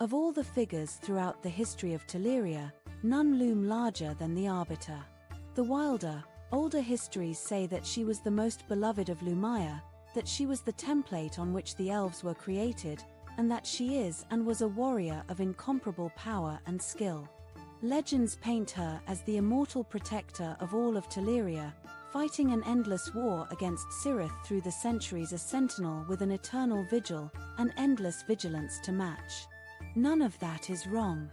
Of all the figures throughout the history of TELERIA, none loom larger than the Arbiter. The wilder, older histories say that she was the most beloved of Lumaya, that she was the template on which the elves were created, and that she is and was a warrior of incomparable power and skill. Legends paint her as the immortal protector of all of TELERIA, fighting an endless war against Sirith through the centuries, a sentinel with an eternal vigil, and endless vigilance to match. None of that is wrong.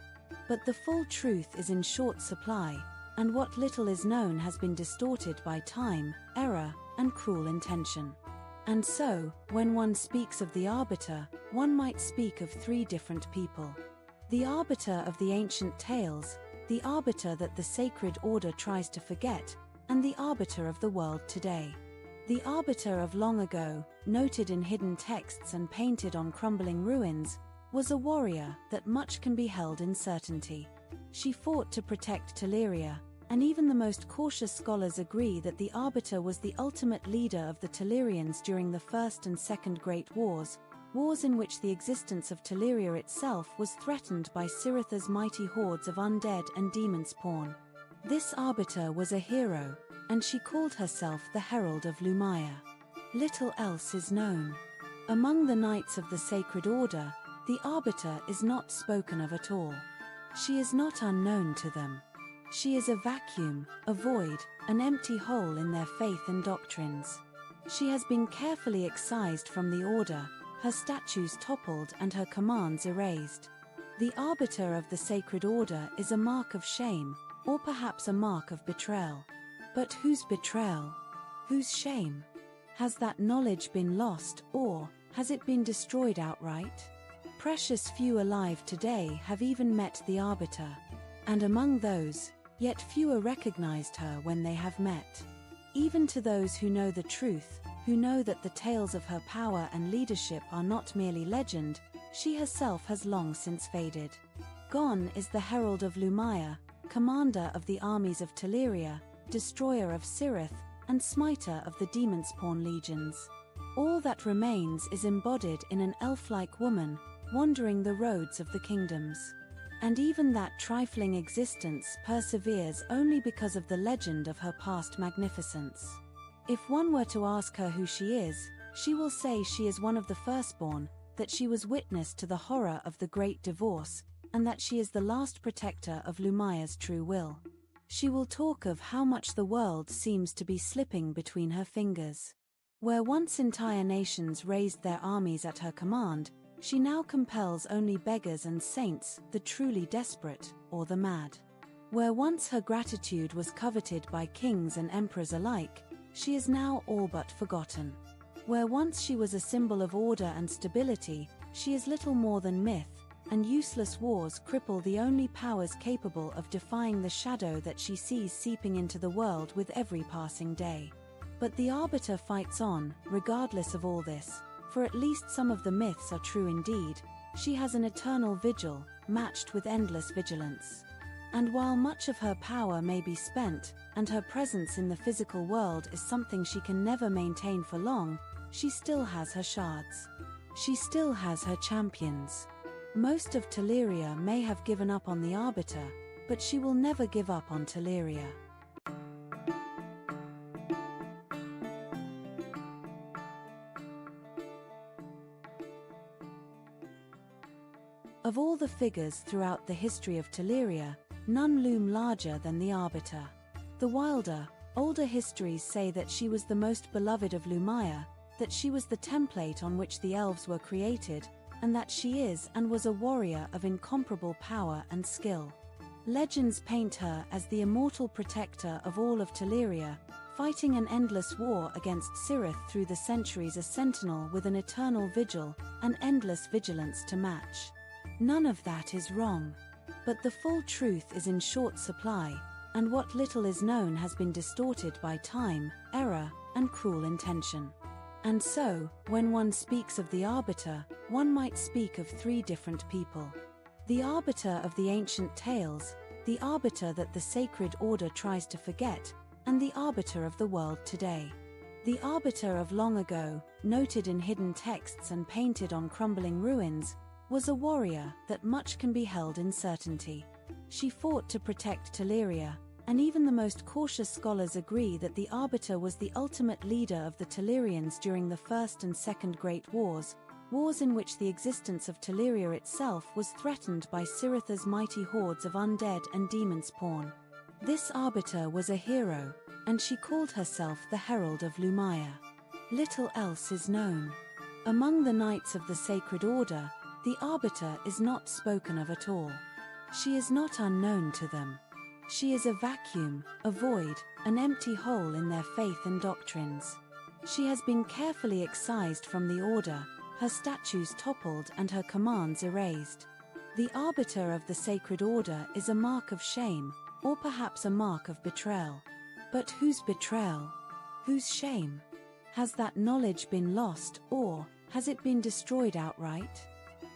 But the full truth is in short supply, and what little is known has been distorted by time, error, and cruel intention. And so, when one speaks of the Arbiter, one might speak of three different people. The Arbiter of the ancient tales, the Arbiter that the Sacred Order tries to forget, and the Arbiter of the world today. The Arbiter of long ago, noted in hidden texts and painted on crumbling ruins, was a warrior that much can be held in certainty. She fought to protect TELERIA, and even the most cautious scholars agree that the Arbiter was the ultimate leader of the Telerians during the First and Second Great Wars, wars in which the existence of TELERIA itself was threatened by Siritha's mighty hordes of undead and demon spawn. This Arbiter was a hero, and she called herself the Herald of Lumaya. Little else is known. Among the Knights of the Sacred Order, the Arbiter is not spoken of at all. She is not unknown to them. She is a vacuum, a void, an empty hole in their faith and doctrines. She has been carefully excised from the Order, her statues toppled and her commands erased. The Arbiter of the Sacred Order is a mark of shame, or perhaps a mark of betrayal. But whose betrayal? Whose shame? Has that knowledge been lost, or has it been destroyed outright? Precious few alive today have even met the Arbiter. And among those, yet fewer recognized her when they have met. Even to those who know the truth, who know that the tales of her power and leadership are not merely legend, she herself has long since faded. Gone is the Herald of Lumaya, commander of the armies of TELERIA, destroyer of Sirith, and smiter of the demon-spawn legions. All that remains is embodied in an elf-like woman, wandering the roads of the kingdoms. And even that trifling existence perseveres only because of the legend of her past magnificence. If one were to ask her who she is, she will say she is one of the firstborn, that she was witness to the horror of the Great Divorce, and that she is the last protector of Lumaya's true will. She will talk of how much the world seems to be slipping between her fingers. Where once entire nations raised their armies at her command, she now compels only beggars and saints, the truly desperate, or the mad. Where once her gratitude was coveted by kings and emperors alike, she is now all but forgotten. Where once she was a symbol of order and stability, she is little more than myth, and useless wars cripple the only powers capable of defying the shadow that she sees seeping into the world with every passing day. But the Arbiter fights on, regardless of all this, for at least some of the myths are true indeed. She has an eternal vigil, matched with endless vigilance. And while much of her power may be spent, and her presence in the physical world is something she can never maintain for long, she still has her shards. She still has her champions. Most of TELERIA may have given up on the Arbiter, but she will never give up on TELERIA. Of all the figures throughout the history of TELERIA, none loom larger than the Arbiter. The wilder, older histories say that she was the most beloved of Lumaya, that she was the template on which the elves were created, and that she is and was a warrior of incomparable power and skill. Legends paint her as the immortal protector of all of TELERIA, fighting an endless war against Sirith through the centuries, a sentinel with an eternal vigil, and endless vigilance to match. None of that is wrong. But the full truth is in short supply, and what little is known has been distorted by time, error, and cruel intention. And so, when one speaks of the Arbiter, one might speak of three different people. The Arbiter of the ancient tales, the Arbiter that the Sacred Order tries to forget, and the Arbiter of the world today. The Arbiter of long ago, noted in hidden texts and painted on crumbling ruins, was a warrior that much can be held in certainty. She fought to protect TELERIA, and even the most cautious scholars agree that the Arbiter was the ultimate leader of the Telerians during the First and Second Great Wars, wars in which the existence of TELERIA itself was threatened by Siritha's mighty hordes of undead and demon spawn. This Arbiter was a hero, and she called herself the Herald of Lumaya. Little else is known. Among the Knights of the Sacred Order, the Arbiter is not spoken of at all. She is not unknown to them. She is a vacuum, a void, an empty hole in their faith and doctrines. She has been carefully excised from the Order, her statues toppled and her commands erased. The Arbiter of the Sacred Order is a mark of shame, or perhaps a mark of betrayal. But whose betrayal? Whose shame? Has that knowledge been lost, or has it been destroyed outright?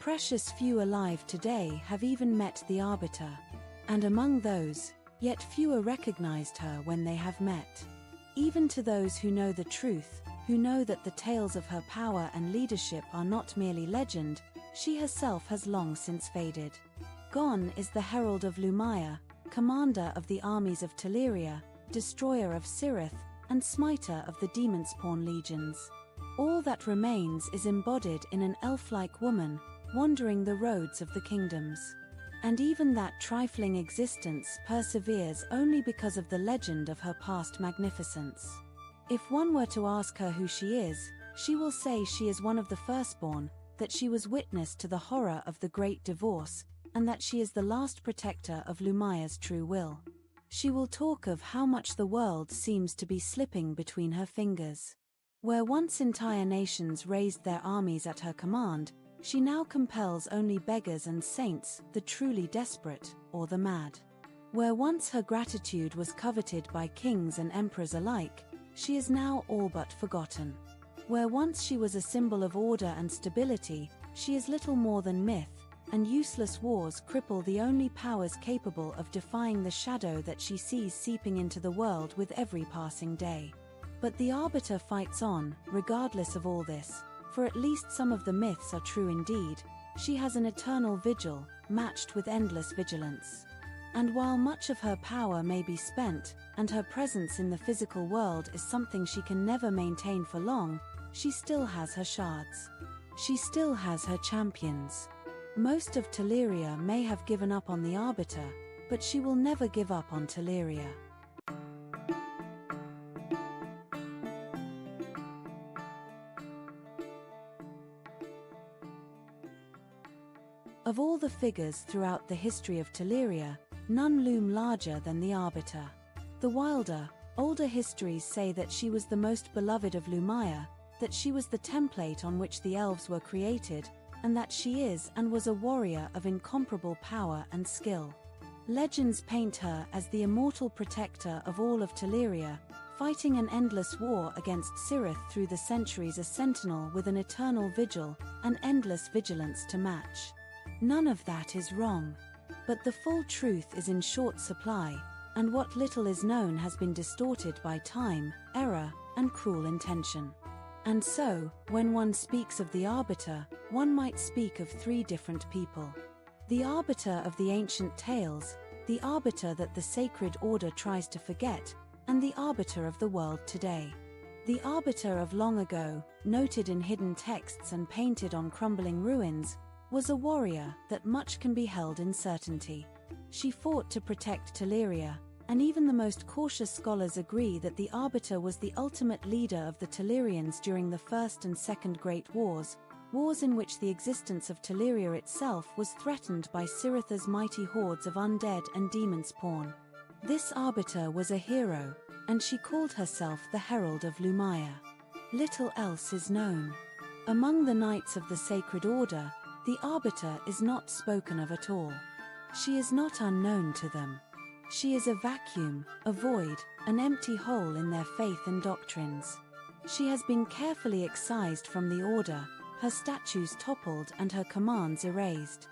Precious few alive today have even met the Arbiter. And among those, yet fewer recognized her when they have met. Even to those who know the truth, who know that the tales of her power and leadership are not merely legend, she herself has long since faded. Gone is the Herald of Lumaya, commander of the armies of TELERIA, destroyer of Sirith, and smiter of the demon spawn legions. All that remains is embodied in an elf-like woman, wandering the roads of the kingdoms. And even that trifling existence perseveres only because of the legend of her past magnificence. If one were to ask her who she is, she will say she is one of the firstborn, that she was witness to the horror of the Great Divorce, and that she is the last protector of Lumaya's true will. She will talk of how much the world seems to be slipping between her fingers. Where once entire nations raised their armies at her command, she now compels only beggars and saints, the truly desperate, or the mad. Where once her gratitude was coveted by kings and emperors alike, she is now all but forgotten. Where once she was a symbol of order and stability, she is little more than myth, and useless wars cripple the only powers capable of defying the shadow that she sees seeping into the world with every passing day. But the Arbiter fights on, regardless of all this, for at least some of the myths are true indeed. She has an eternal vigil, matched with endless vigilance. And while much of her power may be spent, and her presence in the physical world is something she can never maintain for long, she still has her shards. She still has her champions. Most of TELERIA may have given up on the Arbiter, but she will never give up on TELERIA. Of all the figures throughout the history of TELERIA, none loom larger than the Arbiter. The wilder, older histories say that she was the most beloved of Lumaya, that she was the template on which the elves were created, and that she is and was a warrior of incomparable power and skill. Legends paint her as the immortal protector of all of TELERIA, fighting an endless war against Sirith through the centuries, a sentinel with an eternal vigil, and endless vigilance to match. None of that is wrong. But the full truth is in short supply, and what little is known has been distorted by time, error, and cruel intention. And so, when one speaks of the Arbiter, one might speak of three different people. The Arbiter of the ancient tales, the Arbiter that the Sacred Order tries to forget, and the Arbiter of the world today. The Arbiter of long ago, noted in hidden texts and painted on crumbling ruins, was a warrior that much can be held in certainty. She fought to protect TELERIA, and even the most cautious scholars agree that the Arbiter was the ultimate leader of the Telerians during the First and Second Great Wars, wars in which the existence of TELERIA itself was threatened by Siritha's mighty hordes of undead and demon spawn. This Arbiter was a hero, and she called herself the Herald of Lumaya. Little else is known. Among the Knights of the Sacred Order, the Arbiter is not spoken of at all. She is not unknown to them. She is a vacuum, a void, an empty hole in their faith and doctrines. She has been carefully excised from the Order, her statues toppled and her commands erased.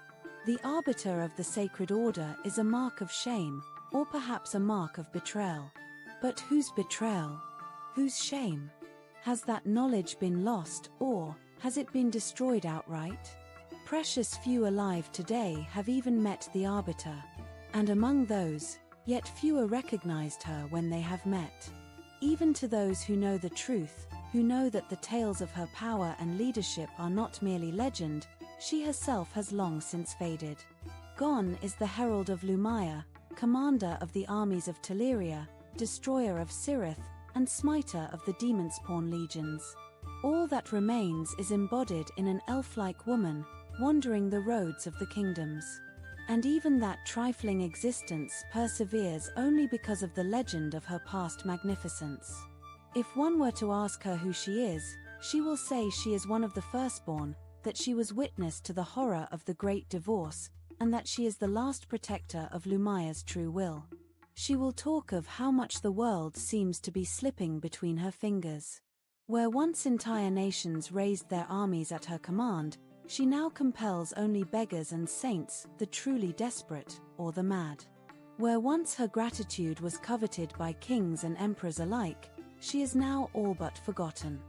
The Arbiter of the Sacred Order is a mark of shame, or perhaps a mark of betrayal. But whose betrayal? Whose shame? Has that knowledge been lost, or has it been destroyed outright? Precious few alive today have even met the Arbiter. And among those, yet fewer recognized her when they have met. Even to those who know the truth, who know that the tales of her power and leadership are not merely legend, she herself has long since faded. Gone is the herald of Lumaya, commander of the armies of TELERIA, destroyer of Sirith, and smiter of the demon-spawn legions. All that remains is embodied in an elf-like woman, wandering the roads of the kingdoms. And even that trifling existence perseveres only because of the legend of her past magnificence. If one were to ask her who she is, she will say she is one of the firstborn, that she was witness to the horror of the Great Divorce, and that she is the last protector of Lumaya's true will. She will talk of how much the world seems to be slipping between her fingers. Where once entire nations raised their armies at her command, she now compels only beggars and saints, the truly desperate, or the mad. Where once her gratitude was coveted by kings and emperors alike, she is now all but forgotten.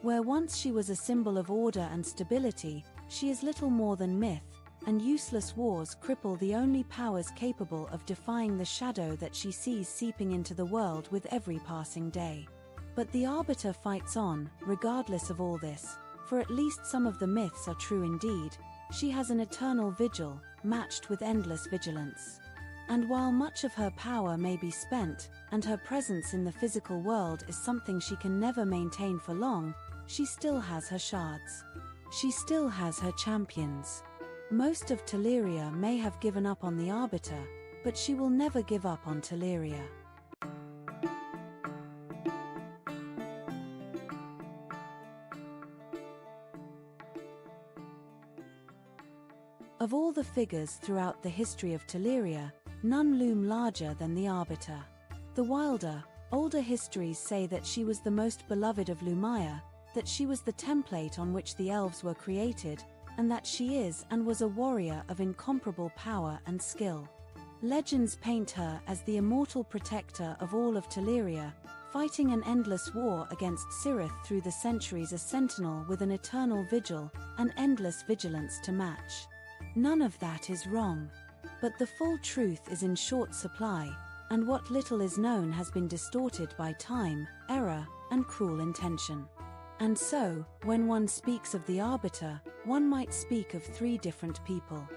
Where once she was a symbol of order and stability, she is little more than myth, and useless wars cripple the only powers capable of defying the shadow that she sees seeping into the world with every passing day. But the Arbiter fights on, regardless of all this, for at least some of the myths are true indeed. She has an eternal vigil, matched with endless vigilance. And while much of her power may be spent, and her presence in the physical world is something she can never maintain for long, she still has her shards. She still has her champions. Most of TELERIA may have given up on the Arbiter, but she will never give up on TELERIA. Of all the figures throughout the history of TELERIA, none loom larger than the Arbiter. The wilder, older histories say that she was the most beloved of Lumaya, that she was the template on which the elves were created, and that she is and was a warrior of incomparable power and skill. Legends paint her as the immortal protector of all of TELERIA, fighting an endless war against Sirith through the centuries, a sentinel with an eternal vigil, and endless vigilance to match. None of that is wrong. But the full truth is in short supply, and what little is known has been distorted by time, error, and cruel intention. And so, when one speaks of the Arbiter, one might speak of three different people.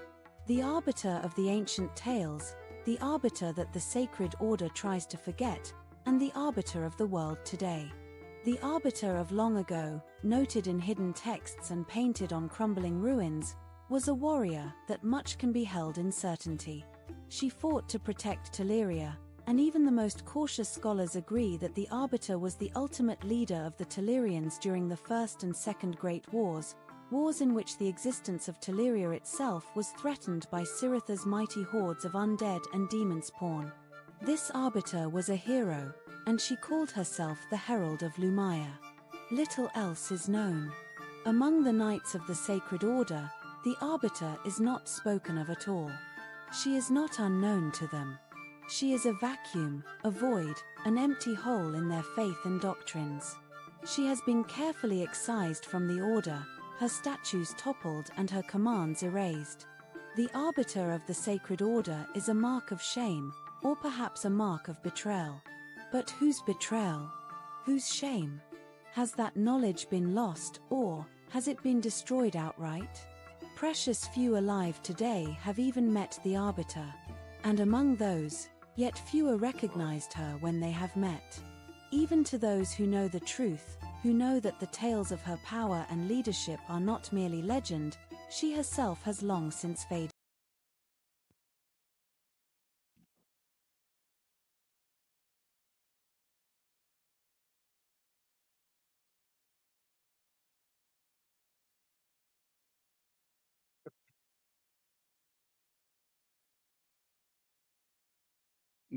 The Arbiter of the ancient tales, the Arbiter that the Sacred Order tries to forget, and the Arbiter of the world today. The Arbiter of long ago, noted in hidden texts and painted on crumbling ruins, was a warrior that much can be held in certainty. She fought to protect TELERIA, and even the most cautious scholars agree that the Arbiter was the ultimate leader of the Telerians during the First and Second Great Wars, wars in which the existence of TELERIA itself was threatened by Sirith's mighty hordes of undead and demon spawn. This Arbiter was a hero, and she called herself the Herald of Lumaya. Little else is known. Among the Knights of the Sacred Order, the Arbiter is not spoken of at all. She is not unknown to them. She is a vacuum, a void, an empty hole in their faith and doctrines. She has been carefully excised from the Order, her statues toppled and her commands erased. The Arbiter of the Sacred Order is a mark of shame, or perhaps a mark of betrayal. But whose betrayal? Whose shame? Has that knowledge been lost, or has it been destroyed outright? Precious few alive today have even met the Arbiter, and among those, yet fewer recognized her when they have met. Even to those who know the truth, who know that the tales of her power and leadership are not merely legend, she herself has long since faded.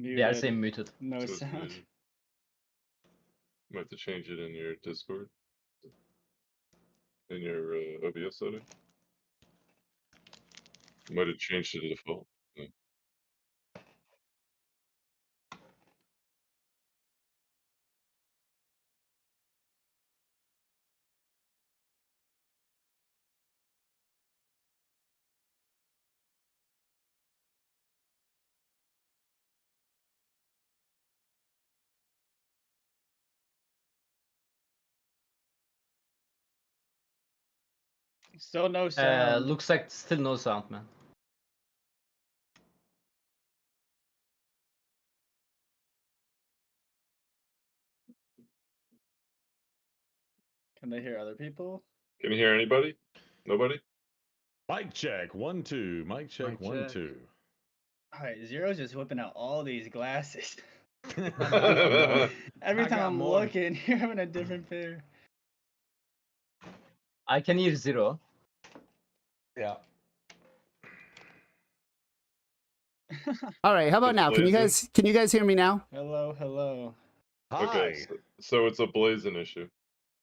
Yeah, same muted. No So it's sound. muted. Might have to change it in your Discord. In your OBS setting. Might have changed to the default. Yeah. Still no sound. Looks like still no sound, man. Can they hear other people? Can you hear anybody? Nobody? Mic check, 1, 2. Mic check, Mic 1, check. 2. All right, Zero's just whipping out all these glasses. Every I time got I'm more. looking, you're having a different pair. I can hear 0. Yeah. All right, how about It's now? Can you guys hear me now? Hello, hello. Hi. Okay, so it's a BLAZIN issue.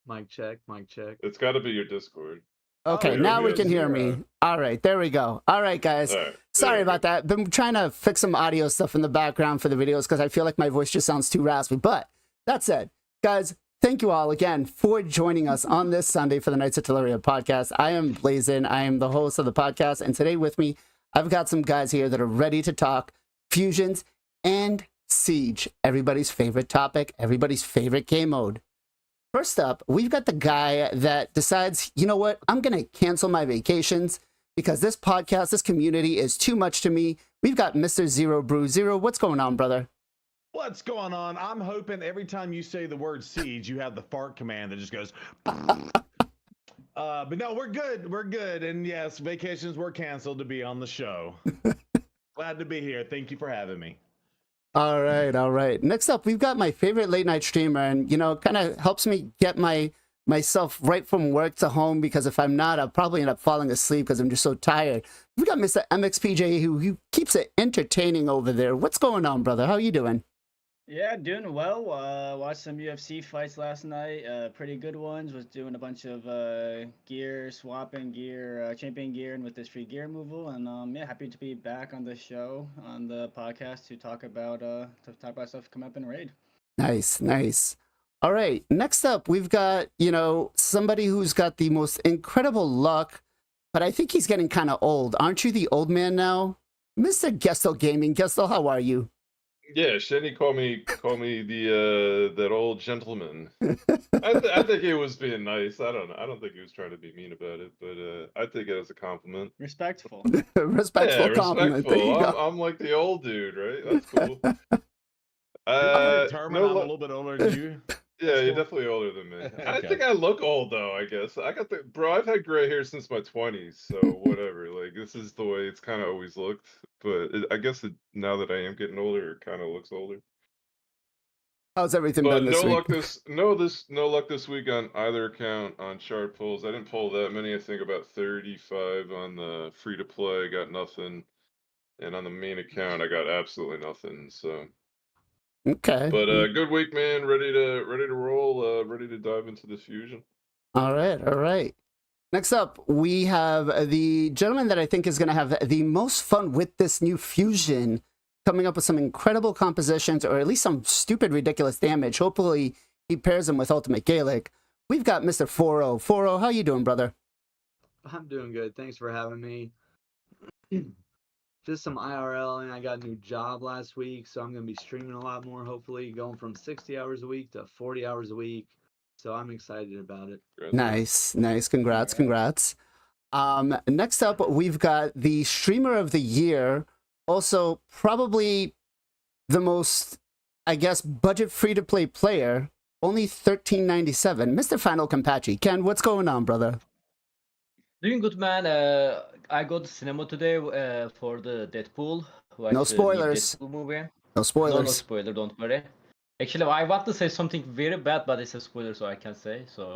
Mic check, mic check. It's got to be your Discord. Okay, Oh, now we you're can hear me. Zero. All right, there we go. All right, guys. All right, Sorry there we about that. Been trying to fix some audio stuff in the background for the videos because I feel like my voice just sounds too raspy. But that said, guys, thank you all again for joining us on this Sunday for the Knights of Teleria podcast. I am BLAZIN. I am the host of the podcast. And today with me, I've got some guys here that are ready to talk fusions and Siege. Everybody's favorite topic, everybody's favorite game mode. First up, we've got the guy that decides, you know what, I'm going to cancel my vacations because this podcast, this community is too much to me. We've got Mr. Zero Brew. Zero, what's going on, brother? What's going on? I'm hoping every time you say the word siege, you have the fart command that just goes. But no, we're good. We're good. And yes, vacations were canceled to be on the show. Glad to be here. Thank you for having me. All right, all right. Next up, we've got my favorite late night streamer, and you know, kind of helps me get myself right from work to home because if I'm not, I'll probably end up falling asleep because I'm just so tired. We've got Mr. MXPJ who keeps it entertaining over there. What's going on, brother? How you doing? Yeah, doing well. Watched some UFC fights last night. Pretty good ones. Was doing a bunch of gear swapping, champion gear, and with this free gear removal. And yeah, happy to be back on the show on the podcast to talk about stuff coming up in Raid. Nice, nice. All right. Next up, we've got, you know, somebody who's got the most incredible luck, but I think he's getting kind of old. Aren't you the old man now? Mr. Gestal Gaming. Gestal, how are you? Yeah, Shenny call me the that old gentleman. I think he was being nice. I don't know. I don't think he was trying to be mean about it, but I take it as a compliment. Respectful. Respectful compliment. There you go. I'm like the old dude, right? That's cool. I'm determined no I'm a lu- little bit older than you. Yeah, you're definitely older than me. I Okay. think I look old though, I guess. Bro, I've had gray hair since my 20s, so whatever. Like, this is the way it's kind of always looked. But I guess now that I am getting older, it kind of looks older. How's everything But been this no week? no luck this week on either account on chart pulls. I didn't pull that many. I think about 35 on the free to play. Got nothing, and on the main account, I got absolutely nothing. So, Okay. but good week, man. Ready to roll. Ready to dive into this fusion. All right, all right. Next up, we have the gentleman that I think is going to have the most fun with this new fusion, coming up with some incredible compositions, or at least some stupid, ridiculous damage. Hopefully, he pairs them with Ultimate Gaelic. We've got Mr. 40. 40, how you doing, brother? I'm doing good. Thanks for having me. Just some IRL, and I got a new job last week, so I'm going to be streaming a lot more, hopefully, going from 60 hours a week to 40 hours a week. So I'm excited about it. Nice, nice. Congrats, congrats. Next up, we've got the Streamer of the Year, also probably the most, I guess, budget free-to-play player, only $13.97, Mr. FinalKenpachi. Ken, what's going on, brother? Doing good, man. I got to cinema today for the Deadpool. No spoilers. Deadpool movie. No spoilers. No spoiler, don't worry. Actually, I want to say something very bad, but it's a spoiler, so I can't say. So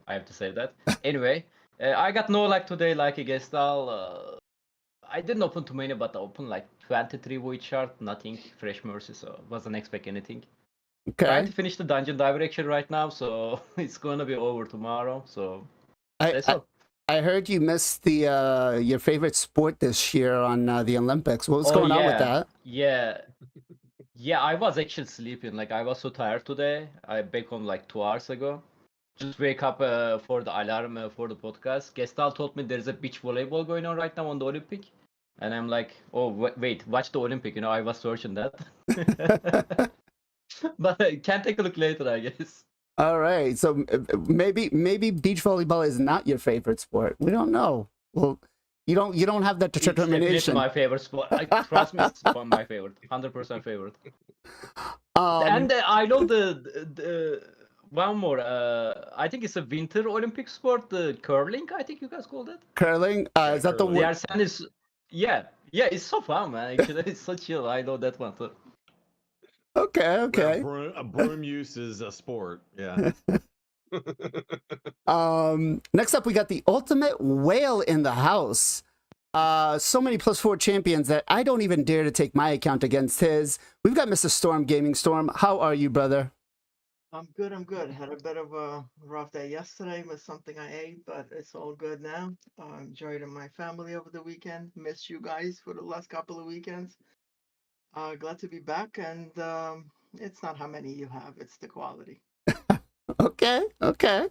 I have to say that. Anyway, I got no luck today, like a Gestal. I didn't open too many, but I opened like 23 void shard, nothing fresh mercy, so wasn't expect anything. Trying Okay. to finish the dungeon diver action right now, so it's gonna be over tomorrow. So that's all. I heard you missed the your favorite sport this year on the Olympics. What was going on with that? Yeah, I was actually sleeping. Like, I was so tired today. I back home like 2 hours ago. Just wake up for the alarm for the podcast. Gestal told me there's a beach volleyball going on right now on the Olympic. And I'm like, oh, wait, watch the Olympic. You know, I was searching that. But I can take a look later, I guess. All right. So maybe beach volleyball is not your favorite sport. We don't know. Well, you don't have that It's definitely determination. my favorite sport. Trust me, it's my favorite, 100% favorite. Um, And I know the one more. I think it's a winter Olympic sport, the curling. I think you guys called it. curling. Yeah, Is that the curling. Their sand is, yeah, it's so fun, man. Actually, it's so chill. I know that one too. Okay, okay. A broom use is a sport. Yeah. Next up, we got the ultimate whale in the house. So many +4 champions that I don't even dare to take my account against his. We've got Mr. Storm Gaming. Storm, how are you, brother? I'm good. I'm good. Had a bit of a rough day yesterday with something I ate, but it's all good now. Enjoyed my family over the weekend. Missed you guys for the last couple of weekends. Glad to be back, and it's not how many you have; it's the quality. Okay, okay.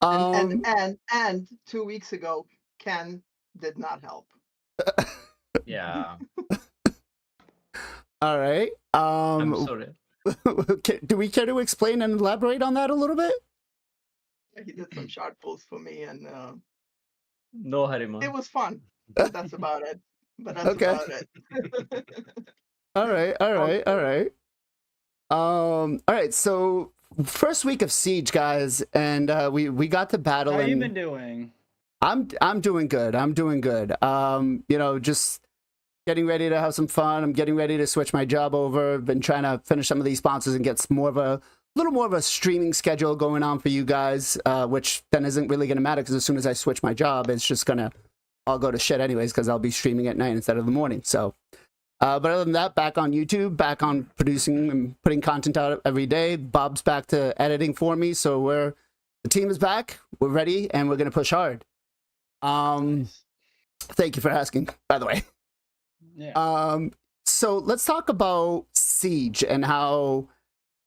And 2 weeks ago, Ken did not help. Yeah, All right. I'm sorry. Do we care to explain and elaborate on that a little bit? He did some shot pulls for me, and No hurry, man. it was fun. But that's about it. But that's Okay. about it. All right, all right, all right. All right. So first week of Siege, guys, and we got to battle. How and you been doing? I'm doing good. I'm doing good. You know, just getting ready to have some fun. I'm getting ready to switch my job over. I've been trying to finish some of these sponsors and get little more of a streaming schedule going on for you guys, which then isn't really going to matter because as soon as I switch my job, it's just going to all go to shit anyways because I'll be streaming at night instead of the morning. So, but other than that, back on YouTube, back on producing and putting content out every day. Bob's back to editing for me. So the team is back. We're ready and we're going to push hard. Thank you for asking, by the way. Yeah. So let's talk about Siege and how,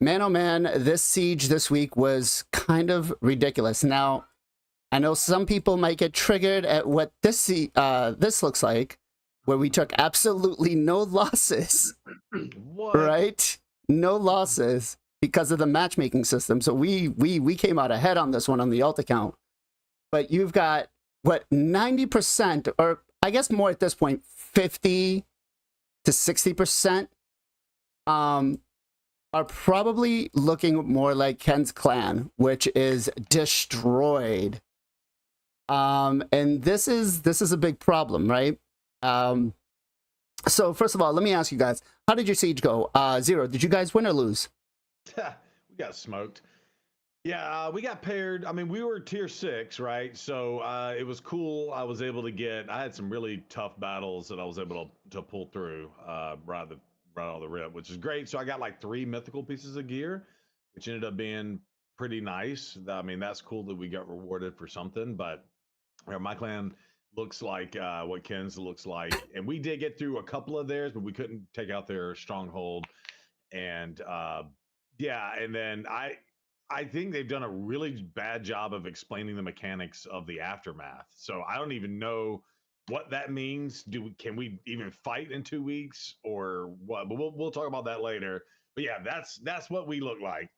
man, oh man, this Siege this week was kind of ridiculous. Now, I know some people might get triggered at what this looks like, where we took absolutely no losses. What? Right? No losses because of the matchmaking system. So we came out ahead on this one on the alt account. But you've got, what, 90%, or I guess more at this point, 50 to 60% are probably looking more like Ken's clan, which is destroyed. And this is a big problem, right? So first of all, let me ask you guys, how did your Siege go? Zero, did you guys win or lose? We got smoked. Yeah, we got paired. I mean, we were tier 6, right? So it was cool. I had some really tough battles that I was able to pull through right on the rip, which is great. So I got like 3 mythical pieces of gear, which ended up being pretty nice. I mean, that's cool that we got rewarded for something, but my clan looks like what Ken's looks like. And we did get through a couple of theirs, but we couldn't take out their stronghold. And yeah, and then I think they've done a really bad job of explaining the mechanics of the aftermath. So I don't even know what that means. Can we even fight in 2 weeks or what? But we'll talk about that later. But yeah, that's what we look like.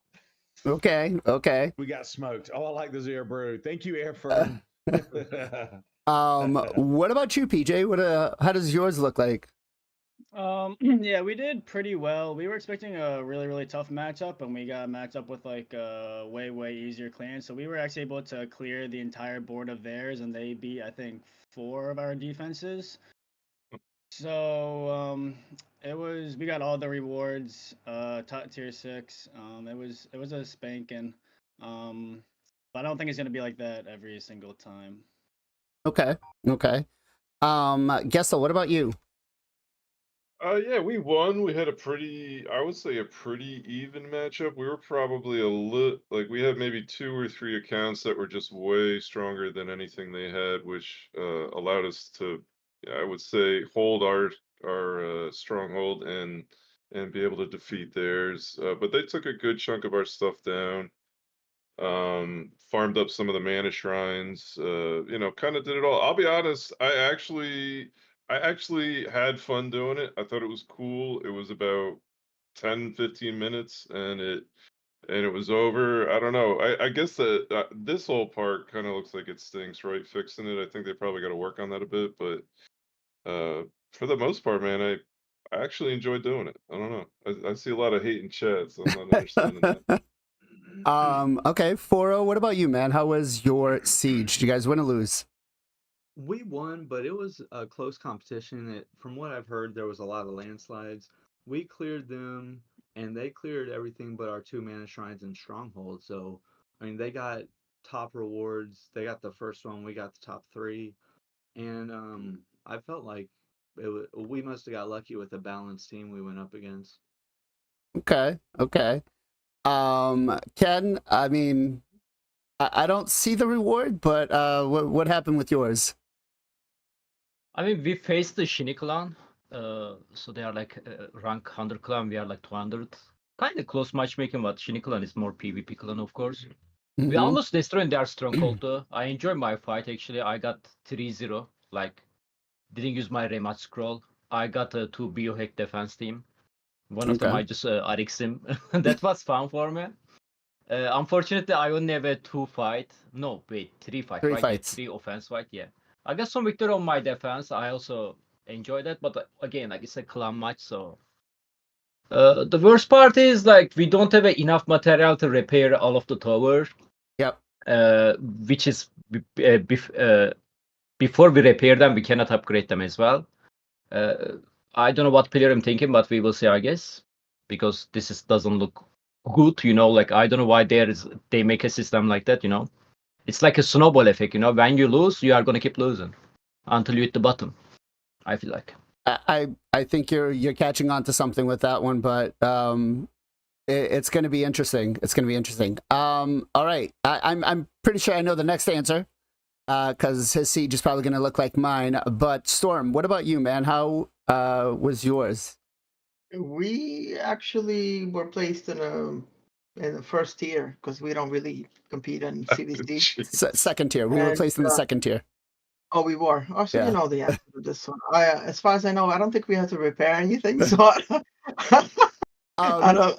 Okay, okay. We got smoked. Oh, I like the Zero Brew. Thank you, Air Firm. What about you, PJ? How does yours look like? Yeah, we did pretty well. We were expecting a really, really tough matchup, and we got matched up with like a way, way easier clan. So we were actually able to clear the entire board of theirs, and they beat, I think, 4 of our defenses. So we got all the rewards, top tier 6. It was a spanking. But I don't think it's gonna be like that every single time. Okay, okay. Gestal, what about you? Yeah, we won. We had I would say a pretty even matchup. We were probably we had maybe 2 or 3 accounts that were just way stronger than anything they had, which allowed us to, I would say, hold our stronghold and be able to defeat theirs. But they took a good chunk of our stuff down. Farmed up some of the mana shrines. Kind of did it all. I'll be honest. I actually had fun doing it. I thought it was cool. It was about 10, 15 minutes, and and it was over. I don't know. I guess that this whole part kind of looks like it stinks, right? Fixing it. I think they probably got to work on that a bit, but for the most part, man, I actually enjoy doing it. I don't know. I see a lot of hate in chat, so I'm not understanding that. Okay, Foro, what about you, man? How was your siege? Did you guys win or lose? We won, but it was a close competition. From what I've heard, there was a lot of landslides. We cleared them, and they cleared everything but our 2 mana shrines and strongholds. So, I mean, they got top rewards. They got the first one. We got the top 3, and I felt like we must have got lucky with the balanced team we went up against. Okay, okay. Ken, I mean, I don't see the reward, but what happened with yours? I mean, we faced the Shini clan, so they are like rank 100 clan, we are like 200. Kind of close matchmaking, but Shini clan is more PvP clan, of course. We almost destroyed their stronghold though. I enjoyed my fight actually. I got 3-0, like didn't use my rematch scroll. I got 2 biohack defense team. One of them I just RX him. That was fun for me. Unfortunately, I only have a 2 fight. No, wait, 3 fight. 3 right? fights. 3 offense fight, yeah. I got some victory on my defense. I also enjoy that, but again, like it's a clan match, so the worst part is like we don't have enough material to repair all of the tower. Yep. Which is before we repair them, we cannot upgrade them as well. I don't know what player I'm thinking, but we will see, I guess, because this doesn't look good. You know, like I don't know why they make a system like that. You know, it's like a snowball effect. You know, when you lose, you are gonna keep losing until you hit the bottom. I feel like. I think you're catching on to something with that one, but it's going to be interesting. It's going to be interesting. All right, I'm pretty sure I know the next answer, because his siege is probably going to look like mine. But Storm, what about you, man? How was yours? We actually were placed in the first tier because we don't really compete in CVC. Second tier. We were placed in the second tier. Oh, we were. Oh, so Yeah. you know the answer to this one. As far as I know, I don't think we have to repair anything. So I don't.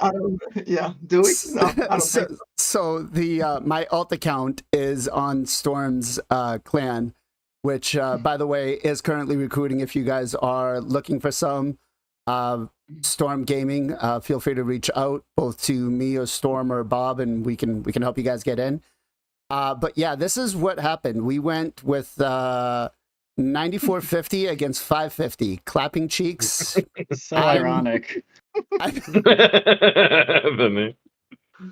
Yeah, do we? No, I don't think so. So the my alt account is on Storm's clan, which by the way is currently recruiting. If you guys are looking for some Storm Gaming, feel free to reach out both to me or Storm or Bob, and we can help you guys get in. But yeah, this is what happened. We went with 9450 against 550, clapping cheeks. So ironic.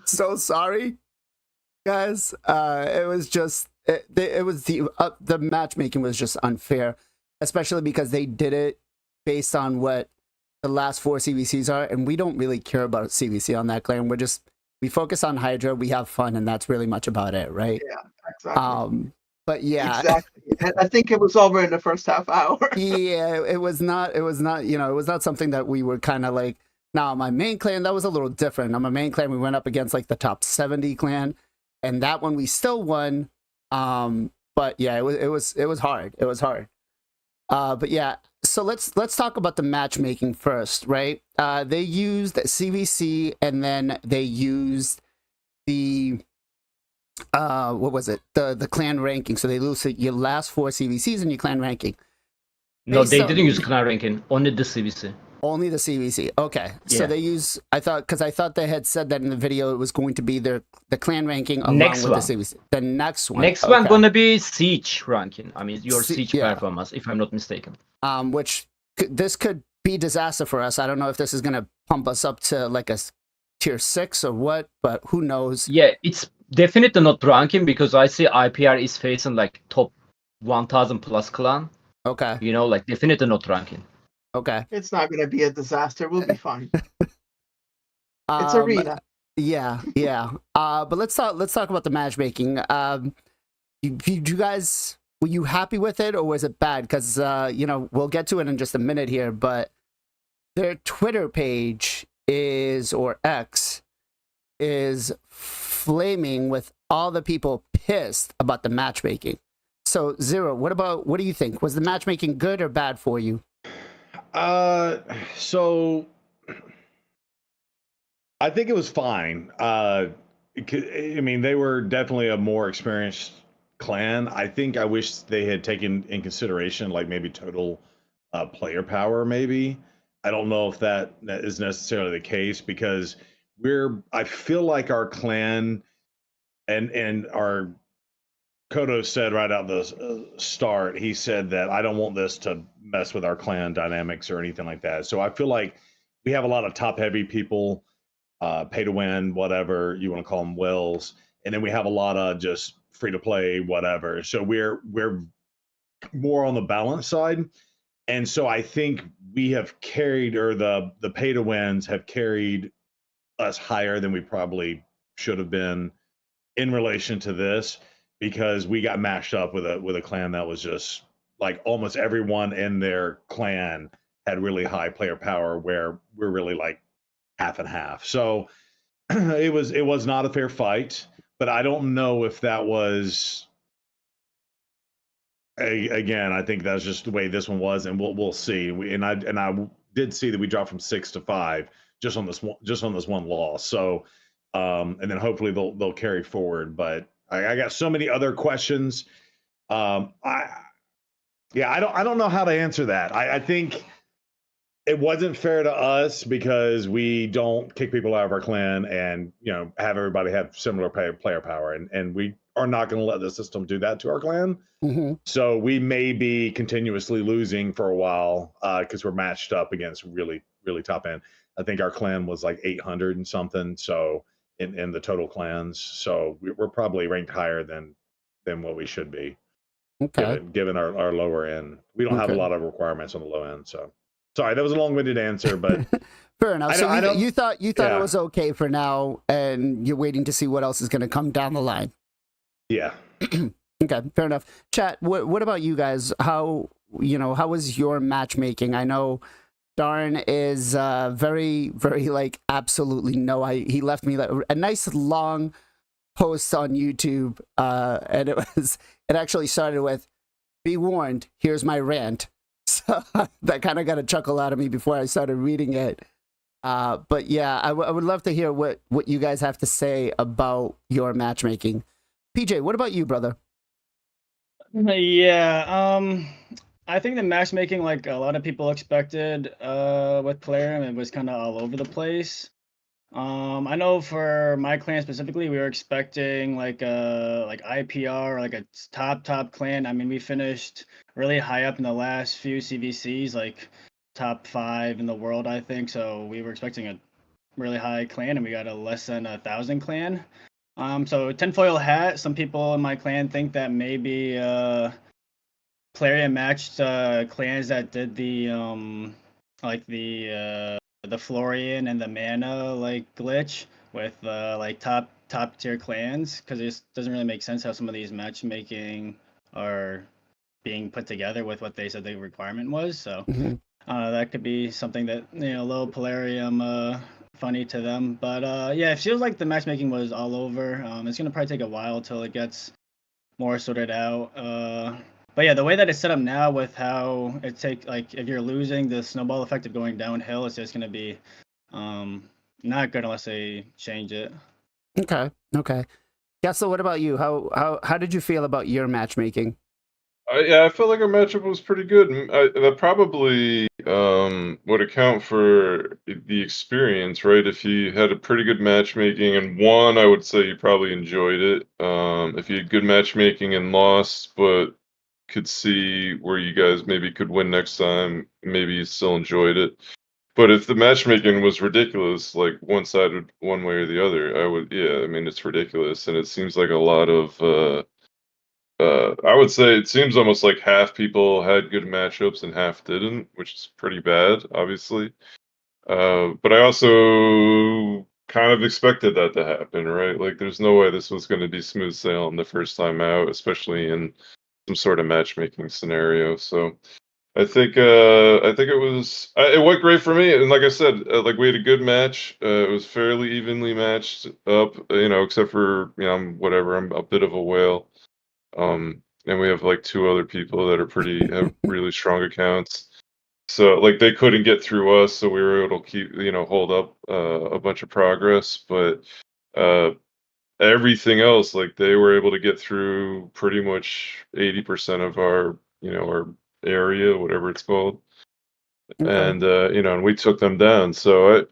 So sorry, guys. It was just it was the matchmaking was just unfair, especially because they did it based on what the last 4 CVCs are, and we don't really care about CVC on that clan. We focus on Hydra, we have fun, and that's really much about it, right? Yeah, exactly. But yeah, exactly. I think it was over in the first half hour. Yeah, it was not, you know, it was not something that we were kind of like. Now, my main clan, that was a little different. On my main clan, we went up against like the top 70 clan, and that one we still won. But yeah, it was hard. It was hard. But yeah, so let's talk about the matchmaking first, right? They used CVC, and then they used the what was it? The clan ranking. So they lose your last 4 CVCs and your clan ranking. No, they didn't use clan ranking. Only the CVC. Only the CVC. Okay. Yeah. So they use. I thought they had said that in the video it was going to be the clan ranking along Next with one. the CVC. The next one. Next one gonna be siege ranking. I mean your siege yeah. performance, if I'm not mistaken. Which this could be disaster for us. I don't know if this is gonna pump us up to like a tier 6 or what, but who knows? Yeah, it's definitely not ranking because I see IPR is facing like top 1000 plus clan. Okay. You know, like definitely not ranking. Okay. It's not going to be a disaster. We'll be fine. It's arena. Yeah, yeah. But let's talk about the matchmaking. You guys, were you happy with it or was it bad? Because you know, we'll get to it in just a minute here, but their Twitter page or X is flaming with all the people pissed about the matchmaking. So Zero, what do you think? Was the matchmaking good or bad for you? So I think it was fine. I mean, they were definitely a more experienced clan. I think I wish they had taken in consideration like maybe total player power. Maybe I don't know if that is necessarily the case because I feel like our clan and our Kodo said right out the start. He said that I don't want this to mess with our clan dynamics or anything like that. So I feel like we have a lot of top heavy people, pay to win, whatever you want to call them, wills, and then we have a lot of just free to play, whatever. So we're more on the balance side, and so I think we have carried, or the pay to wins have carried us higher than we probably should have been in relation to this, because we got mashed up with a clan that was just like almost everyone in their clan had really high player power, where we're really like half and half. So it was not a fair fight, but I don't know if that was again, I think that's just the way this one was, and we'll see. I did see that we dropped from 6 to 5 just on this one loss. So and then hopefully they'll carry forward. But I got so many other questions. I don't know how to answer that. I think it wasn't fair to us because we don't kick people out of our clan and have everybody have similar player power, and we are not going to let the system do that to our clan. Mm-hmm. So we may be continuously losing for a while because we're matched up against really top end. I think our clan was like 800 and something. So in the total clans, so we're probably ranked higher than what we should be. Okay. Given our lower end, we don't have a lot of requirements on the low end. So sorry, that was a long-winded answer, but fair enough. So you thought it was okay for now, and you're waiting to see what else is going to come down the line. Yeah. Okay, fair enough. Chat, what about you guys? How was your matchmaking? I know Darn is very, very like absolutely no. He left me a nice long post on YouTube, and it actually started with, "Be warned, here's my rant." So that kind of got a chuckle out of me before I started reading it. But yeah, I would love to hear what you guys have to say about your matchmaking. PJ, what about you, brother? Yeah, I think the matchmaking, like a lot of people expected with TELERIA, it was kind of all over the place. I know for my clan specifically, we were expecting like IPR, like a top clan. I mean, we finished really high up in the last few CVCs, like top 5 in the world, I think. So we were expecting a really high clan, and we got a less than 1,000 clan. So tinfoil hat. Some people in my clan think that maybe TELERIA matched clans that did the Florian and the mana like glitch with like top tier clans, because it doesn't really make sense how some of these matchmaking are being put together with what they said the requirement was. So that could be something that low Polarium funny to them. But yeah, it feels like the matchmaking was all over. It's gonna probably take a while till it gets more sorted out. But yeah, the way that it's set up now with how it if you're losing, the snowball effect of going downhill is just gonna be not good unless they change it. Okay. Gestal, what about you? How did you feel about your matchmaking? I felt like our matchup was pretty good. That probably would account for the experience, right? If you had a pretty good matchmaking and won, I would say you probably enjoyed it. If you had good matchmaking and lost, but could see where you guys maybe could win next time, maybe you still enjoyed it. But if the matchmaking was ridiculous, like one-sided one way or the other, I mean, it's ridiculous. And it seems like a lot of I would say it seems almost like half people had good matchups and half didn't, which is pretty bad, obviously. But I also kind of expected that to happen, right? Like, there's no way this was going to be smooth sailing the first time out, especially in some sort of matchmaking scenario. So I think it went great for me. And like I said, like we had a good match. It was fairly evenly matched up, except for I'm a bit of a whale. And we have like 2 other people that are have really strong accounts. So like they couldn't get through us, so we were able to keep hold up a bunch of progress. But everything else, like they were able to get through pretty much 80% of our our area, whatever it's called. And and we took them down. So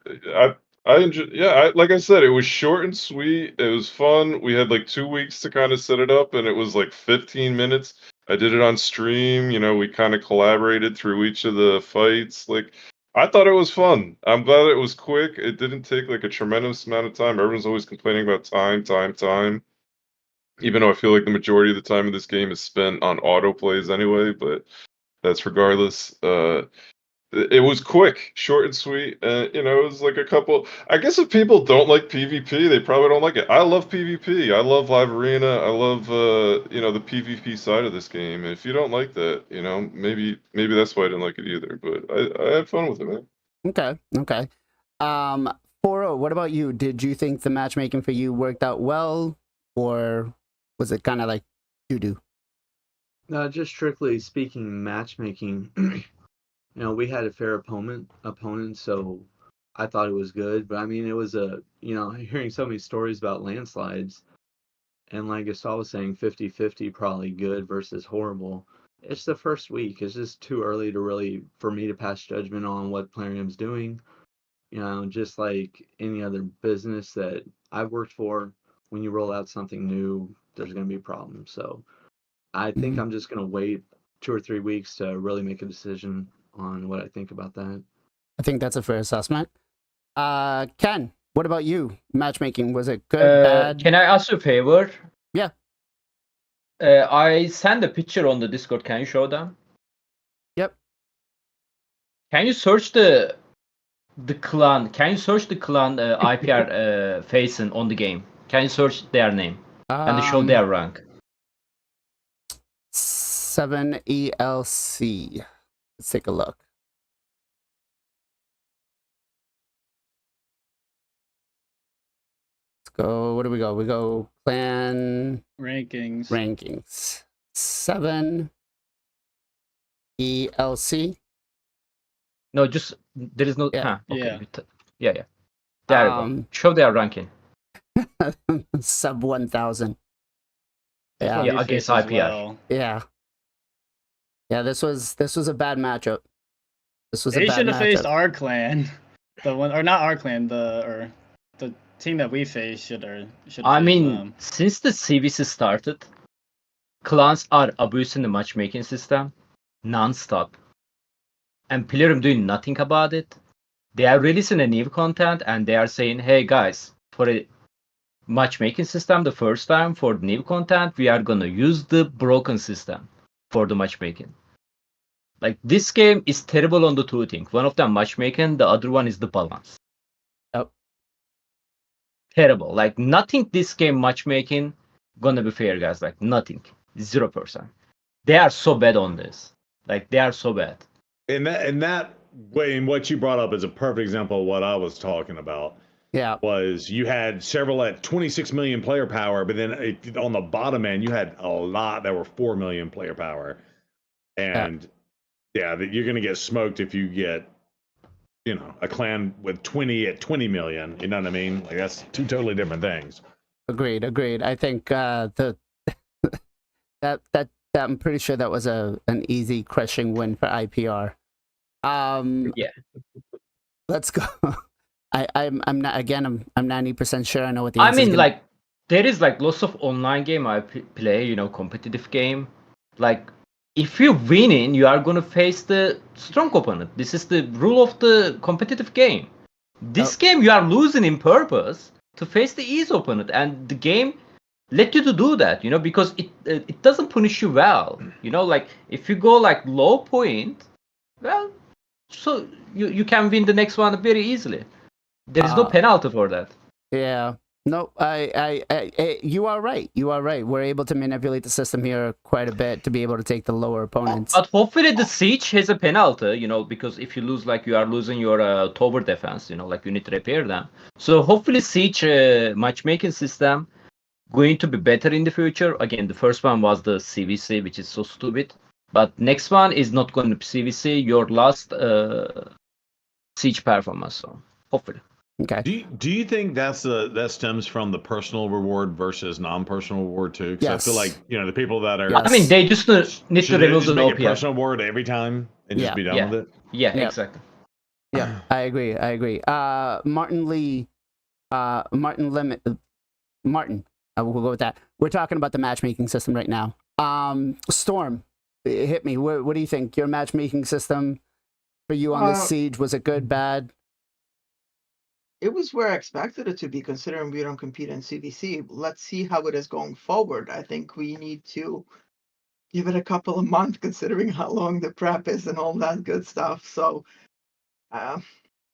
I enjoy, yeah, like I said, it was short and sweet. It was fun. We had like 2 weeks to kind of set it up, and it was like 15 minutes. I did it on stream. We kind of collaborated through each of the fights. Like I thought it was fun. I'm glad it was quick. It didn't take like a tremendous amount of time. Everyone's always complaining about time. Even though I feel like the majority of the time of this game is spent on auto plays anyway, but that's regardless. It was quick, short and sweet. It was like a couple. I guess if people don't like PvP, they probably don't like it. I love PvP. I love Live Arena. I love the PvP side of this game. If you don't like that, maybe that's why I didn't like it either. But I had fun with it, man. Okay. Foro, what about you? Did you think the matchmaking for you worked out well, or was it kind of like doo-doo? Just strictly speaking, matchmaking. We had a fair opponent, so I thought it was good. But I mean, it was hearing so many stories about landslides, and like Gestal was saying, 50-50 probably good versus horrible. It's the first week. It's just too early for me to pass judgment on what Plarium's doing. Just like any other business that I've worked for, when you roll out something new, there's going to be problems. So I think I'm just going to wait 2 or 3 weeks to really make a decision on what I think about that. I think that's a fair assessment. Ken, what about you? Matchmaking, was it good, bad? Can I ask you a favor? Yeah. I sent a picture on the Discord. Can you show them? Yep. Can you search the clan? Can you search the clan IPR facing on the game? Can you search their name and show their rank? 7ELC. Let's take a look. Let's go. What do we go? We go clan rankings. 7ELC. No, just there is no. Yeah. Okay. Yeah. There we go. Show their ranking. Sub 1000. Yeah, against IPR. Well. Yeah, this was a bad matchup. They should have faced our clan. The one, or not our clan, the team that we faced should have. I mean, since the CVC started, clans are abusing the matchmaking system non-stop. And Plarium doing nothing about it. They are releasing a new content and they are saying, hey guys, for a matchmaking system the first time for the new content, we are gonna use the broken system for the matchmaking. Like this game is terrible on the two things. One of them matchmaking, the other one is the balance. Oh. Terrible. Like nothing this game matchmaking gonna be fair, guys. Like nothing. 0%. They are so bad on this. Like they are so bad. And that way, and what you brought up is a perfect example of what I was talking about. Yeah. Was you had several at 26 million player power, but then on the bottom end, you had a lot that were 4 million player power. And yeah, that you're going to get smoked if you get, a clan with 20 at 20 million. You know what I mean? Like that's two totally different things. Agreed. I think that I'm pretty sure that was an easy crushing win for IPR. Yeah. Let's go. I'm not, again, I'm 90% sure I know what the I answer is mean, like there is like lots of online game I play, competitive game. Like if you winning, you are gonna face the strong opponent. This is the rule of the competitive game. This game you are losing in purpose to face the easy opponent, and the game let you to do that, because it doesn't punish you well. Like if you go like low point, well, so you can win the next one very easily. There is no penalty for that. Yeah. No, I you are right. We're able to manipulate the system here quite a bit to be able to take the lower opponents. But hopefully the siege has a penalty, because if you lose, like you are losing your tower defense, like you need to repair them. So hopefully siege matchmaking system going to be better in the future. Again, the first one was the CVC, which is so stupid. But next one is not going to be CVC, your last siege performance. So hopefully. Okay. Do you think that stems from the personal reward versus non-personal reward too? Because I feel like, Yes. the people that are Yes. I mean, they just need to should they remove just the make it OPR. personal reward every time and just be done with it? Yeah, Yep. exactly. Yeah, I agree. Martin Lee, Martin Limit, Martin. We'll go with that. We're talking about the matchmaking system right now. Storm, hit me. What do you think? Your matchmaking system for you on this siege, was it good, bad? It was where I expected it to be, considering we don't compete in CVC. Let's see how it is going forward. I think we need to give it a couple of months, considering how long the prep is and all that good stuff. So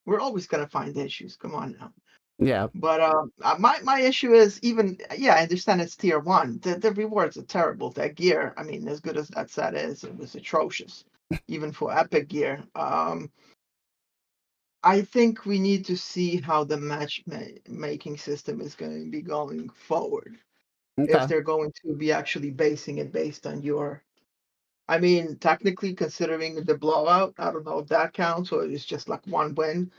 we're always gonna find issues. Come on now. Yeah. But my issue is I understand it's tier 1. The rewards are terrible. That gear, I mean, as good as that set is, it was atrocious, even for epic gear. I think we need to see how the matchmaking system is going to be going forward. Okay. If they're going to be actually basing it based on your, I mean, technically considering the blowout, I don't know if that counts or it's just like one win.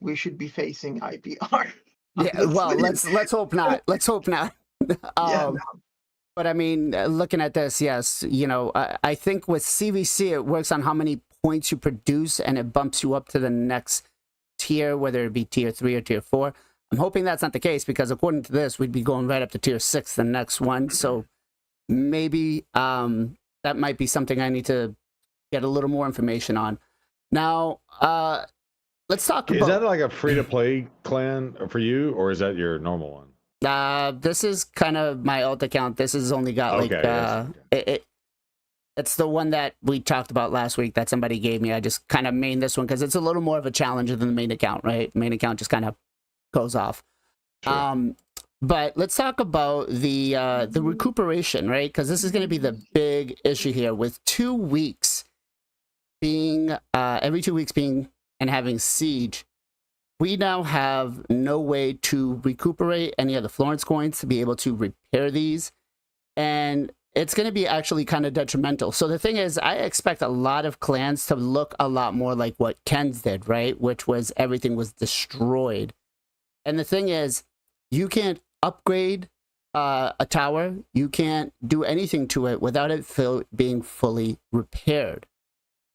We should be facing IPR. Yeah. Well, let's hope not. Let's hope not. Yeah. But I mean, looking at this, yes, I think with CVC, it works on how many points you produce and it bumps you up to the next tier, whether it be tier 3 or tier 4. I'm hoping that's not the case, because according to this, we'd be going right up to tier 6 the next one. So maybe that might be something I need to get a little more information on. Now, let's talk about... Is that like a free-to-play clan for you, or is that your normal one? This is kind of my alt account. This has only got it's the one that we talked about last week that somebody gave me. I just kind of mained this one because it's a little more of a challenge than the main account, right? Main account just kind of goes off. Sure. But let's talk about the recuperation, right? Because this is going to be the big issue here with 2 weeks being every 2 weeks being and having siege. We now have no way to recuperate any of the Florence coins to be able to repair these, and it's going to be actually kind of detrimental. So the thing is, I expect a lot of clans to look a lot more like what Ken's did, right? Which was everything was destroyed. And the thing is, you can't upgrade a tower. You can't do anything to it without it being fully repaired.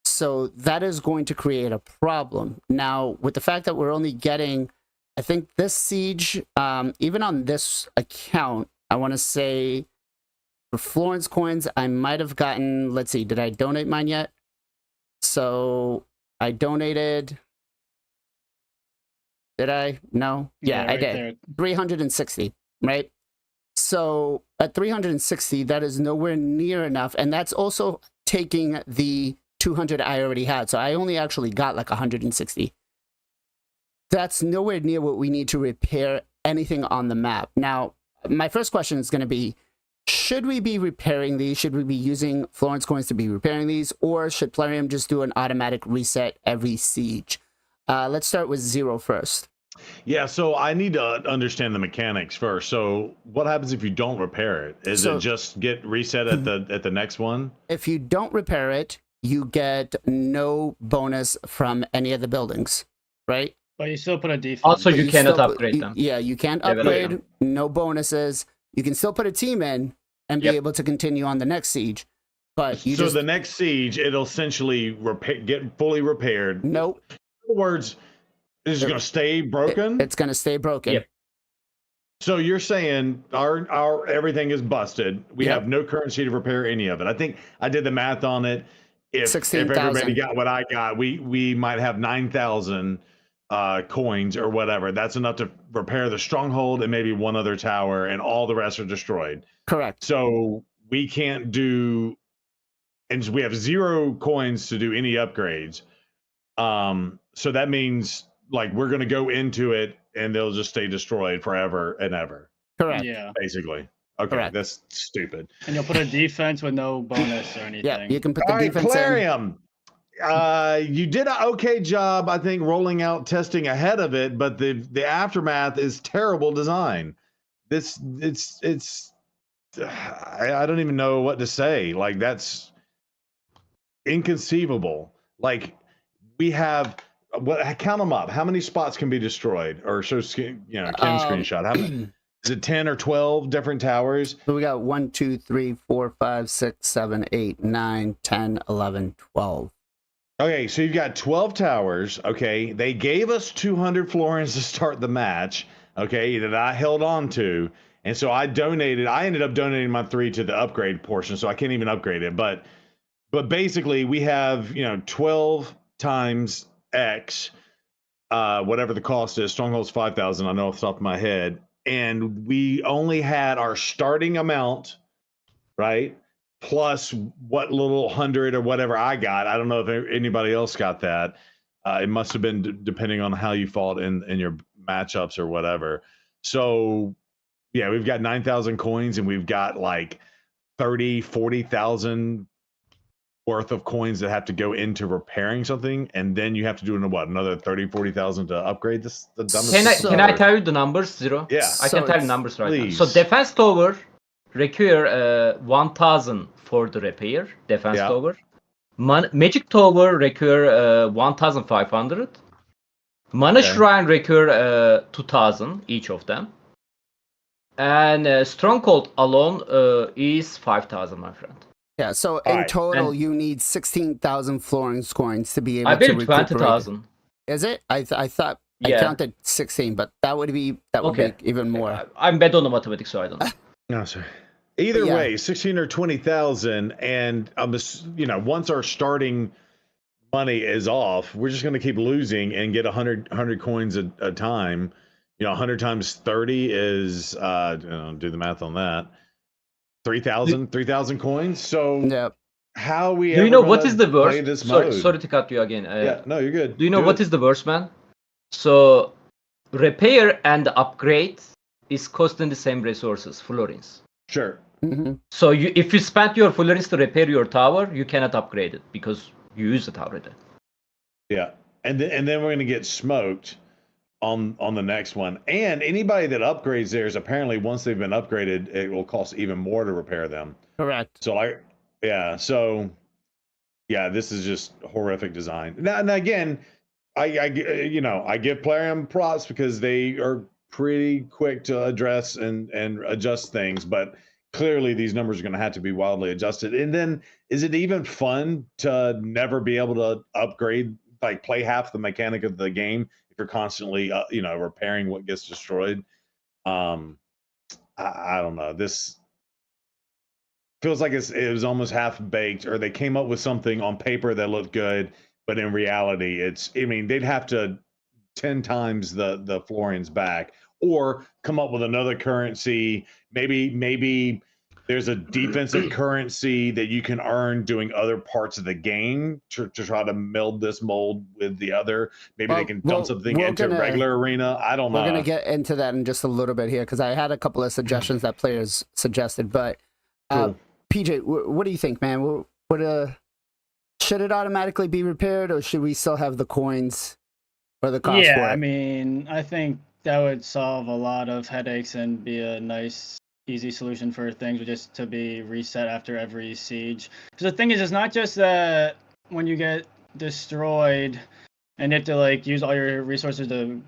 So that is going to create a problem. Now, with the fact that we're only getting, I think this siege, even on this account, I want to say for Florence coins, I might have gotten, let's see, did I donate mine yet? So I donated, did I? No? Yeah, I did. There. 360, right? So at 360, that is nowhere near enough. And that's also taking the 200 I already had. So I only actually got like 160. That's nowhere near what we need to repair anything on the map. Now, my first question is going to be, should we be repairing these? Should we be using Florence coins to be repairing these? Or should Telerium just do an automatic reset every siege? Let's start with Zero first. Yeah, so I need to understand the mechanics first. So what happens if you don't repair it? Is it just get reset at the next one? If you don't repair it, you get no bonus from any of the buildings, right? But you still put a defense. Also, you cannot upgrade them. Yeah, you can't upgrade, no bonuses. You can still put a team in and be able to continue on the next siege. But you the next siege, it'll essentially get fully repaired. Nope. In other words, is it going to stay broken? It's going to stay broken. Yep. So you're saying our everything is busted. We have no currency to repair any of it. I think I did the math on it. If everybody got what I got, we might have 9,000 coins or whatever. That's enough to repair the stronghold and maybe one other tower, and all the rest are destroyed. Correct. So we can't do, and we have 0 coins to do any upgrades. So that means like we're going to go into it and they'll just stay destroyed forever and ever. Correct. Yeah. Basically. Okay, correct. That's stupid. And you'll put a defense with no bonus or anything. Yeah, you can put the defense Telerium. You did an okay job, I think, rolling out testing ahead of it, but the aftermath is terrible design. I don't even know what to say. Like, that's inconceivable. Like we have count them up. How many spots can be destroyed or can screenshot? How many? Is it 10 or 12 different towers? So we got 1, 2, 3, 4, 5, 6, 7, 8, 9, 10, 11, 12. Okay, so you've got 12 towers. Okay, they gave us 200 florins to start the match. Okay, that I held on to, and so I ended up donating my 3 to the upgrade portion, so I can't even upgrade it. But basically, we have 12 times X, whatever the cost is. Stronghold's 5,000. I know off the top of my head. And we only had our starting amount, right? Plus what little 100 or whatever I got. I don't know if anybody else got that. It must have been depending on how you fought in your matchups or whatever. So, yeah, we've got 9,000 coins and we've got like 40,000 worth of coins that have to go into repairing something, and then you have to do another 30,000-40,000 to upgrade this. Can I tell you the numbers, Zero? Yeah, I can tell you numbers right please. now. So defense tower require 1,000 for the repair. Defense tower. Magic tower require 1,500. Mana shrine require 2,000 each of them. And stronghold alone is 5,000, my friend. Yeah, so in total, you need 16,000 florins coins to be able to recuperate. recuperate. I believe 20,000. Is it? I thought I counted 16, but that would be even more. I'm bad on the mathematics, so I don't know. No, sir. Either way, 16 or 20,000, and once our starting money is off, we're just going to keep losing and get 100 coins a time. 100 times 30 is do the math on that. 3,000 coins. So how we do you know what is the worst? Sorry to cut you again. No, you're good. Do you know what is the worst, man? So repair and upgrade is costing the same resources, florins. Sure. Mm-hmm. So if you spent your florins to repair your tower, you cannot upgrade it because you use it already. Yeah, and then we're gonna get smoked on the next one. And anybody that upgrades theirs, apparently once they've been upgraded, it will cost even more to repair them. Correct. So this is just horrific design. Now again, I give Plarium props because they are pretty quick to address and adjust things, but clearly these numbers are going to have to be wildly adjusted. And then is it even fun to never be able to upgrade, like play half the mechanic of the game if you're constantly repairing what gets destroyed? I don't know. This feels like it was almost half baked, or they came up with something on paper that looked good, but in reality they'd have to 10 times the florins back, or come up with another currency. Maybe there's a defensive currency that you can earn doing other parts of the game to try to meld this mold with the other. Maybe they can dump something into regular arena. I don't know. We're going to get into that in just a little bit here, because I had a couple of suggestions that players suggested. But cool. PJ, what do you think, man? Should it automatically be repaired, or should we still have the coins or the cost for it? I mean, I think that would solve a lot of headaches and be a nice, easy solution for things, just to be reset after every siege. Because the thing is, it's not just that when you get destroyed and you have to use all your resources to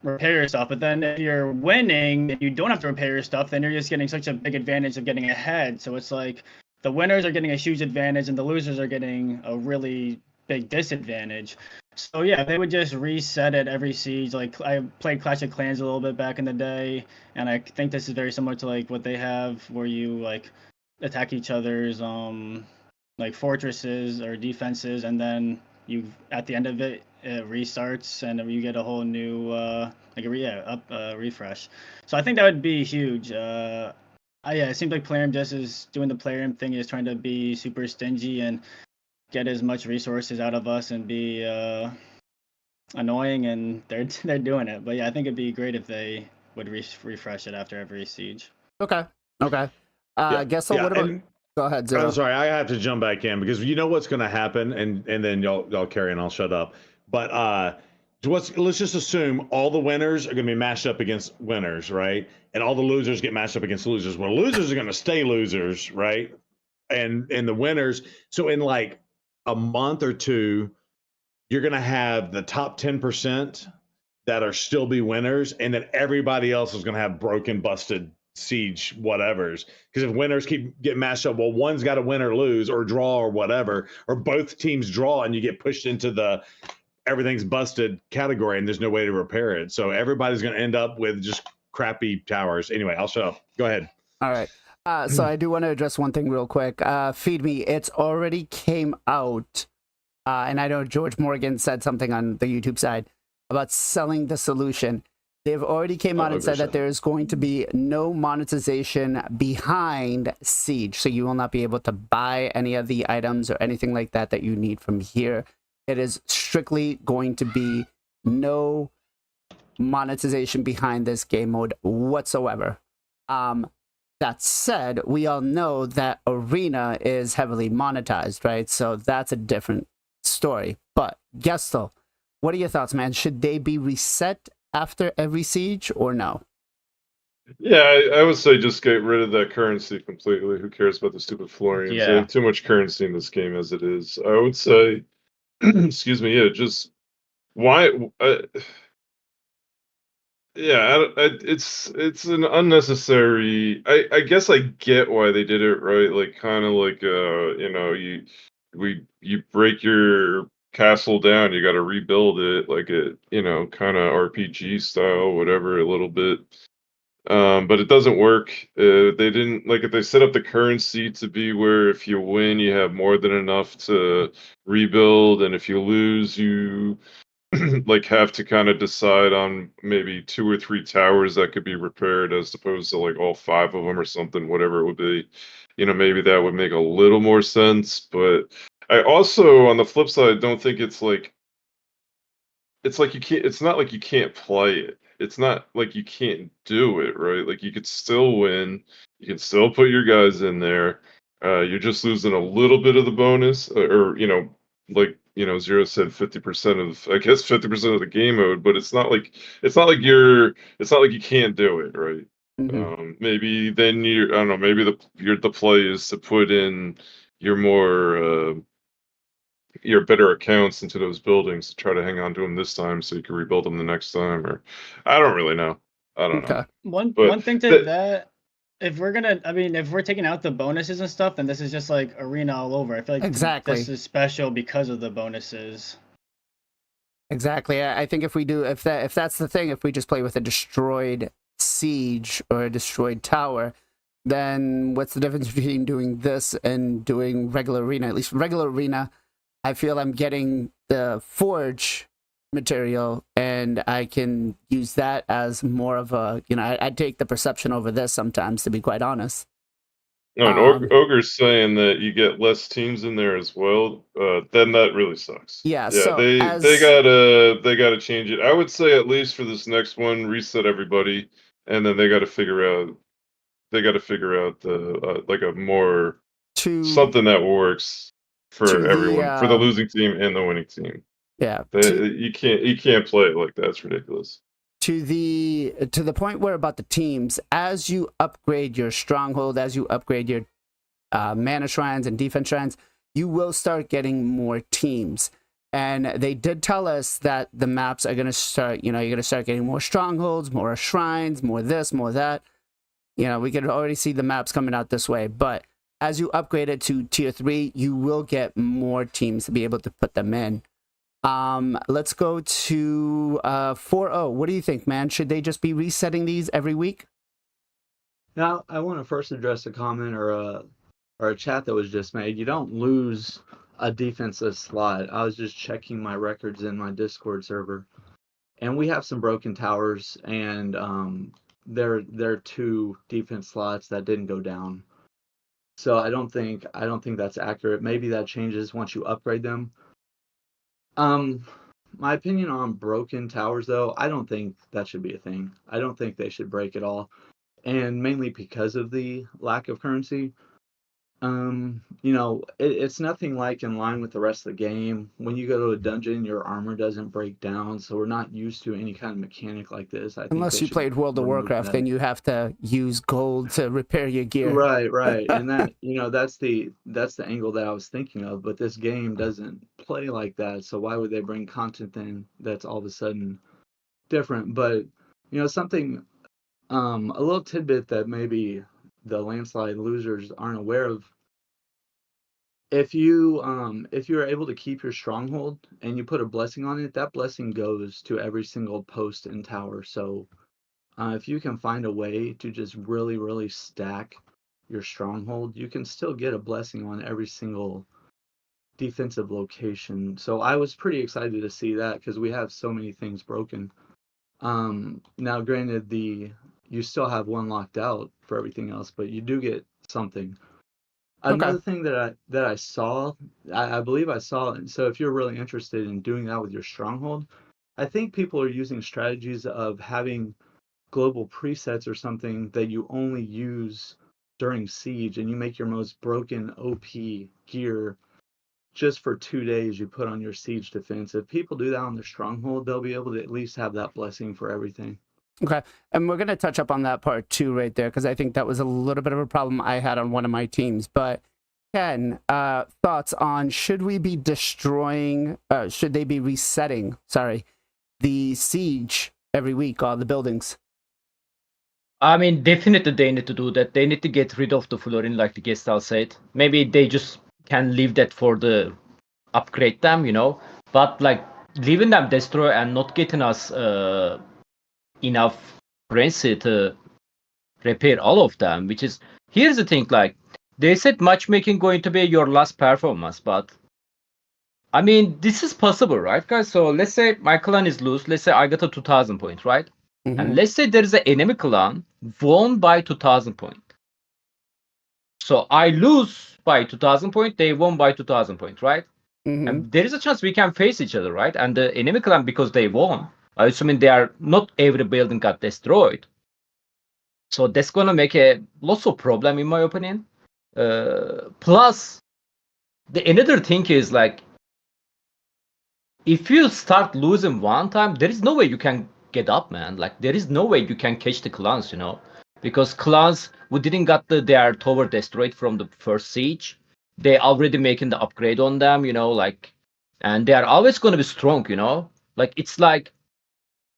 repair your stuff, but then if you're winning and you don't have to repair your stuff, then you're just getting such a big advantage of getting ahead. So it's like the winners are getting a huge advantage and the losers are getting a really big disadvantage. So yeah, they would just reset it every siege. Like I played Clash of Clans a little bit back in the day, and I think this is very similar to what they have, where you attack each other's fortresses or defenses, and then you at the end of it restarts and you get a whole new refresh. So I think that would be huge. It seems like Plarium just is doing the Plarium thing, is trying to be super stingy and get as much resources out of us and be annoying, and they're doing it. But yeah, I think it'd be great if they would refresh it after every siege. Okay. Gestal, what about? Go ahead, Zero. I'm sorry, I have to jump back in because you know what's going to happen, and then y'all carry and I'll shut up. But let's just assume all the winners are going to be matched up against winners, right? And all the losers get matched up against losers. Well, losers are going to stay losers, right? and the winners. So in like a month or two, you're going to have the top 10% that are still be winners, and then everybody else is going to have broken, busted siege whatevers. Because if winners keep getting matched up, well, one's got to win or lose or draw or whatever, or both teams draw, and you get pushed into the everything's busted category, and there's no way to repair it. So everybody's going to end up with just crappy towers. Anyway, I'll shut up. Go ahead. All right. So I do want to address one thing real quick. Feed Me, it's already came out. And I know George Morgan said something on the YouTube side about selling the solution. They've already came out and said that there is going to be no monetization behind Siege. So you will not be able to buy any of the items or anything like that that you need from here. It is strictly going to be no monetization behind this game mode whatsoever. That said, we all know that Arena is heavily monetized, right? So that's a different story. But Gestal, what are your thoughts, man? Should they be reset after every siege or no? Yeah, I would say just get rid of that currency completely. Who cares about the stupid Florians? They have too much currency in this game as it is. I would say, excuse me, yeah, just why? Yeah, it's an unnecessary. I guess I get why they did it, right? Like kind of like you know, you break your castle down, you got to rebuild it like a, you know, kind of RPG style, whatever, a little bit. But it doesn't work. They didn't, like, if they set up the currency to be where if you win, you have more than enough to rebuild, and if you lose, you like have to kind of decide on maybe 2 or 3 towers that could be repaired as opposed to like all 5 of them or something, whatever it would be. You know, maybe that would make a little more sense. But I also, on the flip side, don't think it's like you can't, it's not like you can't play it. It's not like you can't do it, right? Like you could still win. You can still put your guys in there. You're just losing a little bit of the bonus, or you know, like, you know, Zero said 50% of, I guess 50% of the game mode, but it's not like you can't do it, right? Maybe then I don't know, maybe the play is to put in your more your better accounts into those buildings to try to hang on to them this time so you can rebuild them the next time, or I don't really know. I don't know. One thing to that, if we're taking out the bonuses and stuff, then this is just like Arena all over. I feel like this is special because of the bonuses. Exactly. I think if that's the thing, if we just play with a destroyed siege or a destroyed tower, then what's the difference between doing this and doing regular Arena? At least regular Arena, I feel I'm getting the forge material, and I can use that as more of a, you know, I take the perception over this sometimes, to be quite honest. No, and Ogre's saying that you get less teams in there as well. Then that really sucks. Yeah, yeah. So they gotta change it. I would say at least for this next one, reset everybody, and then they gotta figure out the like a more something that works for everyone, for the losing team and the winning team. Yeah, you can't play it like that. It's ridiculous. To the point where about the teams, as you upgrade your stronghold, as you upgrade your mana shrines and defense shrines, you will start getting more teams. And they did tell us that the maps are going to start, you know, you're going to start getting more strongholds, more shrines, more this, more that. You know, we can already see the maps coming out this way. But as you upgrade it to tier 3, you will get more teams to be able to put them in. Let's go to 4-0. What do you think, man? Should they just be resetting these every week? Now, I want to first address a comment or a chat that was just made. You don't lose a defensive slot. I was just checking my records in my Discord server, and we have some broken towers, and there are 2 defense slots that didn't go down. So I don't think that's accurate. Maybe that changes once you upgrade them. My opinion on broken towers, though, I don't think that should be a thing. I don't think they should break at all, and mainly because of the lack of currency. You know, it's nothing like in line with the rest of the game. When you go to a dungeon, your armor doesn't break down, so we're not used to any kind of mechanic like this. I think Unless they you should played World of remove Warcraft, that. then you have to use gold to repair your gear. Right, right. And that, you know, that's the angle that I was thinking of, but this game doesn't play like that. So why would they bring content in that's all of a sudden different? But, you know, something a little tidbit that maybe the landslide losers aren't aware of. If you are able to keep your stronghold and you put a blessing on it, that blessing goes to every single post and tower. So if you can find a way to just really, really stack your stronghold, you can still get a blessing on every single defensive location. So I was pretty excited to see that because we have so many things broken. Now, granted, you still have one locked out for everything else, but you do get something. Another thing that I saw, I believe I saw. So if you're really interested in doing that with your stronghold, I think people are using strategies of having global presets or something that you only use during siege, and you make your most broken OP gear just for 2 days. You put on your siege defense. If people do that on their stronghold, they'll be able to at least have that blessing for everything. Okay, and we're going to touch up on that part too right there, because I think that was a little bit of a problem I had on one of my teams. But Ken, thoughts on, should we be destroying, should they be resetting, the siege every week, all the buildings? I mean, definitely they need to do that. They need to get rid of the flooring, like the Gestal said. Maybe they just can leave that for the upgrade them, you know. But like leaving them destroy and not getting us enough currency to repair all of them, which is, here's the thing, like they said matchmaking going to be your last performance, but I mean this is possible, right guys? So let's say my clan is loose, let's say I got a 2000 point, right? And let's say there is an enemy clan won by 2000 point. So I lose by 2000 point, they won by 2000 point, right? And there is a chance we can face each other, right? And the enemy clan, because they won, I assuming they are not every building got destroyed. So that's gonna make a lots of problem in my opinion. Plus, another thing is like, if you start losing one time, there is no way you can get up, man. Like there is no way you can catch the clans, you know, because clans who didn't got their tower destroyed from the first siege, they already making the upgrade on them, you know, like, and they are always gonna be strong, you know. Like it's like,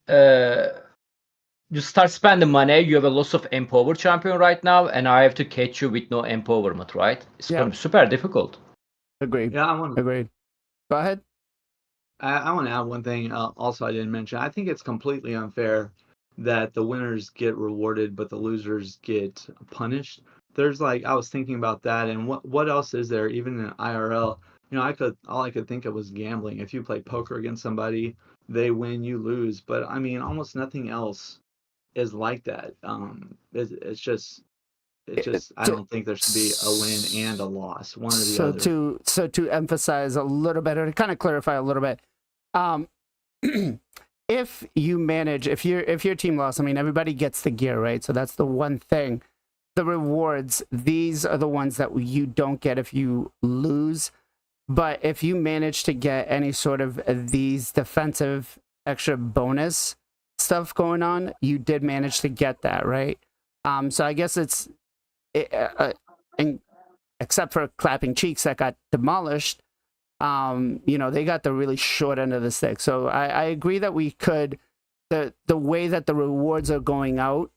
you start spending money, you have a loss of empower champion right now, and I have to catch you with no empowerment, right? It's gonna be super difficult. Agreed. Yeah, agreed. Go ahead. I want to add one thing. Also, I didn't mention. I think it's completely unfair that the winners get rewarded, but the losers get punished. There's like, I was thinking about that, and what else is there? Even in IRL, you know, all I could think of was gambling. If you play poker against somebody, they win, you lose. But I mean, almost nothing else is like that. It's just I don't think there should be a win and a loss, one or the other. So to emphasize a little bit, or to kind of clarify a little bit, if you manage, if your team lost, I mean, everybody gets the gear, right? So that's the one thing. The rewards, these are the ones that you don't get if you lose. But if you manage to get any sort of these defensive extra bonus stuff going on, you did manage to get that, right? So I guess it's, and except for Clapping Cheeks that got demolished, you know, they got the really short end of the stick. So I agree that we could, the way that the rewards are going out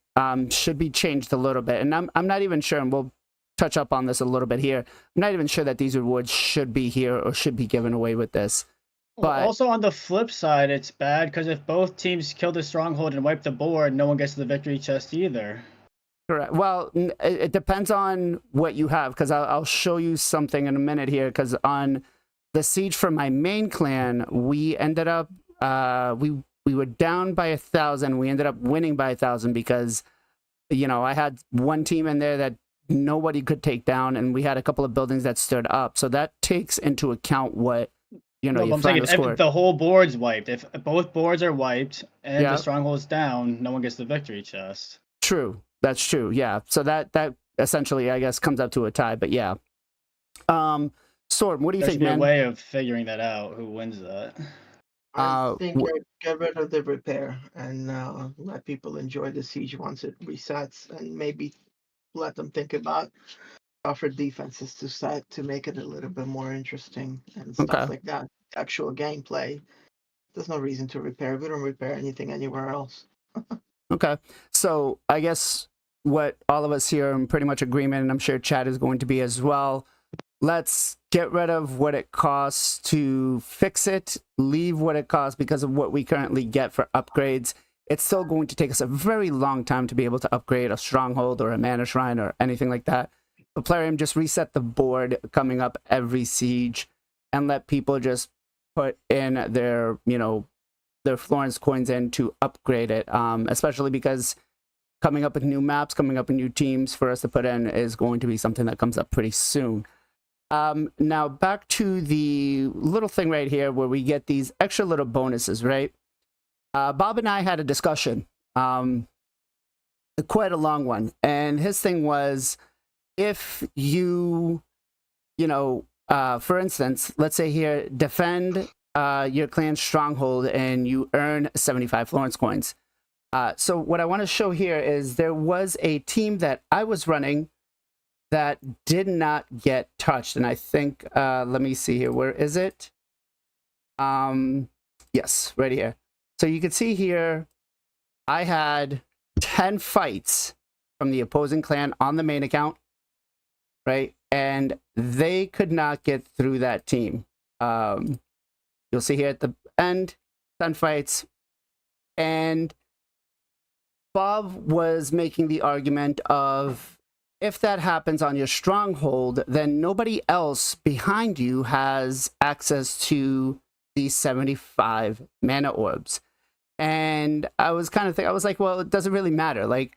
should be changed a little bit. And I'm not even sure, and we'll touch up on this a little bit here, I'm not even sure that these rewards should be here or should be given away with this. But also on the flip side, it's bad because if both teams kill the stronghold and wipe the board, no one gets the victory chest either. Correct. Well, it depends on what you have, because I'll show you something in a minute here, because on the siege for my main clan, we ended up, we were down by 1,000. We ended up winning by 1,000 because, you know, I had one team in there that nobody could take down, and we had a couple of buildings that stood up. So that takes into account what, you know, I'm saying if the whole board's wiped, if both boards are wiped and the stronghold's down, no one gets the victory chest. True. That's true. Yeah. So that essentially, I guess, comes up to a tie. But yeah. Storm, what do you There think, should be a man? way of figuring that out. Who wins that? I think get rid of the repair and let people enjoy the siege once it resets, and maybe let them think about tougher defenses to set to make it a little bit more interesting and stuff like that. Actual gameplay. There's no reason to repair. We don't repair anything anywhere else. Okay. So I guess what all of us here are in pretty much agreement, and I'm sure chat is going to be as well. Let's get rid of what it costs to fix it, leave what it costs because of what we currently get for upgrades. It's still going to take us a very long time to be able to upgrade a stronghold or a mana shrine or anything like that. But Plarium, just reset the board coming up every siege and let people just put in their, you know, their Florence coins in to upgrade it, especially because coming up with new maps, coming up with new teams for us to put in is going to be something that comes up pretty soon. Now back to the little thing right here where we get these extra little bonuses, right? Bob and I had a discussion, quite a long one, and his thing was, if you know, for instance, let's say here, defend your clan's stronghold and you earn 75 Florence coins. So what I want to show here is there was a team that I was running that did not get touched, and I think let me see here, where is it? Yes, right here. So you can see here I had 10 fights from the opposing clan on the main account, right? And they could not get through that team. You'll see here at the end, 10 fights, and Bob was making the argument of, if that happens on your stronghold, then nobody else behind you has access to these 75 mana orbs. And I was kind of thinking, I was like, well, it doesn't really matter. Like,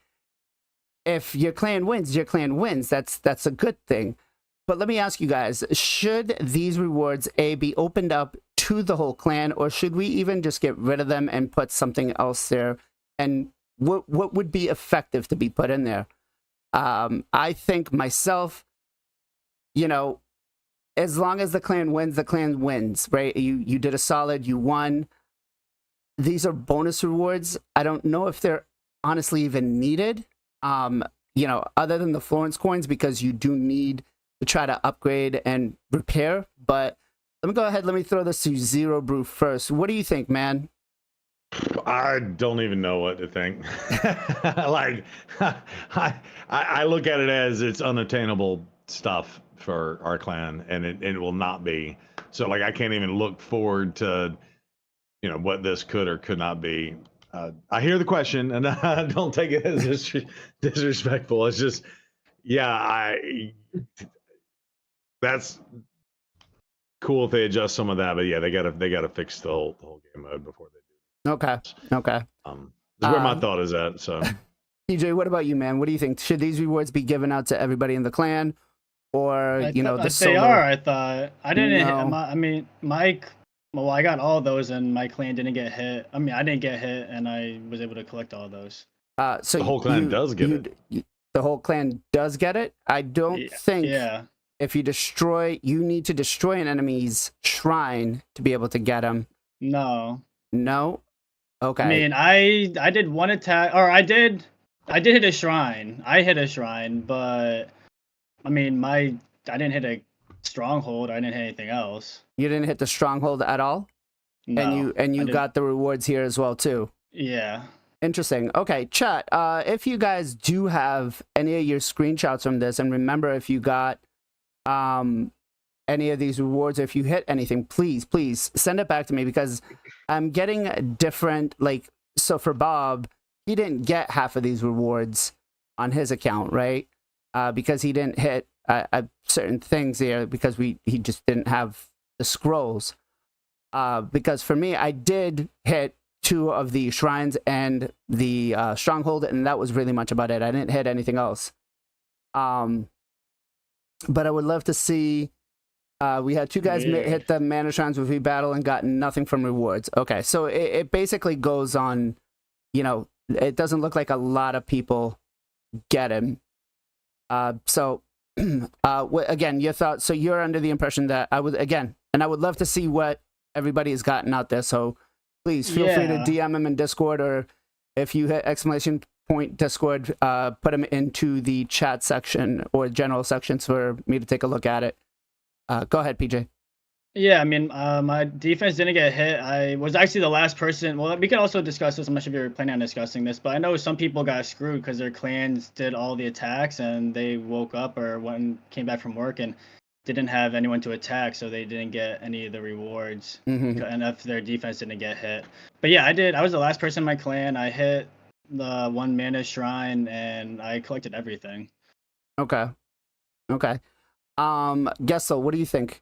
if your clan wins, your clan wins. That's a good thing. But let me ask you guys, should these rewards, A, be opened up to the whole clan, or should we even just get rid of them and put something else there? And what would be effective to be put in there? I think myself, you know, as long as the clan wins, right? You did a solid, you won. These are bonus rewards. I don't know if they're honestly even needed, you know, other than the Florence coins, because you do need to try to upgrade and repair. But let me go ahead, let me throw this to Zero Brew first. What do you think, man? I don't even know what to think. Like, I look at it as it's unattainable stuff for our clan, and it will not be. So, like, I can't even look forward to, you know, what this could or could not be. I hear the question, and I don't take it as disrespectful. It's just, yeah, that's cool if they adjust some of that, but yeah, they gotta fix the whole game mode before they do. Okay. That's where my thought is at. So, PJ, what about you, man? What do you think? Should these rewards be given out to everybody in the clan, or you know, the they solo? are? I thought I didn't. No. I mean, Mike. Well, I got all those, and my clan didn't get hit. I mean, I didn't get hit, and I was able to collect all those. So the whole clan does get it. The whole clan does get it. I don't think. Yeah. If you destroy, you need to destroy an enemy's shrine to be able to get them. No. No. Okay. I mean, I did one attack, or I did hit a shrine. I hit a shrine, but I mean, I didn't hit a stronghold. I didn't hit anything else. You didn't hit the stronghold at all? No. And you got the rewards here as well too. Yeah. Interesting. Okay, chat. If you guys do have any of your screenshots from this, and remember, if you got any of these rewards, or if you hit anything, please send it back to me, because I'm getting different, like, so for Bob, he didn't get half of these rewards on his account, right? Because he didn't hit certain things there, because he just didn't have the scrolls. Because for me, I did hit 2 of the shrines and the stronghold, and that was really much about it. I didn't hit anything else. But I would love to see. We had 2 guys hit the mana shrines with battle and got nothing from rewards. Okay, so it basically goes on, you know, it doesn't look like a lot of people get him. So again, your thoughts. So you're under the impression that I would love to see what everybody has gotten out there. So please feel free to DM him in Discord, or if you hit !point Discord, put him into the chat section or general sections for me to take a look at it. Go ahead, PJ. Yeah, I mean, my defense didn't get hit. I was actually the last person. Well, we can also discuss this. I'm not sure if you're planning on discussing this, but I know some people got screwed because their clans did all the attacks and they woke up or came back from work and didn't have anyone to attack, so they didn't get any of the rewards. And if their defense didn't get hit. But yeah, I did. I was the last person in my clan. I hit the 1 mana shrine and I collected everything. Okay. Gestal, what do you think?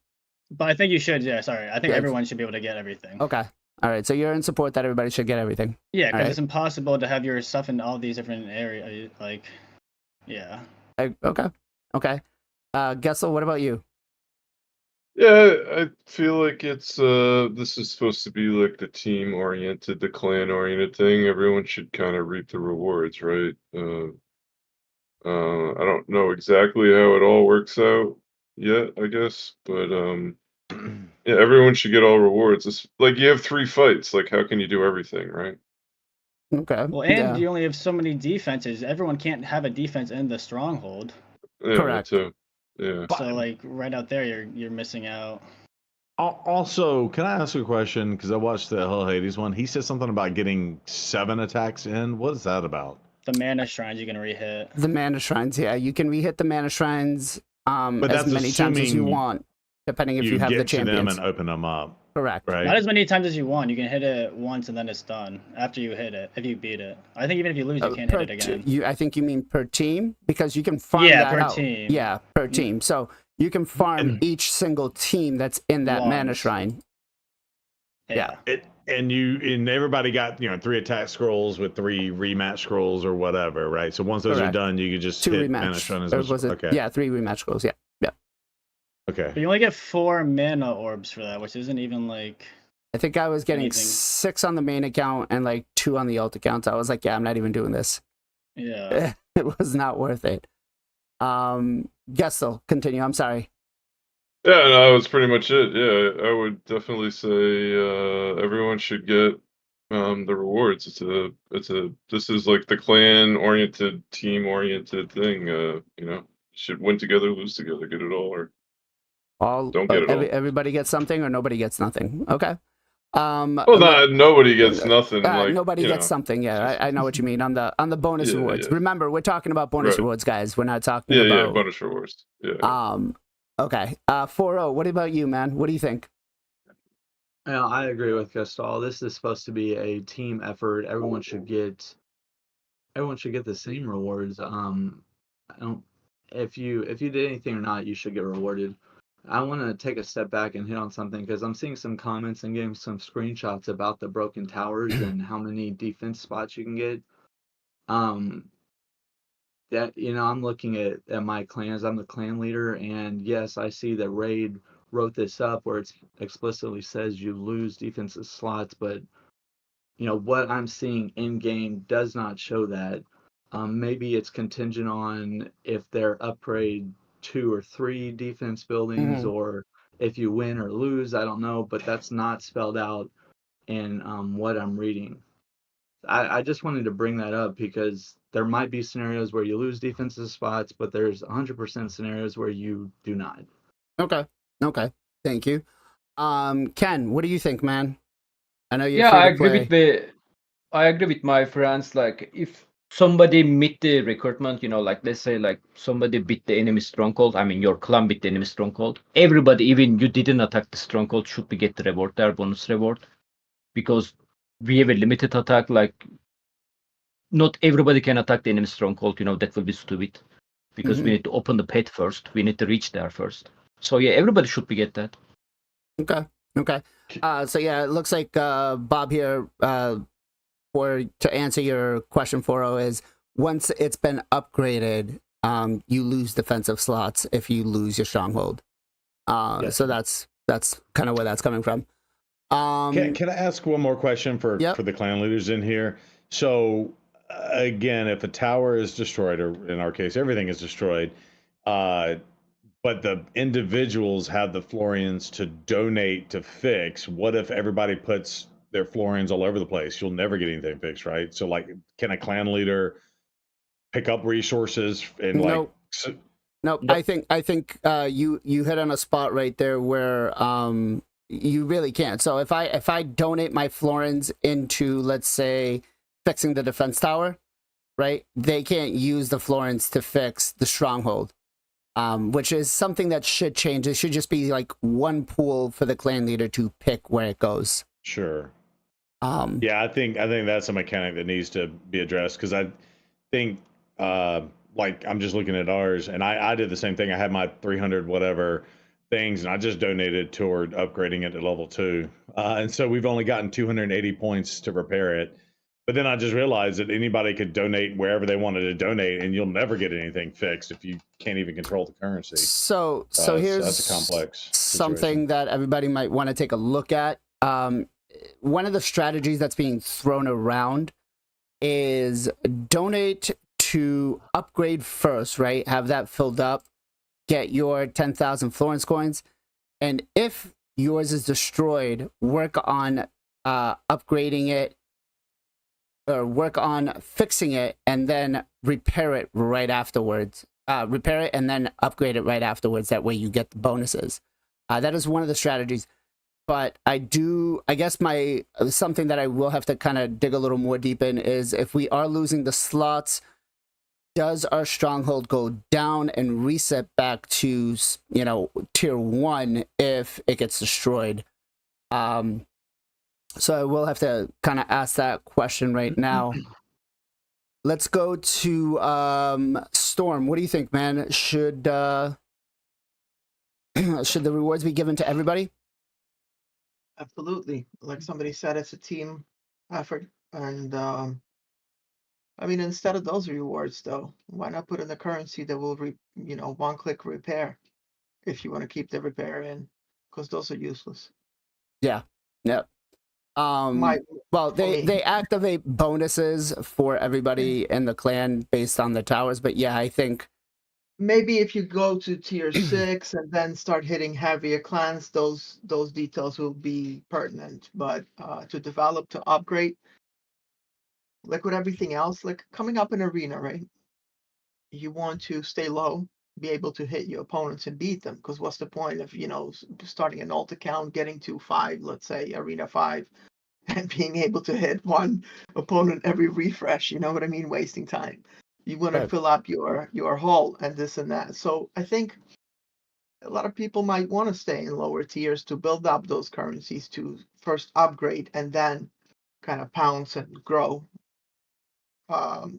But I think you should, I think everyone should be able to get everything. Okay. All right, so you're in support that everybody should get everything. Yeah, because it's impossible to have your stuff in all these different areas. Like, yeah. Okay. Gestal, what about you? Yeah, I feel like it's this is supposed to be like the team-oriented, the clan-oriented thing. Everyone should kind of reap the rewards, right? I don't know exactly how it all works out yet, I guess, but yeah, everyone should get all rewards. It's like you have 3 fights. Like, how can you do everything, right? Okay. Well, and you only have so many defenses. Everyone can't have a defense in the stronghold. Yeah, correct. Too. Yeah. So like right out there, you're missing out. Also, can I ask you a question? Because I watched the Hell Hades one. He said something about getting 7 attacks in. What is that about? The mana shrines you can re-hit. The mana shrines, yeah, you can re-hit the mana shrines but as many times as you want, depending if you have the champions. Them and open them up. Correct. Right. Not as many times as you want. You can hit it once and then it's done after you hit it. If you beat it, I think even if you lose, you can't hit it again. I think you mean per team, because you can farm that out. Team. Yeah, per team. So you can farm each single team that's in that mana shrine. Yeah. And everybody got 3 attack scrolls with 3 rematch scrolls or whatever, right? So once those are done, you can just 2 hit rematch. mana shrines. Okay. Yeah, 3 rematch scrolls. Yeah. Okay. But you only get 4 mana orbs for that, which isn't even like. I think I was getting 6 on the main account and like 2 on the alt account. So I was like, yeah, I'm not even doing this. Yeah. It was not worth it. Gestal, continue. I'm sorry. Yeah, no, that's pretty much it. Yeah, I would definitely say everyone should get the rewards. This is like the clan-oriented, team-oriented thing. Should win together, lose together, get it all, or don't get it all. Everybody gets something, or nobody gets nothing. Okay. Nobody gets nothing. Nobody gets something. Yeah, I know what you mean on the bonus rewards. Yeah. Remember, we're talking about bonus rewards, guys. We're not talking about bonus rewards. Yeah. Okay. 4-0. What about you, man? What do you think? I agree with Gestal. This is supposed to be a team effort. Everyone should get the same rewards. If you did anything or not, you should get rewarded. I want to take a step back and hit on something because I'm seeing some comments and getting some screenshots about the broken towers and how many defense spots you can get. I'm looking at my clans. I'm the clan leader, and yes, I see that Raid wrote this up where it explicitly says you lose defensive slots, but what I'm seeing in game does not show that. Maybe it's contingent on if they're upgrade 2 or 3 defense buildings, or if you win or lose. I don't know, but that's not spelled out in what I'm reading. I just wanted to bring that up because there might be scenarios where you lose defensive spots, but there's 100% scenarios where you do not. Okay. Thank you. Ken, what do you think, man? I know you're. Yeah, I agree with my friends. Like, if somebody meet the requirement, like let's say like somebody beat the enemy stronghold. I mean, your clan beat the enemy stronghold. Everybody, even you didn't attack the stronghold, should be get the reward there, bonus reward, because we have a limited attack. Like, not everybody can attack the enemy stronghold. That will be stupid, because we need to open the pit first. We need to reach there first. So yeah, everybody should be get that. Okay. So yeah, it looks like Bob here. To answer your question, 4-0, is once it's been upgraded, you lose defensive slots if you lose your stronghold. Yes. So that's kind of where that's coming from. Can I ask one more question for the clan leaders in here? So again, if a tower is destroyed, or in our case, everything is destroyed, But the individuals have the Florians to donate to fix. What if everybody puts their Florians all over the place? You'll never get anything fixed, right? So, like, can a clan leader pick up resources and Nope. Nope. I think you hit on a spot right there where you really can't. So if I donate my Florins into, let's say, fixing the defense tower, right? They can't use the Florins to fix the stronghold. Which is something that should change. It should just be like one pool for the clan leader to pick where it goes. Sure. Yeah, I think that's a mechanic that needs to be addressed, because I think like, I'm just looking at ours, and I did the same thing. I had my 300 whatever things, and I just donated toward upgrading it to level 2, and so we've only gotten 280 points to repair it. But then I just realized that anybody could donate wherever they wanted to donate, and you'll never get anything fixed if you can't even control the currency. So here's that's a complex something situation that everybody might want to take a look at. One of the strategies that's being thrown around is donate to upgrade first, right? Have that filled up, get your 10,000 Florence coins, and if yours is destroyed, work on upgrading it, or work on fixing it, and then repair it right afterwards. Repair it and then upgrade it right afterwards. That way you get the bonuses. That is one of the strategies. But I guess something that I will have to kind of dig a little more deep in is, if we are losing the slots, does our stronghold go down and reset back to, you know, tier 1 if it gets destroyed? So I will have to kind of ask that question right now. Let's go to Storm. What do you think, man? Should the rewards be given to everybody? Absolutely. Like somebody said, it's a team effort. And I mean, instead of those rewards, though, why not put in the currency that will, one-click repair if you want to keep the repair in, because those are useless. Yeah. Yep. Well, they activate bonuses for everybody in the clan based on the towers, but yeah, I think maybe if you go to tier 6 and then start hitting heavier clans, those details will be pertinent. But to develop, to upgrade, like with everything else, like coming up in arena, right? You want to stay low, be able to hit your opponents and beat them, because what's the point of, starting an alt account, getting to 5, let's say arena 5, and being able to hit one opponent every refresh, you know what I mean? Wasting time. You want to fill up your hull and this and that. So I think a lot of people might want to stay in lower tiers to build up those currencies, to first upgrade and then kind of pounce and grow.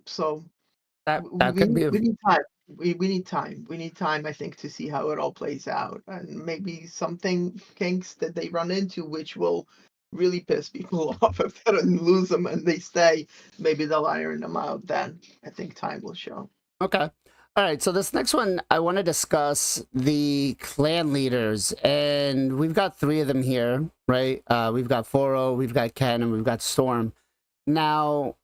So that could be. We need time. We need time. We need time, I think, to see how it all plays out, and maybe something kinks that they run into which will really piss people off if they don't lose them and they stay. Maybe they'll iron them out then. I think time will show. Okay. All right. So this next one, I want to discuss the clan leaders, and we've got 3 of them here, right? We've got Foro, we've got Ken, and we've got Storm. Now,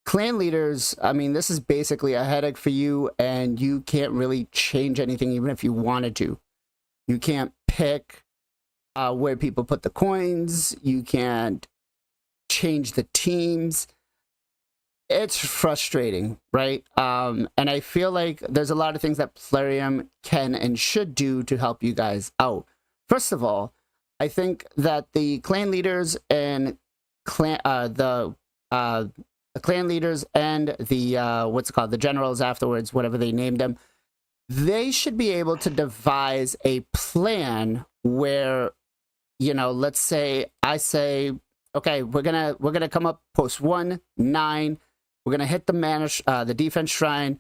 clan leaders, I mean, this is basically a headache for you, and you can't really change anything even if you wanted to. You can't pick where people put the coins. You can't change the teams. It's frustrating, right? And I feel like there's a lot of things that Plarium can and should do to help you guys out. First of all, I think that the clan leaders and the clan leaders and the the generals afterwards, whatever they named them, they should be able to devise a plan where, let's say I say, okay, we're gonna come up post 1, 9, we're gonna hit the defense shrine,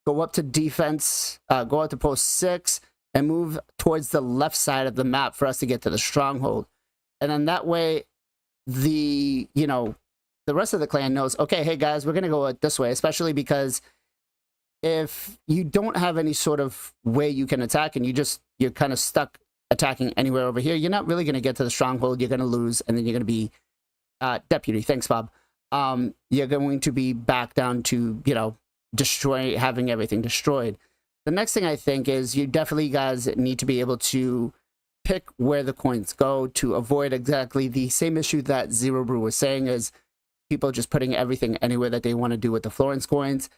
go up to defense, go up to post 6, and move towards the left side of the map for us to get to the stronghold. And then that way the rest of the clan knows, okay, hey guys, we're gonna go this way, especially because if you don't have any sort of way you can attack and you're kind of stuck attacking anywhere over here, you're not really going to get to the stronghold. You're going to lose, and then you're going to be deputy. Thanks, Bob. You're going to be back down to, having everything destroyed. The next thing I think is you definitely guys need to be able to pick where the coins go to avoid exactly the same issue that Zero Brew was saying, is people just putting everything anywhere that they want to do with the Florence coins.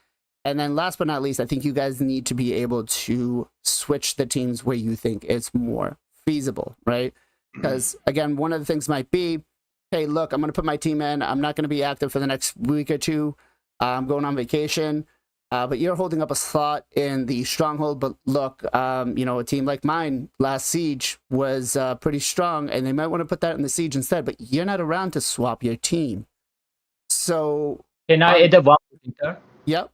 And then last but not least, I think you guys need to be able to switch the teams where you think it's more feasible, right? Because again, one of the things might be, hey, look, I'm going to put my team in. I'm not going to be active for the next week or two. I'm going on vacation. But you're holding up a slot in the stronghold. But look, you know, a team like mine last siege was pretty strong, and they might want to put that in the siege instead. But you're not around to swap your team. So can I add a one thing there? Yep.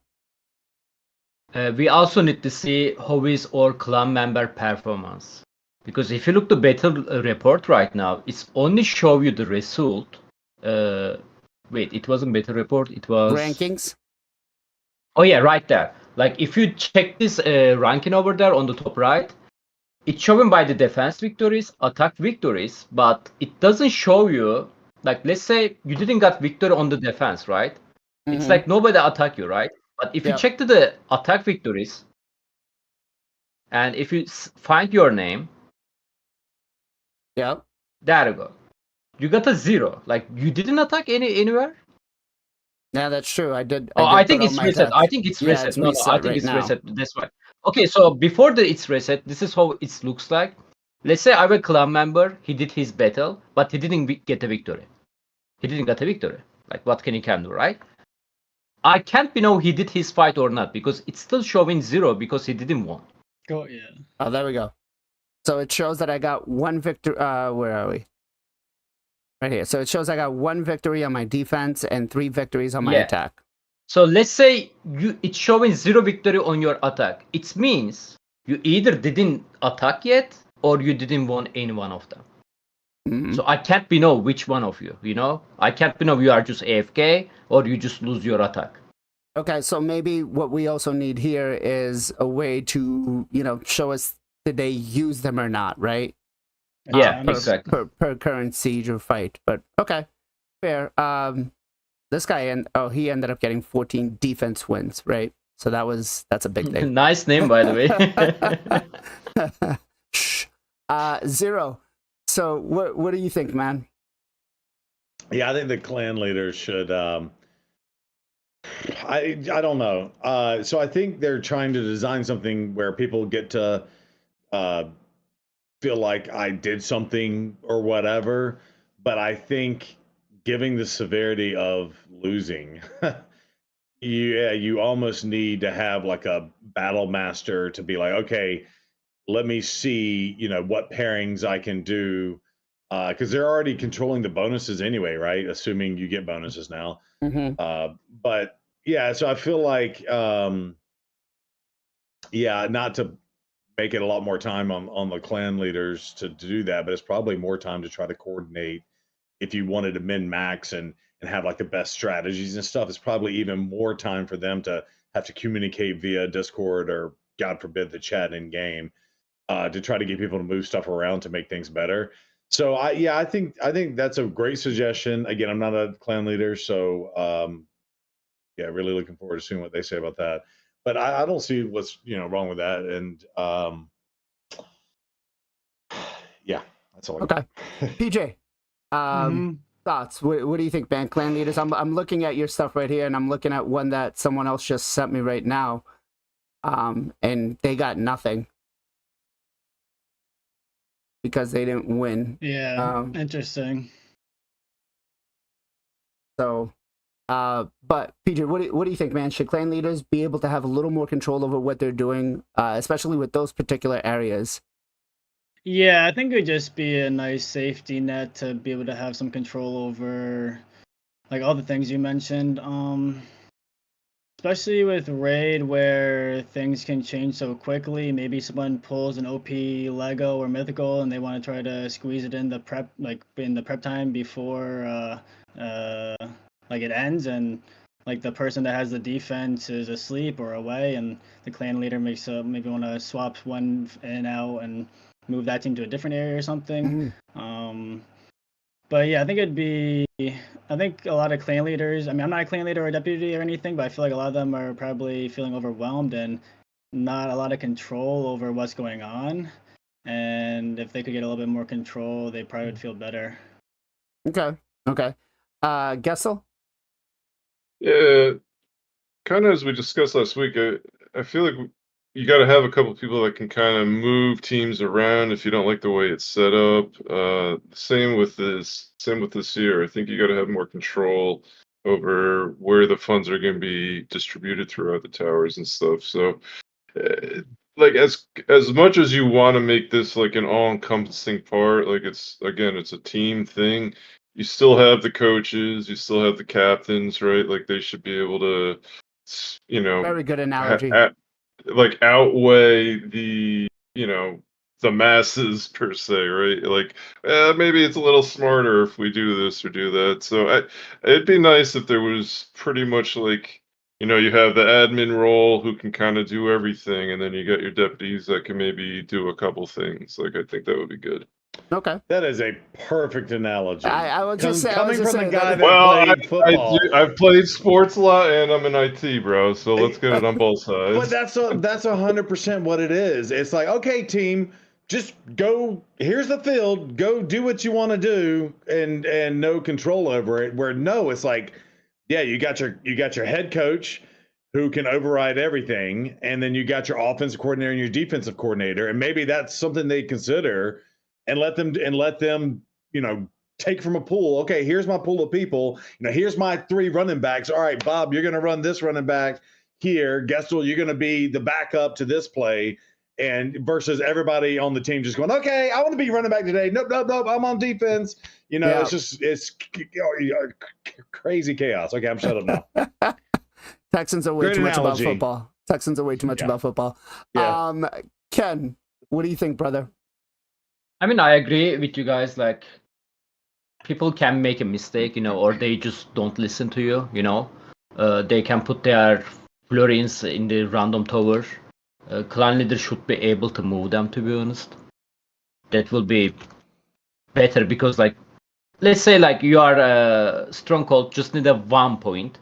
We also need to see how is our clan member performance, because if you look the battle report right now, it's only show you the result. Wait, it wasn't battle report. It was rankings. Oh yeah, right there. Like if you check this ranking over there on the top right, it's shown by the defense victories, attack victories, but it doesn't show you, like let's say you didn't got victory on the defense, right? It's like nobody attack you, right? But if you check to the attack victories, and if you find your name, there you go. You got a 0. Like you didn't attack anywhere. Yeah, that's true. I did. I think it's reset. I think it's reset. No, I think it's reset. That's right. Okay, so before it's reset, this is how it looks like. Let's say I have a clan member. He did his battle, but he didn't get a victory. He didn't get a victory. Like what can he do, right? I can't know he did his fight or not because it's still showing 0 because he didn't win. Go yeah. Oh, there we go. So it shows that I got 1 victory. Where are we? Right here. So it shows I got 1 victory on my defense and 3 victories on my attack. So let's say it's showing 0 victory on your attack. It means you either didn't attack yet or you didn't win any one of them. So I can't know which one of you, you know? I can't know you are just AFK or you just lose your attack. Okay, so maybe what we also need here is a way to, you know, show us did they use them or not, right? Yeah, exactly. Per current siege or fight. But okay, fair. This guy he ended up getting 14 defense wins, right? So that's a big thing. Nice name, by the way. Shh. Zero. So what do you think, man? Yeah, I think the clan leaders should. I don't know. So I think they're trying to design something where people get to feel like I did something or whatever. But I think giving the severity of losing, you almost need to have like a battle master to be like, okay, let me see, you know, what pairings I can do. Because they're already controlling the bonuses anyway, right? Assuming you get bonuses now. But yeah, so I feel like, not to make it a lot more time on the clan leaders to do that, but it's probably more time to try to coordinate. If you wanted to min max and have like the best strategies and stuff, it's probably even more time for them to have to communicate via Discord or God forbid the chat in game to try to get people to move stuff around to make things better. So I think that's a great suggestion. Again, I'm not a clan leader, so really looking forward to seeing what they say about that. But I don't see what's wrong with that. And that's all. Okay, PJ, thoughts? What do you think, man? Clan leaders. I'm looking at your stuff right here, and I'm looking at one that someone else just sent me right now, and they got nothing because they didn't win. Yeah, interesting. So, but PJ, what do you think, man? Should clan leaders be able to have a little more control over what they're doing, especially with those particular areas? Yeah, I think it would just be a nice safety net to be able to have some control over, like, all the things you mentioned. Especially with Raid, where things can change so quickly. Maybe someone pulls an OP Lego or Mythical, and they want to try to squeeze it in the prep, time before like it ends, and like the person that has the defense is asleep or away, and the clan leader makes maybe want to swap one in and out and move that team to a different area or something. But yeah, I think a lot of clan leaders, I mean, I'm not a clan leader or a deputy or anything, but I feel like a lot of them are probably feeling overwhelmed, and not a lot of control over what's going on. And if they could get a little bit more control, they probably would feel better. Okay. Okay. Gestal? Yeah, kind of as we discussed last week, I feel like you got to have a couple people that can kind of move teams around if you don't like the way it's set up. Same with this year. I think you got to have more control over where the funds are going to be distributed throughout the towers and stuff. So, like as much as you want to make this like an all-encompassing part, like it's a team thing. You still have the coaches, you still have the captains, right? Like they should be able to, Very good analogy. like outweigh the the masses per se, right? Like maybe it's a little smarter if we do this or do that. So it'd be nice if there was pretty much like you have the admin role who can kind of do everything, and then you got your deputies that can maybe do a couple things. Like I think that would be good. Okay. That is a perfect analogy. I was just saying, coming from the guy that well, played football. I've played sports a lot, and I'm in IT, bro. So let's get it on both sides. But that's 100% what it is. It's like, okay, team, just go. Here's the field. Go do what you want to do, and no control over it. Where no, it's like, yeah, you got your head coach who can override everything, and then you got your offensive coordinator and your defensive coordinator, and maybe that's something they consider, and let them take from a pool. Okay, here's my pool of people. Here's my 3 running backs. All right, Bob, you're going to run this running back here. Gestal, you're going to be the backup to this play. And versus everybody on the team just going, okay, I want to be running back today. Nope, I'm on defense. It's crazy chaos. Okay, I'm shut up now. Texans are way too much about football. Texans are way too much about football. Yeah. Ken, what do you think, brother? I mean, I agree with you guys. Like, people can make a mistake, or they just don't listen to you, They can put their florins in the random tower. Clan leader should be able to move them, to be honest. That will be better because, like, let's say, like, you are a stronghold, just need a 1 point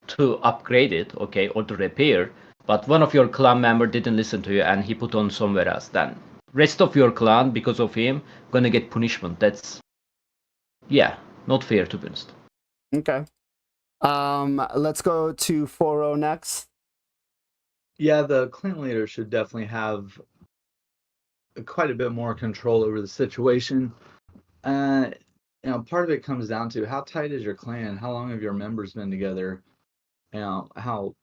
to upgrade it, okay, or to repair, but one of your clan member didn't listen to you and he put on somewhere else. Then rest of your clan, because of him, gonna get punishment. That's, yeah, not fair, to be honest. Okay. Let's go to 4-0 next. Yeah, the clan leader should definitely have quite a bit more control over the situation. Part of it comes down to how tight is your clan? How long have your members been together? How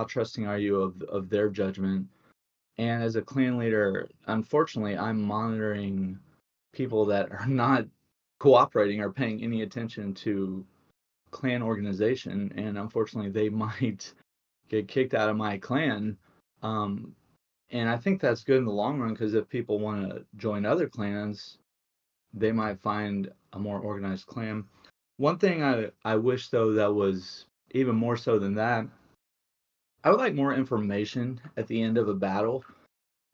trusting are you of their judgment? And as a clan leader, unfortunately, I'm monitoring people that are not cooperating or paying any attention to clan organization, and unfortunately, they might get kicked out of my clan. And I think that's good in the long run, because if people want to join other clans, they might find a more organized clan. One thing I wish, though, that was even more so than that, I would like more information at the end of a battle.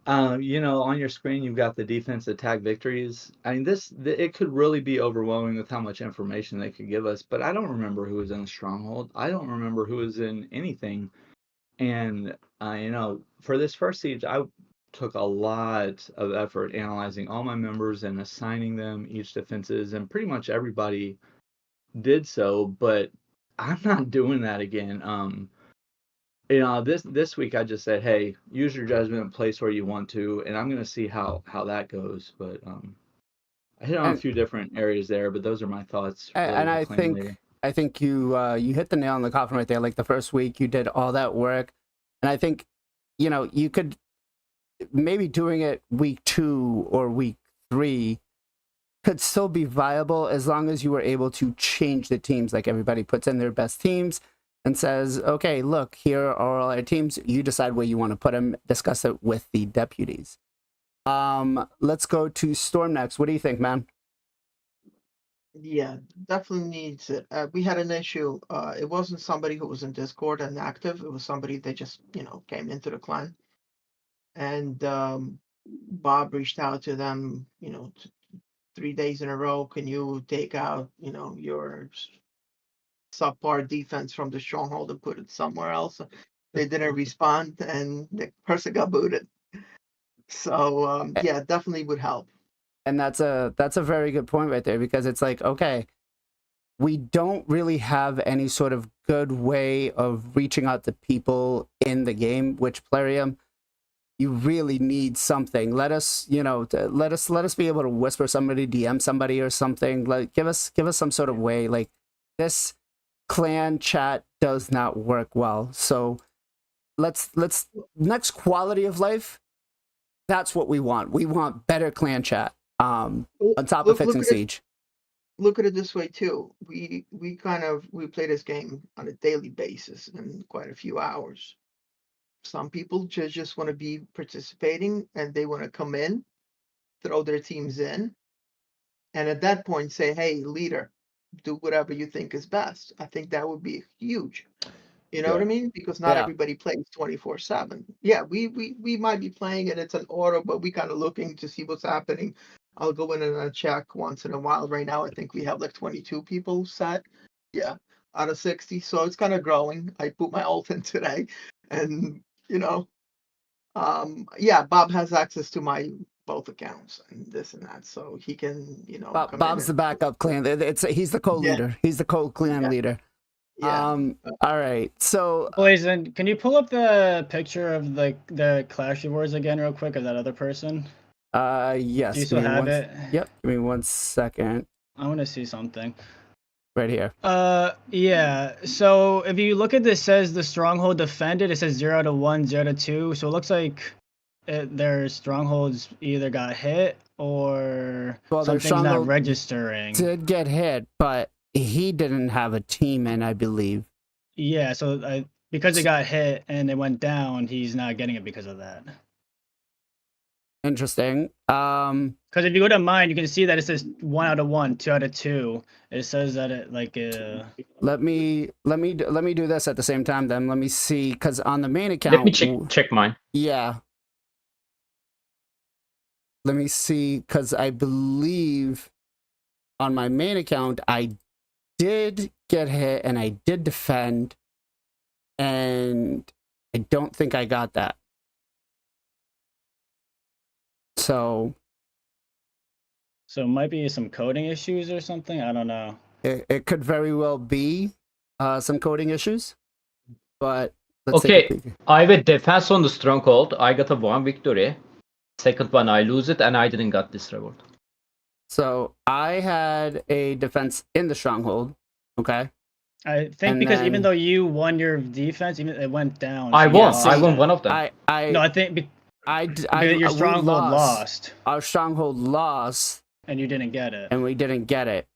On your screen, you've got the defense attack victories. I mean, it could really be overwhelming with how much information they could give us, but I don't remember who was in the stronghold. I don't remember who was in anything. And, for this first siege, I took a lot of effort analyzing all my members and assigning them each defenses, and pretty much everybody did so, but I'm not doing that again. This week I just said, hey, use your judgment, place where you want to, and I'm going to see how that goes. But I hit on a few different areas there, but those are my thoughts. And I think you hit the nail on the coffin right there. Like the first week you did all that work, and I think you could maybe doing it week 2 or week 3 could still be viable as long as you were able to change the teams. Like everybody puts in their best teams and says, okay, look, here are all our teams. You decide where you want to put them. Discuss it with the deputies. Let's go to Storm next. What do you think, man? Yeah, definitely needs it. We had an issue. It wasn't somebody who was in Discord and active. It was somebody that just, came into the clan. And Bob reached out to them, 3 days in a row. Can you take out, your subpar defense from the stronghold and put it somewhere else? they didn't respond, and the person got booted. So yeah, definitely would help. And that's a very good point right there, because it's like, okay, we don't really have any sort of good way of reaching out to people in the game, which Plarium, you really need something. Let us, you know, let us be able to whisper somebody, DM somebody or something. Like give us some sort of way. Like this clan chat does not work well. So let's next quality of life. That's what we want. We want better clan chat. On top of fixing Siege. Look at it this way too. We play this game on a daily basis and quite a few hours. Some people just want to be participating and they want to come in, throw their teams in, and at that point say, "Hey, leader, do whatever you think is best." I think that would be huge. You know what I mean? Because not everybody plays 24/7. Yeah, we might be playing and it's an auto, but we kind of looking to see what's happening. I'll go in and check once in a while. Right now, I think we have like 22 people set. Yeah, out of 60. So it's kind of growing. I put my ult in today, and you know, yeah, Bob has access to my both accounts and this and that, so he can, you know. Bob's the backup clan. He's the co-leader. Yeah. He's the co-clan leader. Yeah. All right. So, BLAZIN, can you pull up the picture of the Clash Rewards again, real quick, of that other person? Yes. Do you still have it? Yep. Give me 1 second. I want to see something. Right here. Yeah. So if you look at this, says the stronghold defended. It says 0 to 1, 0 to 2. So it looks like their strongholds either got hit or something's not registering. Did get hit, but he didn't have a team in, I believe. Yeah. So because it got hit and it went down, he's not getting it because of that. Interesting. Because if you go to mine, you can see that it says 1 out of 1, 2 out of 2. It says that it like. Let me do this at the same time. Then let me see, because on the main account. Let me check mine. Yeah. Let me see, because I believe on my main account I did get hit and I did defend, and I don't think I got that. So it might be some coding issues or something. I don't know. It could very well be some coding issues, but let's I have a defense on the stronghold. I got a 1 victory. Second one I lose it, and I didn't got this reward. So I had a defense in the stronghold. Okay. I think because even though you won your defense, even it went down. I won. I won one of them. No, I think. Your stronghold lost. Our stronghold lost. And you didn't get it. And we didn't get it.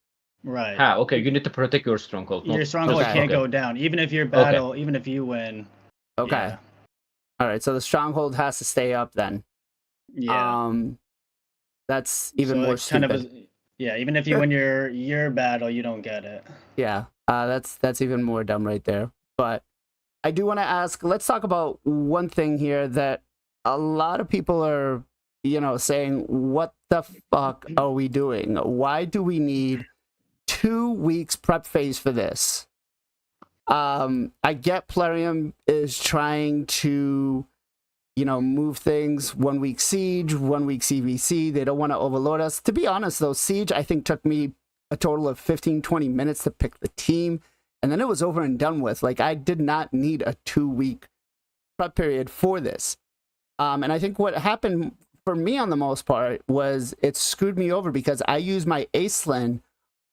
Right. Okay, you need to protect your stronghold. Your stronghold can't go down, even if your battle, even if you win. Okay. Yeah. All right, so the stronghold has to stay up then. Yeah. That's even more stupid. Even if you win your battle, you don't get it. Yeah. That's even more dumb right there. But I do want to ask, let's talk about one thing here that a lot of people are, saying, what the fuck are we doing? Why do we need 2 weeks prep phase for this? I get Plarium is trying to, move things 1 week Siege, 1 week CVC. They don't want to overload us. To be honest, though, Siege, I think, took me a total of 15-20 minutes to pick the team. And then it was over and done with. Like, I did not need a 2-week prep period for this. And I think what happened for me on the most part was it screwed me over because I used my Acelin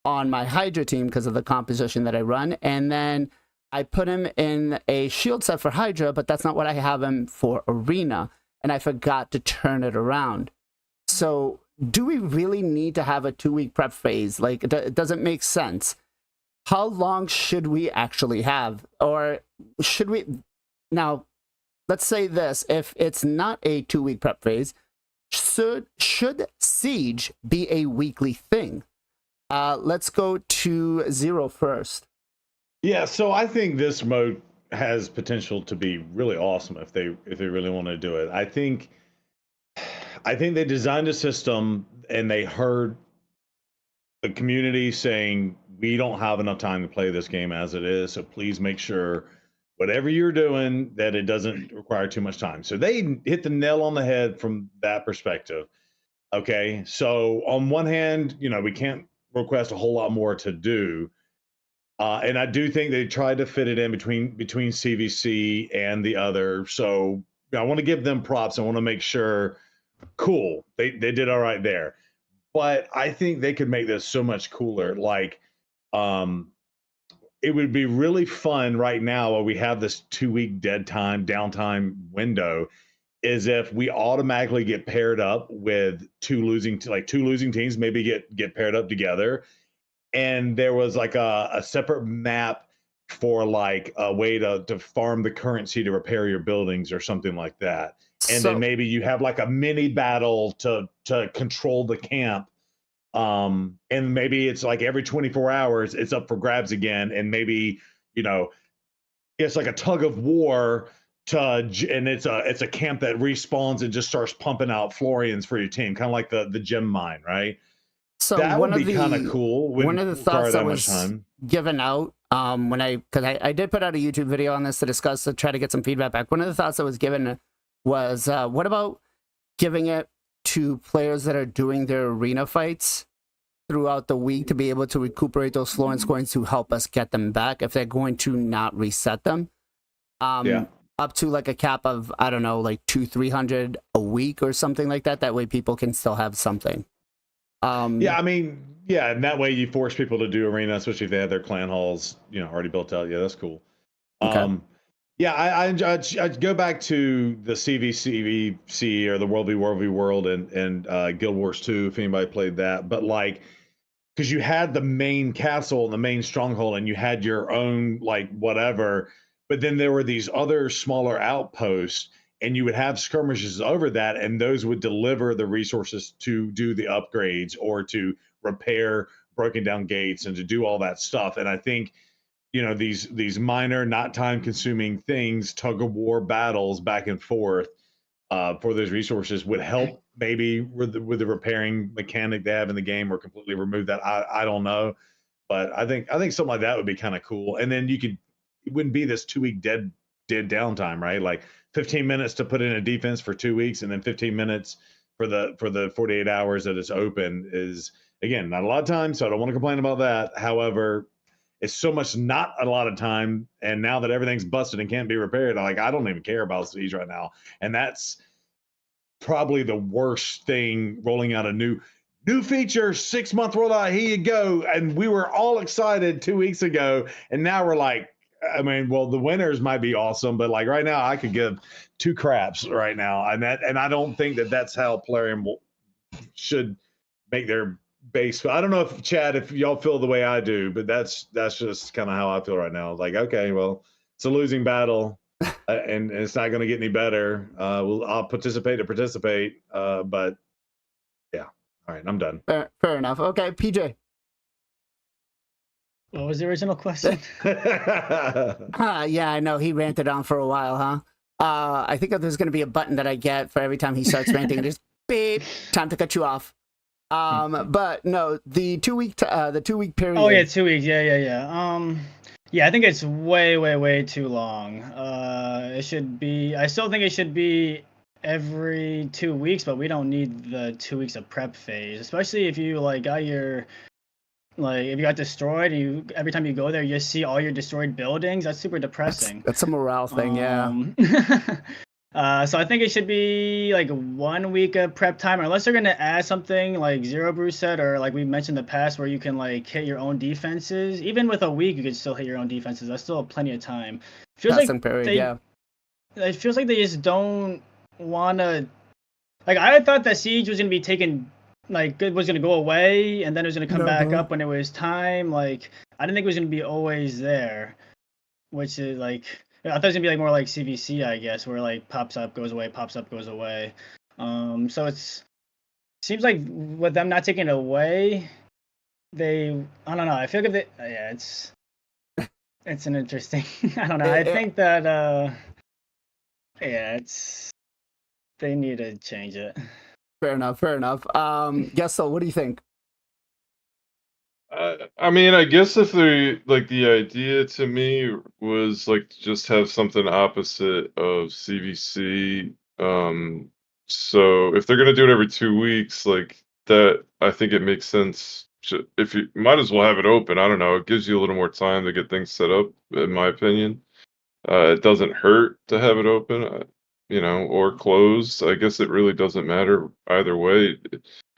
on my Hydra team because of the composition that I run. And then I put him in a shield set for Hydra, but that's not what I have him for Arena. And I forgot to turn it around. So do we really need to have a 2-week prep phase? Like, it doesn't make sense. How long should we actually have? Or should we... Now, let's say this. If it's not a 2-week prep phase, should Siege be a weekly thing? Let's go to Zero first. Yeah, so I think this mode has potential to be really awesome if they really want to do it. I think they designed a system and they heard the community saying, we don't have enough time to play this game as it is, so please make sure whatever you're doing, that it doesn't require too much time. So they hit the nail on the head from that perspective. Okay, so on one hand, you know, we can't request a whole lot more to do. And I do think they tried to fit it in between CVC and the other. So I want to give them props. I want to make sure, cool, they did all right there. But I think they could make this so much cooler. Like, it would be really fun right now while we have this 2-week downtime window, is if we automatically get paired up with two losing teams, maybe get paired up together. And there was like a separate map for like a way to farm the currency to repair your buildings or something like that. And then maybe you have like a mini battle to control the camp. And maybe it's like every 24 hours it's up for grabs again. And maybe, you know, it's like a tug of war and it's a camp that respawns and just starts pumping out Florians for your team, kind of like the gem mine, right? So that would be kind of cool. One of the thoughts that was given out because I did put out a YouTube video on this to try to get some feedback back. One of the thoughts that was given was, what about giving it to players that are doing their arena fights throughout the week to be able to recuperate those Florence coins to help us get them back if they're going to not reset them. Up to like a cap of, I don't know, like 200-300 a week or something like that. That way people can still have something. Yeah, I mean, yeah, and that way you force people to do arena, especially if they have their clan halls, you know, already built out. Yeah, that's cool. Okay. Yeah, I'd go back to the CVC or the World v World and Guild Wars 2 if anybody played that. But like, because you had the main castle and the main stronghold, and you had your own like whatever, but then there were these other smaller outposts. And you would have skirmishes over that, and those would deliver the resources to do the upgrades or to repair broken down gates and to do all that stuff. And I think, you know, these minor, not time consuming things, tug of war battles back and forth for those resources would help maybe with the repairing mechanic they have in the game, or completely remove that. I don't know, but I think something like that would be kind of cool. And then it wouldn't be this 2-week dead downtime, right? Like 15 minutes to put in a defense for 2 weeks, and then 15 minutes for the 48 hours that it's open is, again, not a lot of time. So I don't want to complain about that. However, it's so much not a lot of time. And now that everything's busted and can't be repaired, I don't even care about Siege right now. And that's probably the worst thing, rolling out a new feature, 6-month rollout. Here you go. And we were all excited 2 weeks ago. And now we're like, I mean, well, the winners might be awesome, but like right now, I could give 2 craps right now, and I don't think that's how Telerium should make their base. I don't know if Chad, if y'all feel the way I do, but that's just kind of how I feel right now. Like, okay, well, it's a losing battle, and it's not going to get any better. I'll participate, but yeah, all right, I'm done. Fair enough. Okay, PJ. What was the original question? Yeah, I know. He ranted on for a while, huh? I think there's going to be a button that I get for every time he starts ranting. Just beep, time to cut you off. But no, the 2-week period. Oh yeah, 2 weeks. Yeah. Yeah, I think it's way too long. It should be. I still think it should be every 2 weeks, but we don't need the 2 weeks of prep phase, especially if you like got your. Like, if you got destroyed, every time you go there, you just see all your destroyed buildings. That's super depressing. That's a morale thing, yeah. So I think it should be like 1 week of prep time, unless they're gonna add something like Zero Brew said, or like we mentioned in the past, where you can like hit your own defenses. Even with a week, you could still hit your own defenses. That's still plenty of time. Yeah. It feels like they just don't wanna. Like, I thought that Siege was gonna be taken. Like, it was going to go away, and then it was going to come back up when it was time. Like, I didn't think it was going to be always there, which is, like, I thought it was going to be, like, more like CVC, I guess, where, like, pops up, goes away, pops up, goes away. So seems like with them not taking it away, I don't know, I feel like it's an interesting, I don't know, I think that, they need to change it. Fair enough. Gestal, what do you think? I mean, I guess if they like the idea to me was like to just have something opposite of CVC. So if they're gonna do it every 2 weeks, like that, I think it makes sense. If you might as well have it open. I don't know. It gives you a little more time to get things set up, in my opinion. It doesn't hurt to have it open, or closed. I guess it really doesn't matter either way.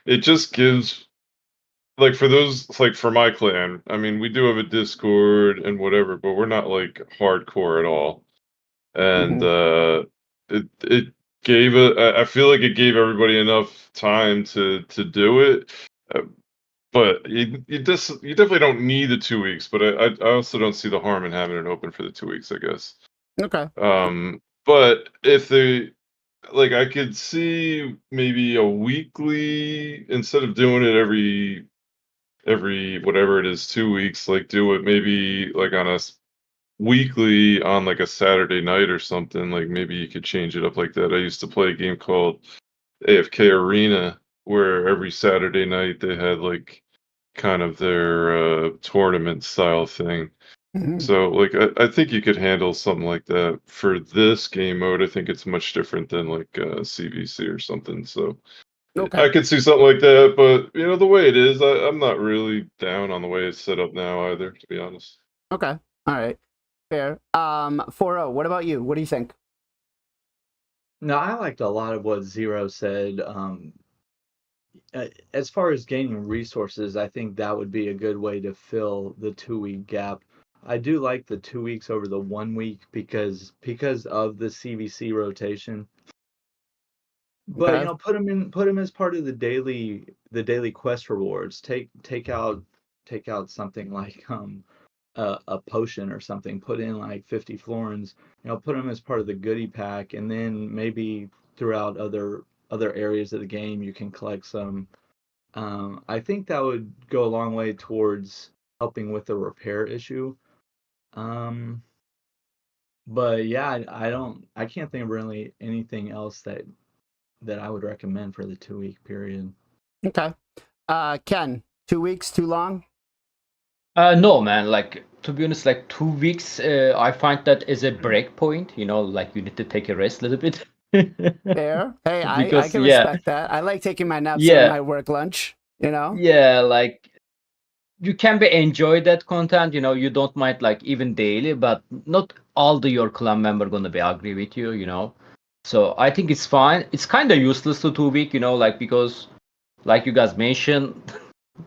It just gives like for those like for my clan, I mean, we do have a Discord and whatever, but we're not like hardcore at all. And it gave I feel like it gave everybody enough time to do it. Uh, but you definitely don't need the 2 weeks, but I also don't see the harm in having it open for the 2 weeks, I guess. Okay. But if they like I could see maybe a weekly instead of doing it every whatever it is 2 weeks, like do it maybe like on a weekly on like a Saturday night or something. Like maybe you could change it up like that. I used to play a game called AFK Arena where every Saturday night they had like kind of their tournament style thing. So like I think you could handle something like that for this game mode. I think it's much different than like CVC or something. So Okay. I could see something like that, but the way it is, I'm not really down on the way it's set up now either, to be honest. Okay. All right. Fair. 4-0, what about you? What do you think? No, I liked a lot of what Zero said. As far as gaining resources, I think that would be a good way to fill the 2 week gap. I do like the 2 weeks over the 1 week because of the CVC rotation. But Okay. put them as part of the daily quest rewards. Take out something like a potion or something. Put in like 50 florins. Put them as part of the goodie pack, and then maybe throughout other areas of the game you can collect some. I think that would go a long way towards helping with the repair issue. But yeah, I can't think of really anything else that I would recommend for the 2 week period. Okay. Ken, 2 weeks too long? No, man. Like to be honest, like 2 weeks, I find that is a break point. Like you need to take a rest a little bit. Fair. Hey, I Because can respect that. I like taking my naps Yeah. during my work lunch, Yeah, like you can be enjoy that content. You don't mind like even daily, but not all your clan member gonna be agree with you. So I think it's fine. It's kind of useless to 2 week, like because like you guys mentioned,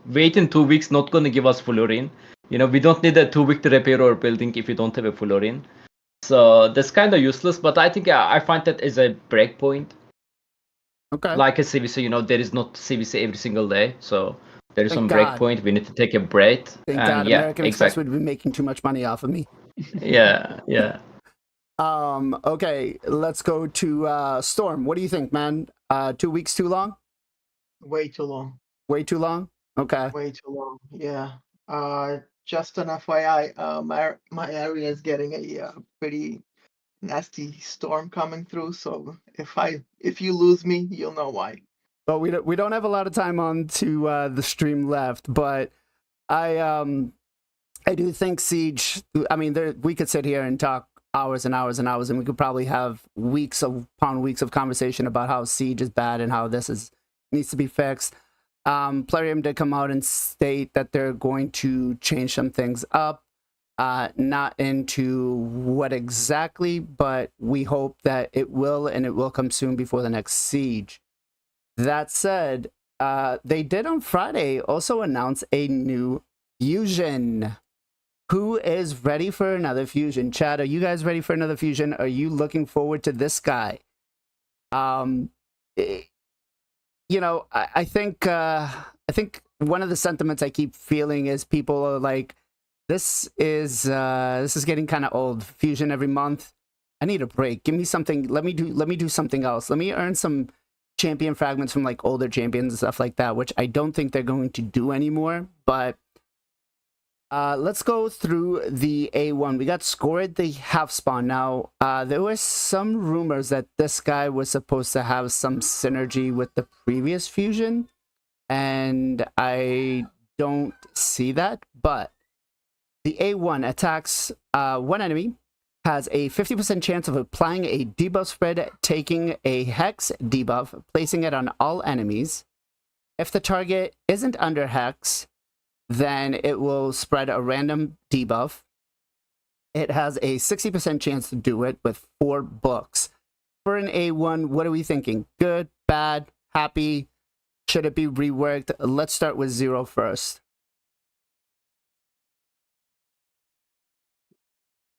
waiting 2 weeks not gonna give us florin. We don't need a 2 week to repair our building if you don't have a florin. So that's kind of useless. But I think I find that as a break point. Okay. Like a CVC, there is not CVC every single day, so there is Thank some God. break point. We need to take a break. Thank and God, yeah, American Express exactly. would be making too much money off of me. Yeah. Okay, let's go to Storm. What do you think, man? 2 weeks too long? Way too long. Way too long? Okay. Way too long. Yeah. Just an FYI, my area is getting a pretty nasty storm coming through. So if you lose me, you'll know why. But we don't have a lot of time on to the stream left, but I do think Siege. I mean, we could sit here and talk hours and hours and hours, and we could probably have weeks upon weeks of conversation about how Siege is bad and how needs to be fixed. Plarium did come out and state that they're going to change some things up. Not into what exactly, but we hope that it will, and it will come soon before the next Siege. That said, they did on Friday also announce a new fusion. Who is ready for another fusion? Chad, are you guys ready for another fusion? Are you looking forward to this guy? I think one of the sentiments I keep feeling is people are like, this is getting kind of old. Fusion every month. I need a break. Give me something. Let me do something else. Let me earn some champion fragments from like older champions and stuff like that, which I don't think they're going to do anymore. But let's go through the A1. We got Scored the half spawn. Now, there were some rumors that this guy was supposed to have some synergy with the previous fusion, and I don't see that, but the A1 attacks one enemy, has a 50% chance of applying a debuff spread, taking a hex debuff, placing it on all enemies. If the target isn't under hex, then it will spread a random debuff. It has a 60% chance to do it with 4 books. For an A1, what are we thinking? Good, bad, happy? Should it be reworked? Let's start with Zero first.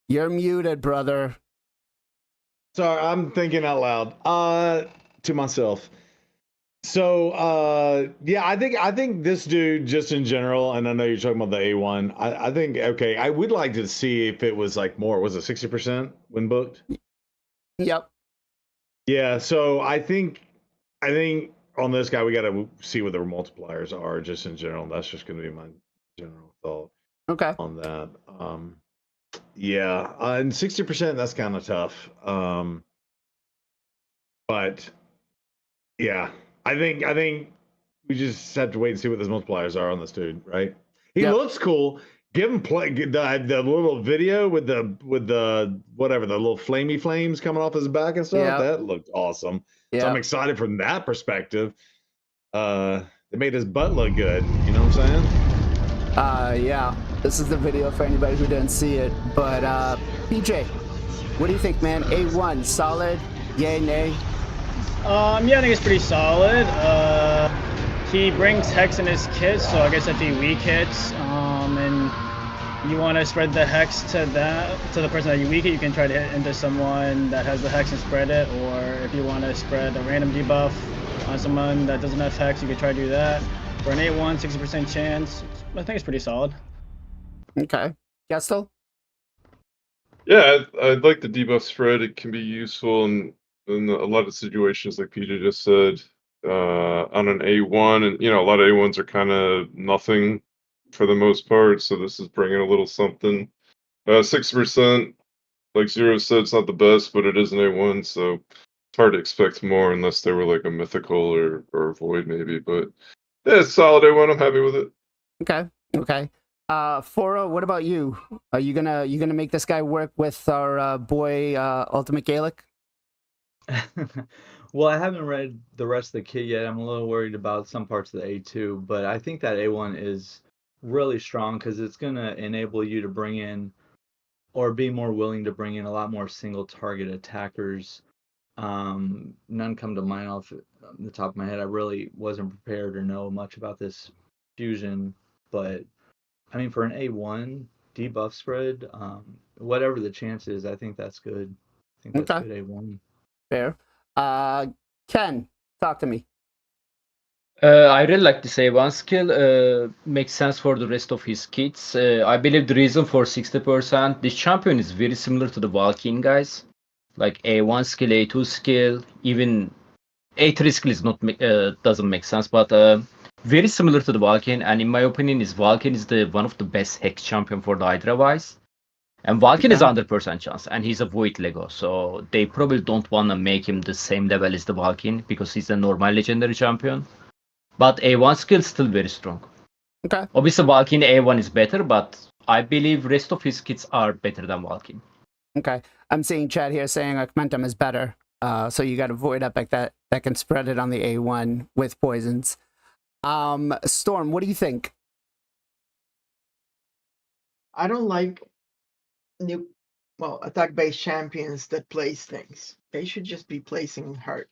You're muted, brother. Sorry, I'm thinking out loud. To myself. So, yeah, I think this dude, just in general, and I know you're talking about the A1. I think, okay, I would like to see if it was like more. Was it 60% when booked? Yep. Yeah. So I think on this guy, we got to see what the multipliers are, just in general. That's just going to be my general thought. Okay. On that. Yeah, and 60%, that's kind of tough. But yeah, I think we just have to wait and see what those multipliers are on this dude, right? He looks cool. Give him the little video with the whatever, the little flamey flames coming off his back and stuff. Yep. That looked awesome. Yep. So I'm excited from that perspective. It made his butt look good. You know what I'm saying? Yeah. This is the video for anybody who didn't see it. But PJ, what do you think, man? A1, solid? Yay, nay? Yeah, I think it's pretty solid. He brings hex in his kit, so I guess if he weak hits, and you want to spread the hex to the person that you weak it, you can try to hit into someone that has the hex and spread it. Or if you want to spread a random debuff on someone that doesn't have hex, you can try to do that. For an A1, 60% chance, I think it's pretty solid. Okay. Gestal? Yeah, I like the debuff spread. It can be useful in a lot of situations, like Peter just said, on an A1. And, a lot of A1s are kind of nothing for the most part. So this is bringing a little something. 6%, like Zero said, it's not the best, but it is an A1. So it's hard to expect more unless they were like a mythical or a void maybe. But yeah, it's a solid A1. I'm happy with it. Okay. Okay. Foro, what about you? Are you gonna make this guy work with our boy Ultimate Gaelic? Well, I haven't read the rest of the kit yet. I'm a little worried about some parts of the A2, but I think that A1 is really strong because it's going to enable you to bring in, or be more willing to bring in, a lot more single target attackers. None come to mind off the top of my head. I really wasn't prepared or know much about this fusion, but I mean, for an A1 debuff spread, whatever the chance is, I think that's good. I think that's good A1. Fair. Ken, talk to me. I really like this A1 skill. Makes sense for the rest of his kits. I believe the reason for 60%, this champion is very similar to the Valkyrie guys. Like A1 skill, A2 skill, even A3 skill is not doesn't make sense, but very similar to the Valkyrie. And in my opinion, Valkyrie is one of the best hex champion for the Hydra wise. And Valkyrie is 100% chance, and he's a Void Lego, so they probably don't want to make him the same level as the Valkyrie because he's a normal legendary champion. But A1 skill is still very strong. Okay. Obviously, Valkyrie A1 is better, but I believe rest of his kits are better than Valkyrie. Okay. I'm seeing chat here saying Augmentum is better. So you got a Void Epic that can spread it on the A1 with poisons. Storm, what do you think? I don't like attack-based champions that place things. They should just be placing hurt.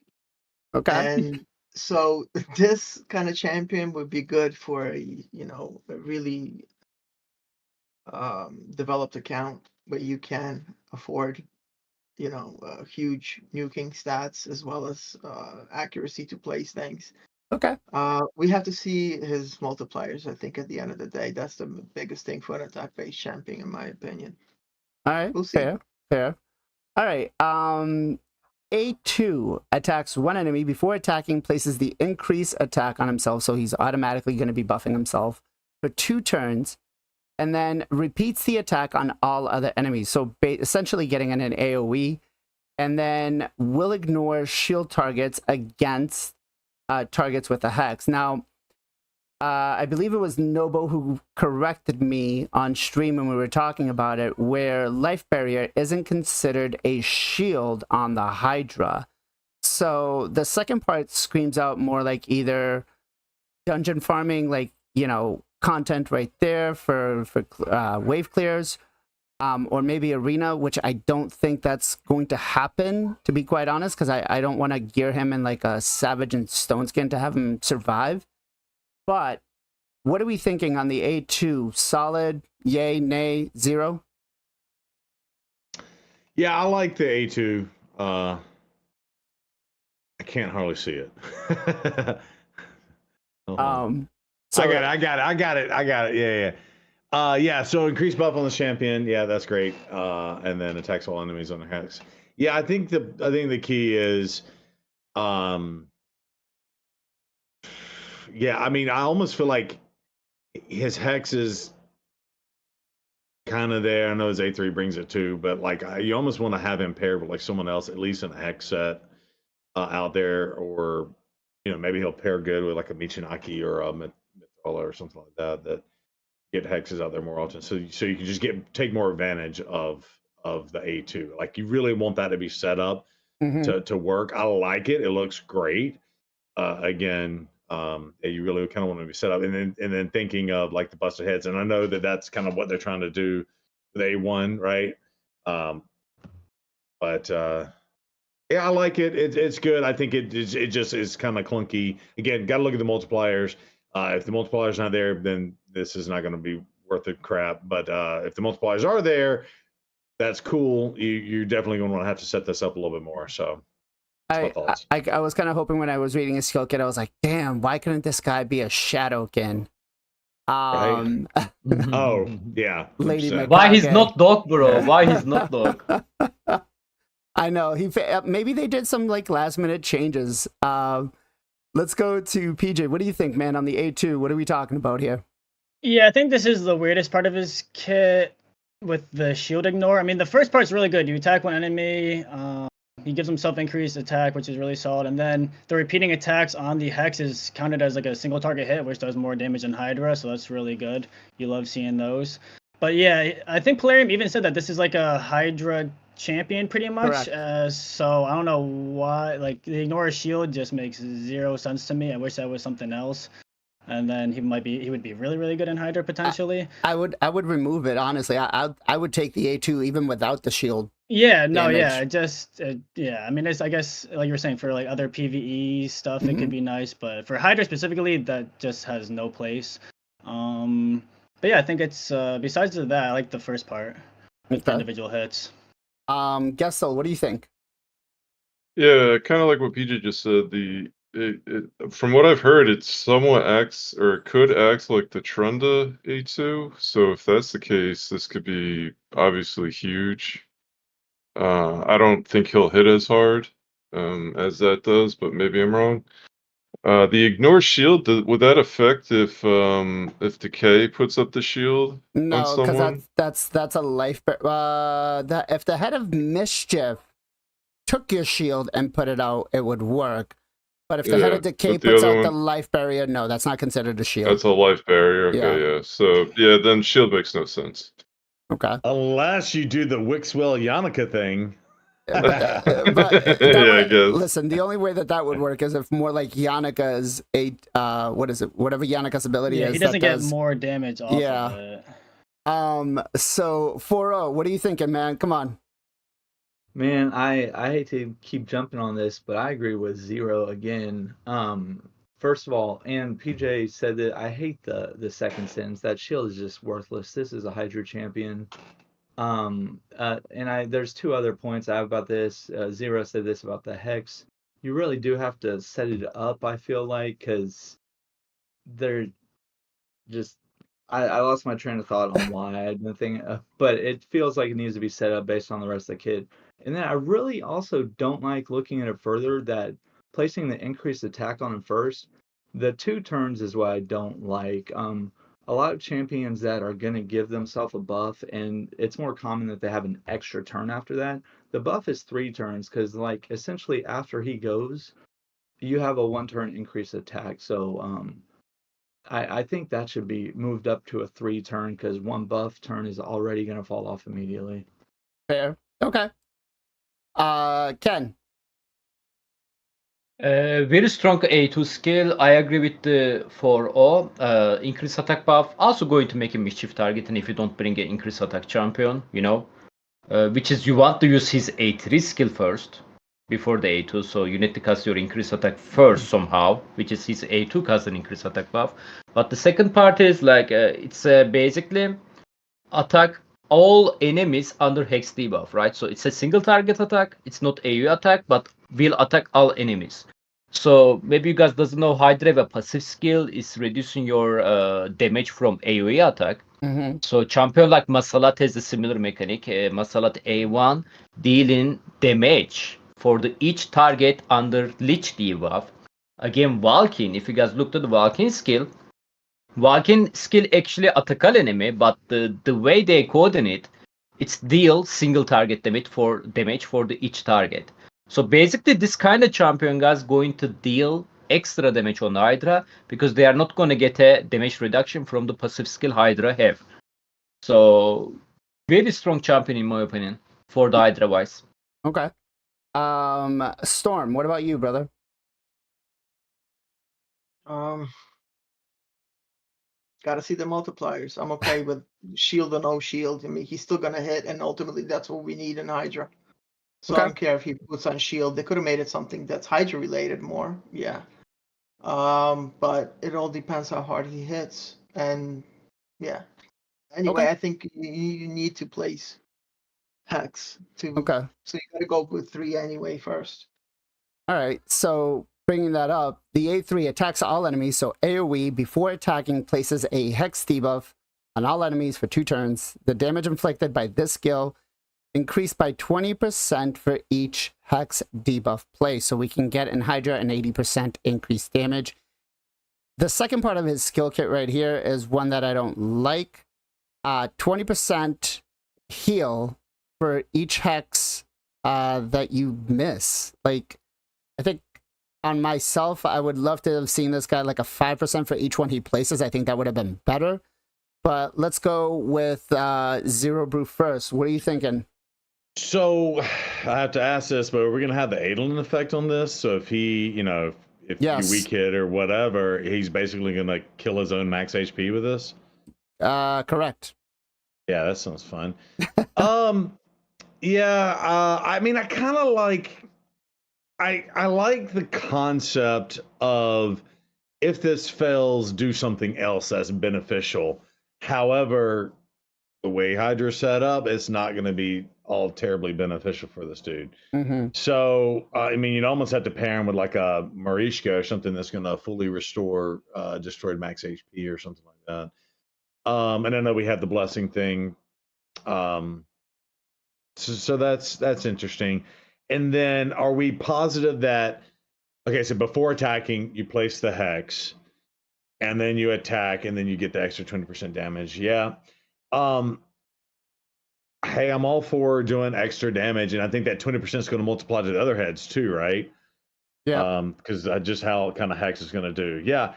Okay. And so this kind of champion would be good for a really developed account where you can afford huge nuking stats as well as accuracy to place things. Okay. We have to see his multipliers. I think at the end of the day, that's the biggest thing for an attack-based champion, in my opinion. All right. We'll see. Fair. All right. A2 attacks one enemy before attacking, places the increase attack on himself, so he's automatically going to be buffing himself for 2 turns, and then repeats the attack on all other enemies. So essentially getting in an AoE, and then will ignore shield targets against targets with a hex. Now, I believe it was Nobo who corrected me on stream when we were talking about it, where Life Barrier isn't considered a shield on the Hydra. So the second part screams out more like either dungeon farming, like, you know, content right there for wave clears, or maybe arena, which I don't think that's going to happen, to be quite honest, because I don't want to gear him in like a Savage and Stone Skin to have him survive. But what are we thinking on the A2? Solid, yay, nay, zero? Yeah, I like the A2. I can't hardly see it. So I got it. Yeah. Yeah, so increased buff on the champion. Yeah, that's great. And then attacks all enemies on the hex. Yeah, I think the key is yeah, I mean, I almost feel like his hex is kind of there. I know his A3 brings it too, but like you almost want to have him paired with like someone else, at least in a hex set out there, or you know, maybe he'll pair good with like a Michinaki or a Mithala or something like that, that get hexes out there more often. So you can just take more advantage of the A2. Like you really want that to be set up to work. I like it. It looks great. Again, you really kind of want to be set up, and then thinking of like the busted heads. And I know that that's kind of what they're trying to do with A1, right? But yeah, I like it. It's good. I think it just is kind of clunky. Again, got to look at the multipliers. If the multipliers not there, then this is not going to be worth the crap. But if the multipliers are there, that's cool. You're definitely going to want to have to set this up a little bit more. So I was kind of hoping when I was reading his skill kit, I was like, damn, why couldn't this guy be a Shadowkin? Right? Oh, yeah. Lady Mikage. Why he's not dog, bro? Why he's not dog? I know. Maybe they did some like last minute changes. Let's go to PJ. What do you think, man, on the A2? What are we talking about here? Yeah, I think this is the weirdest part of his kit with the shield ignore. I mean, the first part's really good. You attack one enemy, he gives himself increased attack, which is really solid. And then the repeating attacks on the hex is counted as like a single target hit, which does more damage than Hydra. So that's really good. You love seeing those. But yeah, I think Telerium even said that this is like a Hydra champion pretty much. So I don't know why, like the ignore shield just makes zero sense to me. I wish that was something else. And then he would be really, really good in Hydra potentially. I would remove it, honestly. I would take the A2 even without the shield. Yeah, no, damage. Yeah, I mean, it's, I guess, like you were saying, for like other PvE stuff, it could be nice, but for Hydra specifically, that just has no place. But yeah, I think it's, besides that, I like the first part with the individual hits. Gestal, what do you think? Yeah, kind of like what PJ just said. From what I've heard, it somewhat acts, or it could act like the Trunda A2. So if that's the case, this could be obviously huge. I don't think he'll hit as hard as that does, but maybe I'm wrong. The ignore shield, would that affect if Decay puts up the shield? No, because that's a life. If the head of mischief took your shield and put it out, it would work. But if the head of Decay puts out the life barrier, no, that's not considered a shield. That's a life barrier. Okay, yeah. So yeah, then shield makes no sense. Okay. Unless you do the Wixwell Yannicka thing. I guess. Listen, the only way that would work is if more like Yannika's whatever Yannika's ability is. He doesn't get more damage off of it. So 4-0, what are you thinking, man? Come on. Man, I hate to keep jumping on this, but I agree with Zero again. First of all, and PJ said that I hate the second sentence. That shield is just worthless. This is a Hydra champion. And there's two other points I have about this. Zero said this about the Hex. You really do have to set it up, I feel like, because they're just... I lost my train of thought on why I'd been thinking, but it feels like it needs to be set up based on the rest of the kit. And then I really also don't like looking at it further, that placing the increased attack on him first. The 2 turns is what I don't like. A lot of champions that are going to give themselves a buff, and it's more common that they have an extra turn after that. The buff is 3 turns, because like essentially after he goes, you have a 1 turn increased attack. So I think that should be moved up to a 3 turn because one buff turn is already going to fall off immediately. Fair. Okay. Ken. Very strong A2 skill. I agree with the 4O. Increase attack buff. Also going to make a mischief target, and if you don't bring an increase attack champion, which is you want to use his A3 skill first before the A2, so you need to cast your increase attack first somehow, which is his A2 cast an increase attack buff. But the second part is like it's basically attack all enemies under hex debuff, right? So it's a single target attack. It's not AoE attack, but will attack all enemies. So maybe you guys doesn't know Hydra have a passive skill is reducing your damage from AoE attack. Mm-hmm. So champion like Masalat has a similar mechanic. Masalat A1 dealing damage for each target under Lich debuff. Again, Valkyne, if you guys looked at the Valkyne skill actually attack all enemy, but the way they coordinate, it's deal single target damage for each target. So basically, this kind of champion guys going to deal extra damage on Hydra because they are not going to get a damage reduction from the passive skill Hydra have. So very strong champion in my opinion for the Hydra wise. Okay. Storm, what about you, brother? Gotta see the multipliers. I'm okay with shield or no shield. I mean, he's still gonna hit, and ultimately that's what we need in Hydra. So I don't care if he puts on shield. They could have made it something that's Hydra related more. Yeah. But it all depends how hard he hits. And yeah. Anyway, I think you need to place Hex to. Okay. So you gotta go with 3 anyway first. All right. So bringing that up, the A3 attacks all enemies. So AoE before attacking places a Hex debuff on all enemies for 2 turns. The damage inflicted by this skill increased by 20% for each Hex debuff play. So we can get in Hydra an 80% increased damage. The second part of his skill kit right here is one that I don't like. 20% heal for each Hex that you miss. Like, I think on myself, I would love to have seen this guy like a 5% for each one he places. I think that would have been better. But let's go with Zero Brew first. What are you thinking? So I have to ask this, but we're gonna have the Adolin effect on this. So if he, if you weak hit or whatever, he's basically gonna kill his own max HP with this. Correct. Yeah, that sounds fun. Yeah. I mean, I kind of like. I like the concept of if this fails, do something else that's beneficial. However, the way Hydra's set up, it's not going to be all terribly beneficial for this dude. Mm-hmm. So, I mean, you'd almost have to pair him with like a Marishka or something that's going to fully restore destroyed max HP or something like that. And I know we have the blessing thing. So that's interesting. And then are we positive that, okay, so before attacking, you place the Hex, and then you attack, and then you get the extra 20% damage. Yeah. Hey, I'm all for doing extra damage, and I think that 20% is going to multiply to the other heads too, right? Yeah. Because just how kind of Hex is going to do. Yeah.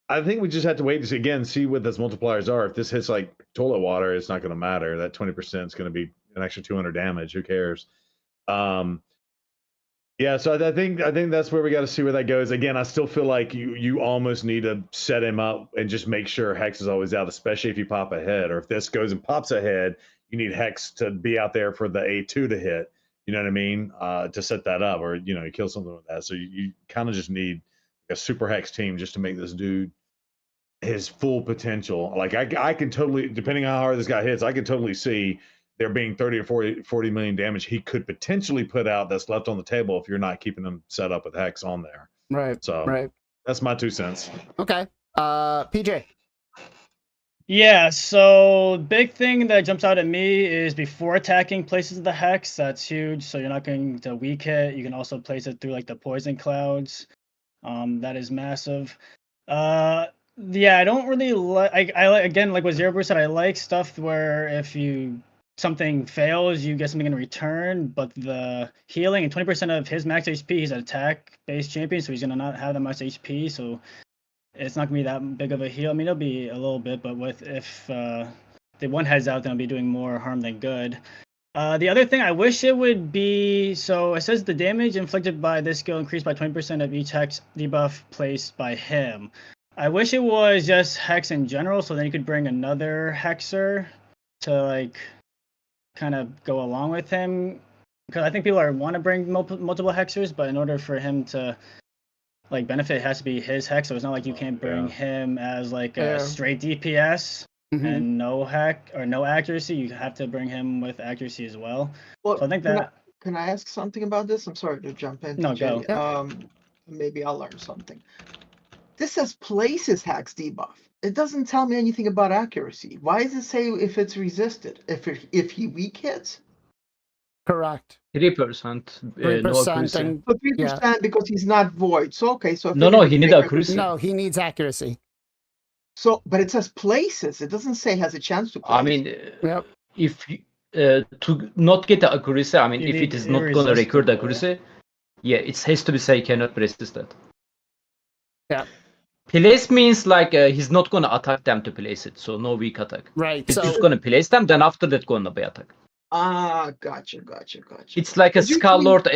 I think we just have to wait to see what those multipliers are. If this hits like toilet water, it's not going to matter. That 20% is going to be an extra 200 damage. Who cares? Yeah, so I think that's where we got to see where that goes. Again, I still feel like you almost need to set him up and just make sure Hex is always out, especially if you pop ahead, or if this goes and pops ahead, you need Hex to be out there for the A2 to hit. You know what I mean? To set that up, or you kill something with that. So you kind of just need a super Hex team just to make this dude his full potential. Like I can totally, depending on how hard this guy hits, I can totally see there being 30 or 40 million damage he could potentially put out that's left on the table if you're not keeping him set up with Hex on there. Right. So that's my 2 cents. Okay. PJ. Yeah, so big thing that jumps out at me is before attacking places the Hex. That's huge. So you're not going to weak hit. You can also place it through like the poison clouds. That is massive. Yeah, I don't really like. I like, again, like what Zero Brew said, I like stuff where if something fails, you get something in return, but the healing and 20% of his max HP, he's an attack-based champion, so he's gonna not have that much HP, so it's not gonna be that big of a heal. I mean, it'll be a little bit, but if the one heads out, then it'll be doing more harm than good. The other thing, I wish it would be, so it says the damage inflicted by this skill increased by 20% of each hex debuff placed by him. I wish it was just hex in general, so then you could bring another hexer to like kind of go along with him. Because I think people want to bring multiple hexers, but in order for him to like benefit, it has to be his hex. So it's not like you can't bring him as like a straight DPS. And no hack or no accuracy, you have to bring him with accuracy as well. Well, so I think that. Can I ask something about this? I'm sorry to jump in. No, go. Maybe I'll learn something. This says places hex debuff. It doesn't tell me anything about accuracy. Why does it say if it's resisted? If he weak hits? Correct. 3%. 3% and 3% because he's not void. So okay, so if no, he needs accuracy. No, he needs accuracy. So, but it says places. It doesn't say has a chance to place. I mean, if to not get the accuracy, I mean, if it is not gonna record the accuracy, it has to be say cannot resist that. Yeah. Place means like he's not gonna attack them to place it, so no weak attack. Right. He's just gonna place them, then after that gonna be attack. Ah, gotcha. It's like a Skullord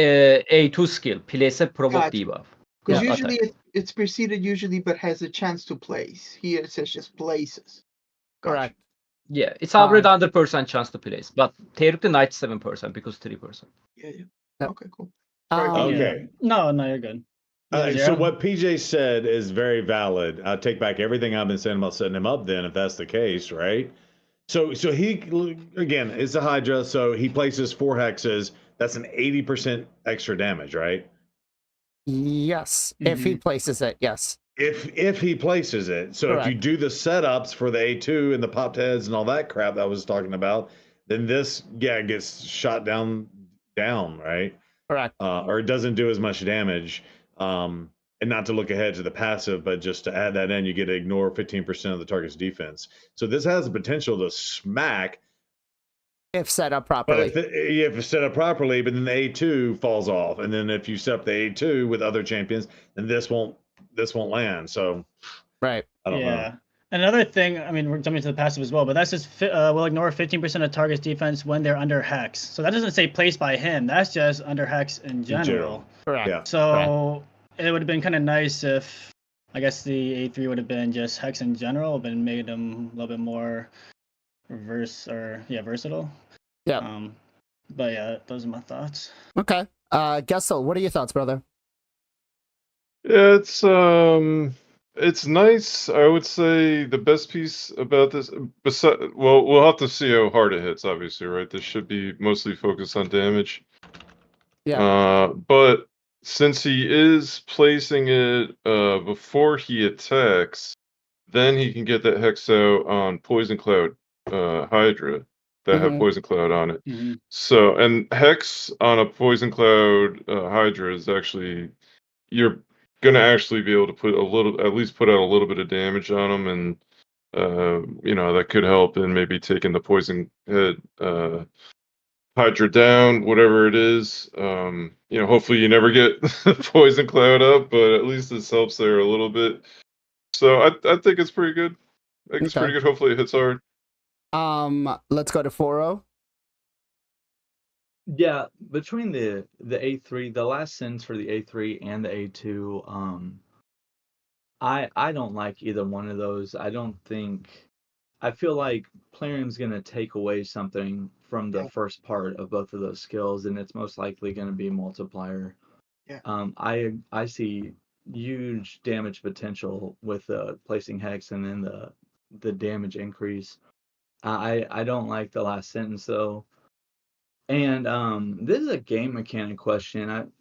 A2 skill, place a provoke debuff. Because usually it's preceded but has a chance to place. Here it says just places. Correct. Yeah, it's already 100% chance to place, but theoretically 97% because 3%. Yeah. Okay, cool. Okay. No, you're good. So what PJ said is very valid. I take back everything I've been saying about setting him up then, if that's the case, right? So he, again, it's a Hydra, so he places 4 hexes. That's an 80% extra damage, right? Yes, if he places it, yes. If he places it. So Correct. if you do the setups for the A2 and the popped heads and all that crap that I was talking about, then this gets shot down, right? Correct. Or it doesn't do as much damage. And not to look ahead to the passive, but just to add that in, you get to ignore 15% of the target's defense. So this has the potential to smack if set up properly. But if it's set up properly, but then the A2 falls off, and then if you set up the A2 with other champions, then this won't land. So, right. I don't know. Another thing, I mean, we're jumping to the passive as well, but that's just will ignore 15% of target's defense when they're under hex. So that doesn't say placed by him. That's just under hex in general. Correct. Yeah. So it would have been kind of nice if, I guess, the A3 would have been just hex in general, but made them a little bit more versatile. Yeah. But yeah, those are my thoughts. Okay. Gestal, what are your thoughts, brother? Yeah, it's nice. I would say the best piece about this, we'll have to see how hard it hits, obviously, right? This should be mostly focused on damage. Yeah. But since he is placing it before he attacks, then he can get that hex out on Poison Cloud Hydra that have Poison Cloud on it. So, and hex on a Poison Cloud Hydra is actually, you're gonna actually be able to at least put out a little bit of damage on them, and that could help in maybe taking the Poison Head Hydra down, whatever it is. Hopefully you never get Poison Cloud up, but at least this helps there a little bit. So I think it's pretty good. I think it's pretty good. Hopefully it hits hard. Let's go to 4-0. Yeah, between the A3, the last sentence for the A3 and the A2, I don't like either one of those. I feel like Plarium's gonna take away something from the first part of both of those skills, and it's most likely gonna be multiplier. Yeah. I see huge damage potential with placing hex and then the damage increase. I don't like the last sentence though. And this is a game mechanic question.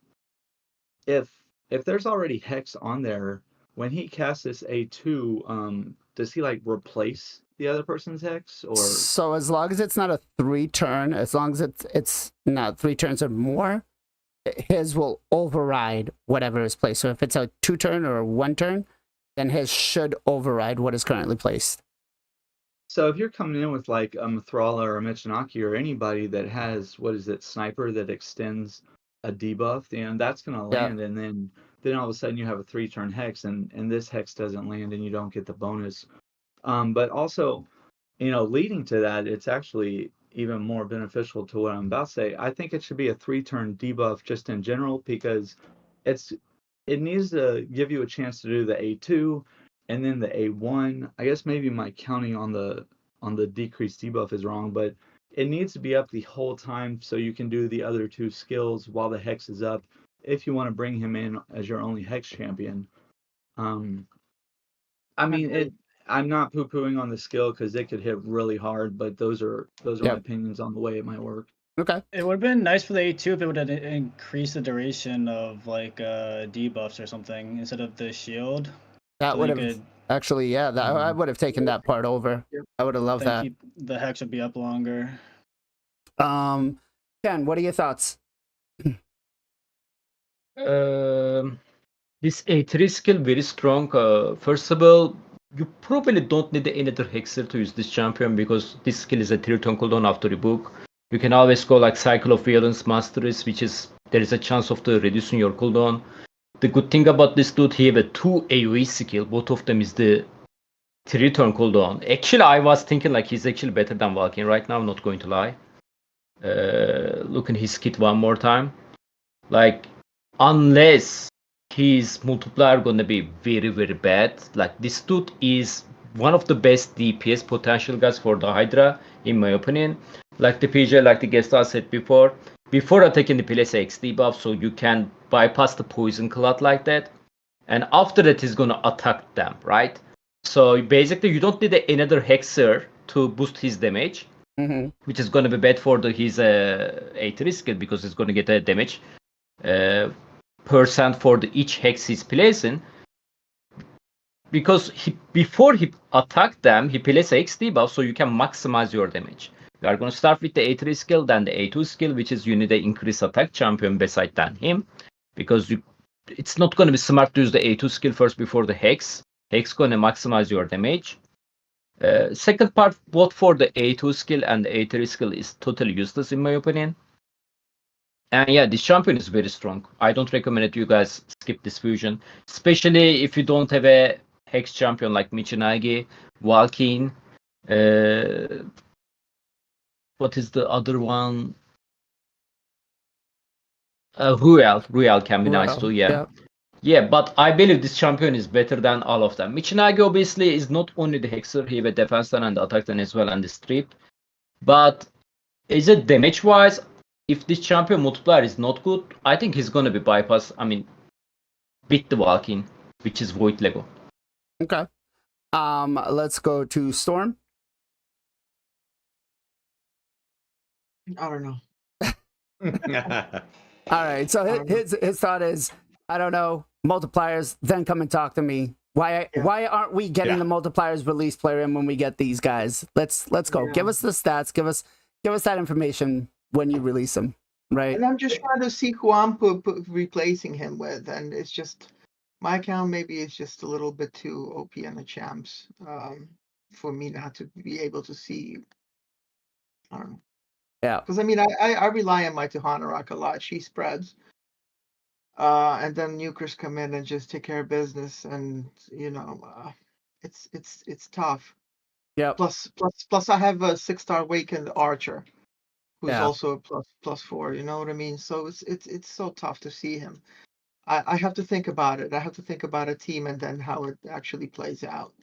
If there's already hex on there, when he casts this A2, does he like replace the other person's hex, or? So as long as it's not a 3-turn, as long as it's not 3 turns or more, his will override whatever is placed. So if it's a 2-turn or a 1-turn, then his should override what is currently placed. So if you're coming in with like a Mithrala or a Michinaki or anybody that has, Sniper that extends a debuff, then that's going to land, and then then all of a sudden you have a 3-turn hex, and this hex doesn't land, and you don't get the bonus. But also, leading to that, it's actually even more beneficial to what I'm about to say. I think it should be a 3-turn debuff just in general, because it needs to give you a chance to do the A2 and then the A1. I guess maybe my counting on the decreased debuff is wrong, but it needs to be up the whole time so you can do the other 2 skills while the hex is up, if you want to bring him in as your only hex champion. I mean, I'm not poo-pooing on the skill because it could hit really hard, but those are my opinions on the way it might work. Okay. It would have been nice for the A2 if it would have increased the duration of like debuffs or something instead of the shield. That So would you have could actually, yeah. I would have taken that part over. I would have loved then that. keep the hex would be up longer. Ken, what are your thoughts? This A3 skill very strong. First of all, you probably don't need another hexer to use this champion because this skill is a 3-turn cooldown after the book. You can always go like Cycle of Violence Masteries, which is there is a chance of the reducing your cooldown. The good thing about this dude, he have a 2 AoE skill. Both of them is the 3-turn cooldown. Actually, I was thinking like he's actually better than Valkyrie right now. I'm not going to lie. Look at his kit one more time. Like, unless his multiplier gonna be very, very bad. Like, this dude is one of the best DPS potential guys for the Hydra, in my opinion. Like the PJ, like the Gestal said before attacking the place X debuff, so you can bypass the poison cloud like that. And after that, he's gonna attack them, right? So basically, you don't need another hexer to boost his damage, which is gonna be bad for his A3 skill because it's gonna get a damage percent for each hex he's placing. Because before he attacked them, he plays X debuff, so you can maximize your damage. We are going to start with the A3 skill, then the A2 skill, which is you need an increased attack champion beside than him. Because it's not going to be smart to use the A2 skill first before the Hex. Hex going to maximize your damage. Second part, both for the A2 skill and the A3 skill is totally useless in my opinion. And yeah, this champion is very strong. I don't recommend that you guys skip this fusion. Especially if you don't have a Hex champion like Michinagi, Valkyne, what is the other one? Ruel can be nice too, yeah. Yeah, but I believe this champion is better than all of them. Michinagi obviously is not only the hexer, he have a defense turn and attack turn as well and the strip. But is it damage wise? If this champion multiplier is not good, I think he's gonna be bypass. I mean, beat the Valkyne, which is Void Lego. Okay. Let's go to Storm. I don't know. All right. So his thought is, I don't know, multipliers. Then come and talk to me. Why aren't we getting the multipliers release player in when we get these guys? Let's go. Give us the stats. Give us that information when you release them. Right. And I'm just trying to see who I'm replacing him with, and it's just my account maybe is just a little bit too OP on the champs for me not to be able to see. I don't know. Yeah. Because I mean, I rely on my Tuhanarak a lot. She spreads. And then nukers come in and just take care of business, and it's tough. Yeah. Plus, I have a 6-star Awakened Archer, who's also a +4. You know what I mean? So it's so tough to see him. I have to think about it. I have to think about a team and then how it actually plays out.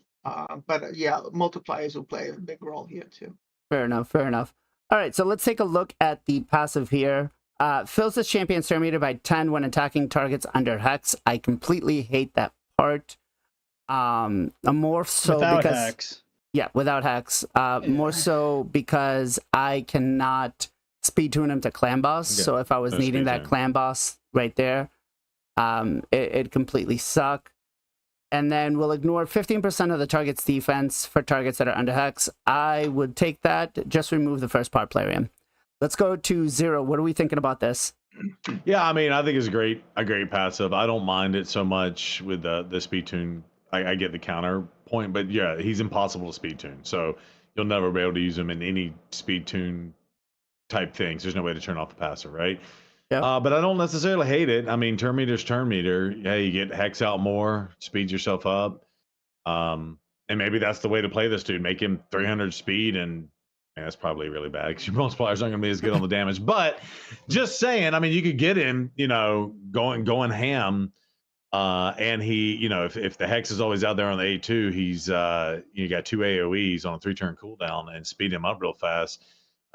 But yeah, multipliers will play a big role here too. Fair enough. All right, so let's take a look at the passive here. Fills the champion star meter by 10 when attacking targets under Hex. I completely hate that part. More so without because Hex. Yeah, without Hex. More so because I cannot speed tune him to clan boss. Yeah, so if I was needing that clan boss right there, it'd completely suck. And then we'll ignore 15% of the target's defense for targets that are under Hex. I would take that. Just remove the first part player in. Let's go to Zero. What are we thinking about this? Yeah, I mean, I think it's a great passive. I don't mind it so much with the speed tune. I get the counter point, but yeah, he's impossible to speed tune. So you'll never be able to use him in any speed tune type things. There's no way to turn off the passive, right? But I don't necessarily hate it. I mean, turn meter's turn meter. Yeah, you get hex out more, speed yourself up. And maybe that's the way to play this dude. Make him 300 speed, and that's probably really bad because your multipliers aren't going to be as good on the damage. But just saying, I mean, you could get him, going ham. And he, if the hex is always out there on the A2, he's you got 2 AoEs on a 3-turn cooldown and speed him up real fast.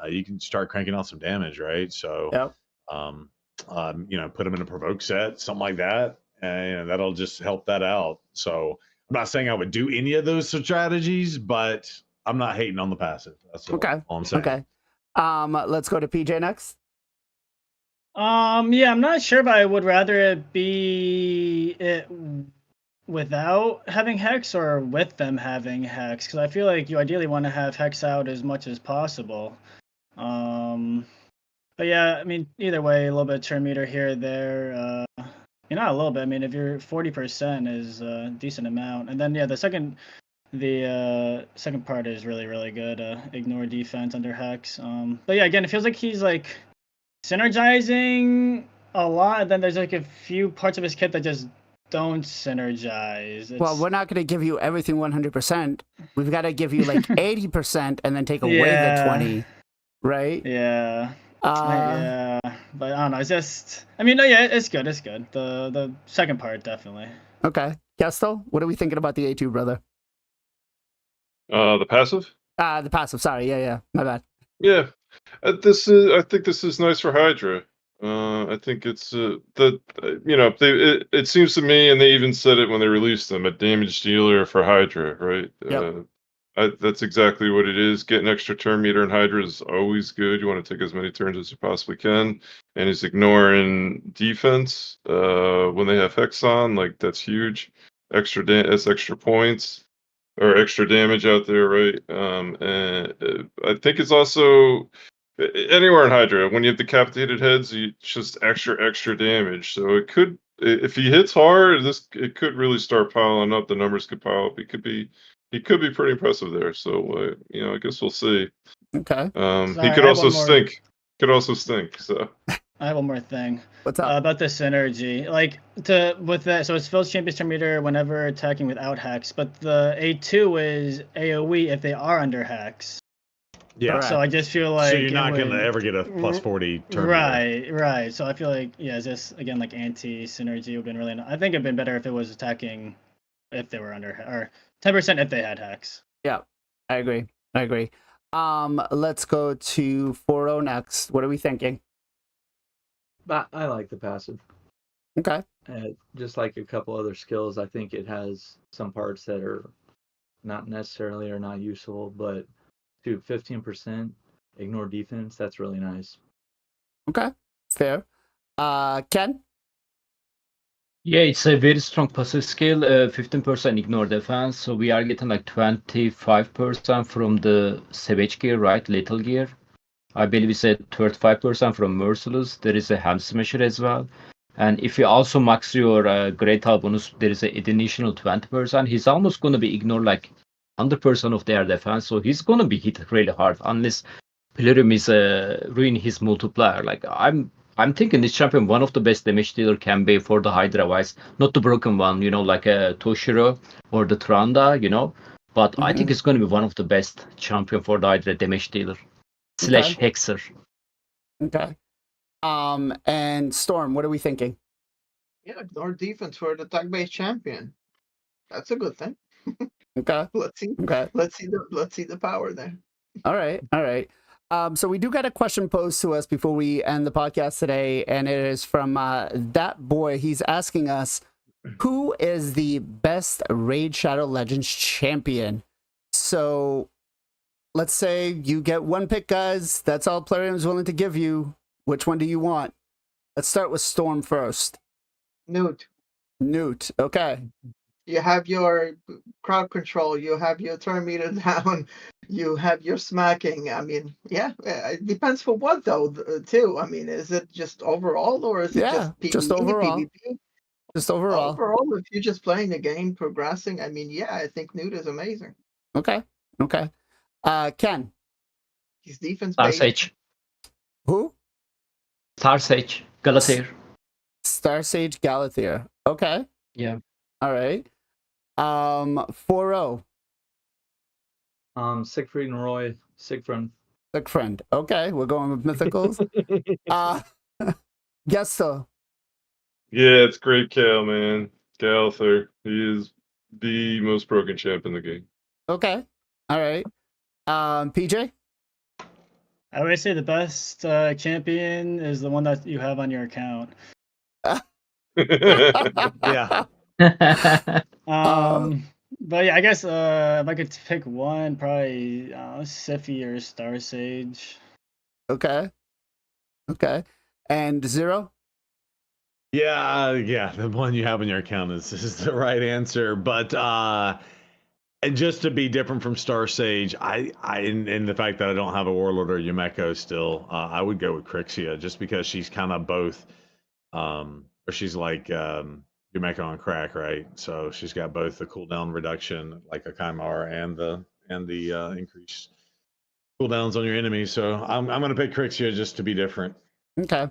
You can start cranking out some damage, right? So, put him in a provoke set, something like that, and that'll just help that out. So I'm not saying I would do any of those strategies, but I'm not hating on the passive. That's all I'm saying. Okay. Let's go to PJ next. Yeah, I'm not sure, but I would rather it be without having hex or with them having hex, because I feel like you ideally want to have hex out as much as possible. But yeah, I mean, either way, a little bit of turn meter here or there. Not a little bit. I mean, if you're 40% is a decent amount. And then yeah, the second part is really, really good. Ignore defense under hex. But yeah, again, it feels like he's like synergizing a lot, and then there's like a few parts of his kit that just don't synergize. Well, we're not going to give you everything 100%. We've got to give you like 80% and then take away the 20, right? Yeah. Yeah, but I don't know. It's just, I mean, no, yeah, it's good. It's good. The second part, definitely. Okay. Gestal, what are we thinking about the A2, brother? The passive? The passive, sorry. Yeah. My bad. Yeah. I think this is nice for Hydra. I think it's it seems to me, and they even said it when they released them, a damage dealer for Hydra, right? Yep. That's exactly what it is. Getting extra turn meter in Hydra is always good. You want to take as many turns as you possibly can, and he's ignoring defense when they have hex on. Like, that's huge. That's extra points or extra damage out there, right? And I think it's also anywhere in Hydra, when you have decapitated heads, it's just extra damage. So it could, if he hits hard, it could really start piling up. The numbers could pile up. He could be pretty impressive there. So I guess we'll see. Okay. He could also stink. So I have one more thing. What's up? About the synergy, with that. So it's fills champion's turn meter whenever attacking without hex, but the A2 is AOE if they are under hex. Yeah. So I just feel like so you're not going to ever get a plus 40 turn. Right. So I feel like just again like anti synergy would have been really. I think it'd been better if it was attacking if they were under or 10% if they had hex. Yeah, I agree. Let's go to 4-0 next. What are we thinking? I like the passive. Okay. Just like a couple other skills, I think it has some parts that are not necessarily or not useful, but 15% ignore defense, that's really nice. Okay, fair. Ken? Yeah, it's a very strong passive skill, 15% ignore defense, so we are getting like 25% from the Savage gear, right? Lethal gear. I believe it's at 35% from Merciless. There is a Ham Smasher as well. And if you also max your Great Hall bonus, there is an additional 20%. He's almost going to be ignored like 100% of their defense, so he's going to be hit really hard unless Pelerium is ruin his multiplier. Like, I'm thinking this champion, one of the best damage dealer can be for the Hydra wise, not the broken one, like a Toshiro or the Tranda, but I think it's going to be one of the best champion for the Hydra damage dealer / hexer. Okay. And Storm, what are we thinking? Yeah, ignore defense for the attack-based champion. That's a good thing. Okay. Let's see. Okay. Let's see the power there. All right. So we do get a question posed to us before we end the podcast today, and it is from that boy. He's asking us, who is the best Raid Shadow Legends champion? So let's say you get one pick, guys. That's all Plarium is willing to give you. Which one do you want? Let's start with Storm first. Newt. Okay. You have your crowd control. You have your turn meter down. You have your smacking. I mean, yeah, it depends for what though, too. I mean, is it just overall or is it just PvE, just overall? PvP? Just overall. Overall, if you're just playing the game, progressing, I mean, yeah, I think Newt is amazing. Okay. Ken. He's defense based. Sage. Who? Star Sage, Galatir. Star Sage Galathir. Okay. Yeah. All right. 4-0. Siegfried and Roy. Siegfried. Friend. Okay, we're going with mythicals. Gestal. Yeah, it's great Kale, man. Gallagher. He is the most broken champ in the game. Okay. All right. PJ? I would say the best champion is the one that you have on your account. Yeah. But yeah, I guess if I could pick one, probably Siphi or Star Sage. Okay. Okay. And 0? Yeah, the one you have in your account is the right answer. But and just to be different from Star Sage, in the fact that I don't have a Warlord or Yumeko still, I would go with Crixia just because she's kind of both, or she's like Yumeko on crack, right? So she's got both the cooldown reduction like a Kaimar and the increased cooldowns on your enemies. So I'm gonna pick Crixia just to be different. Okay.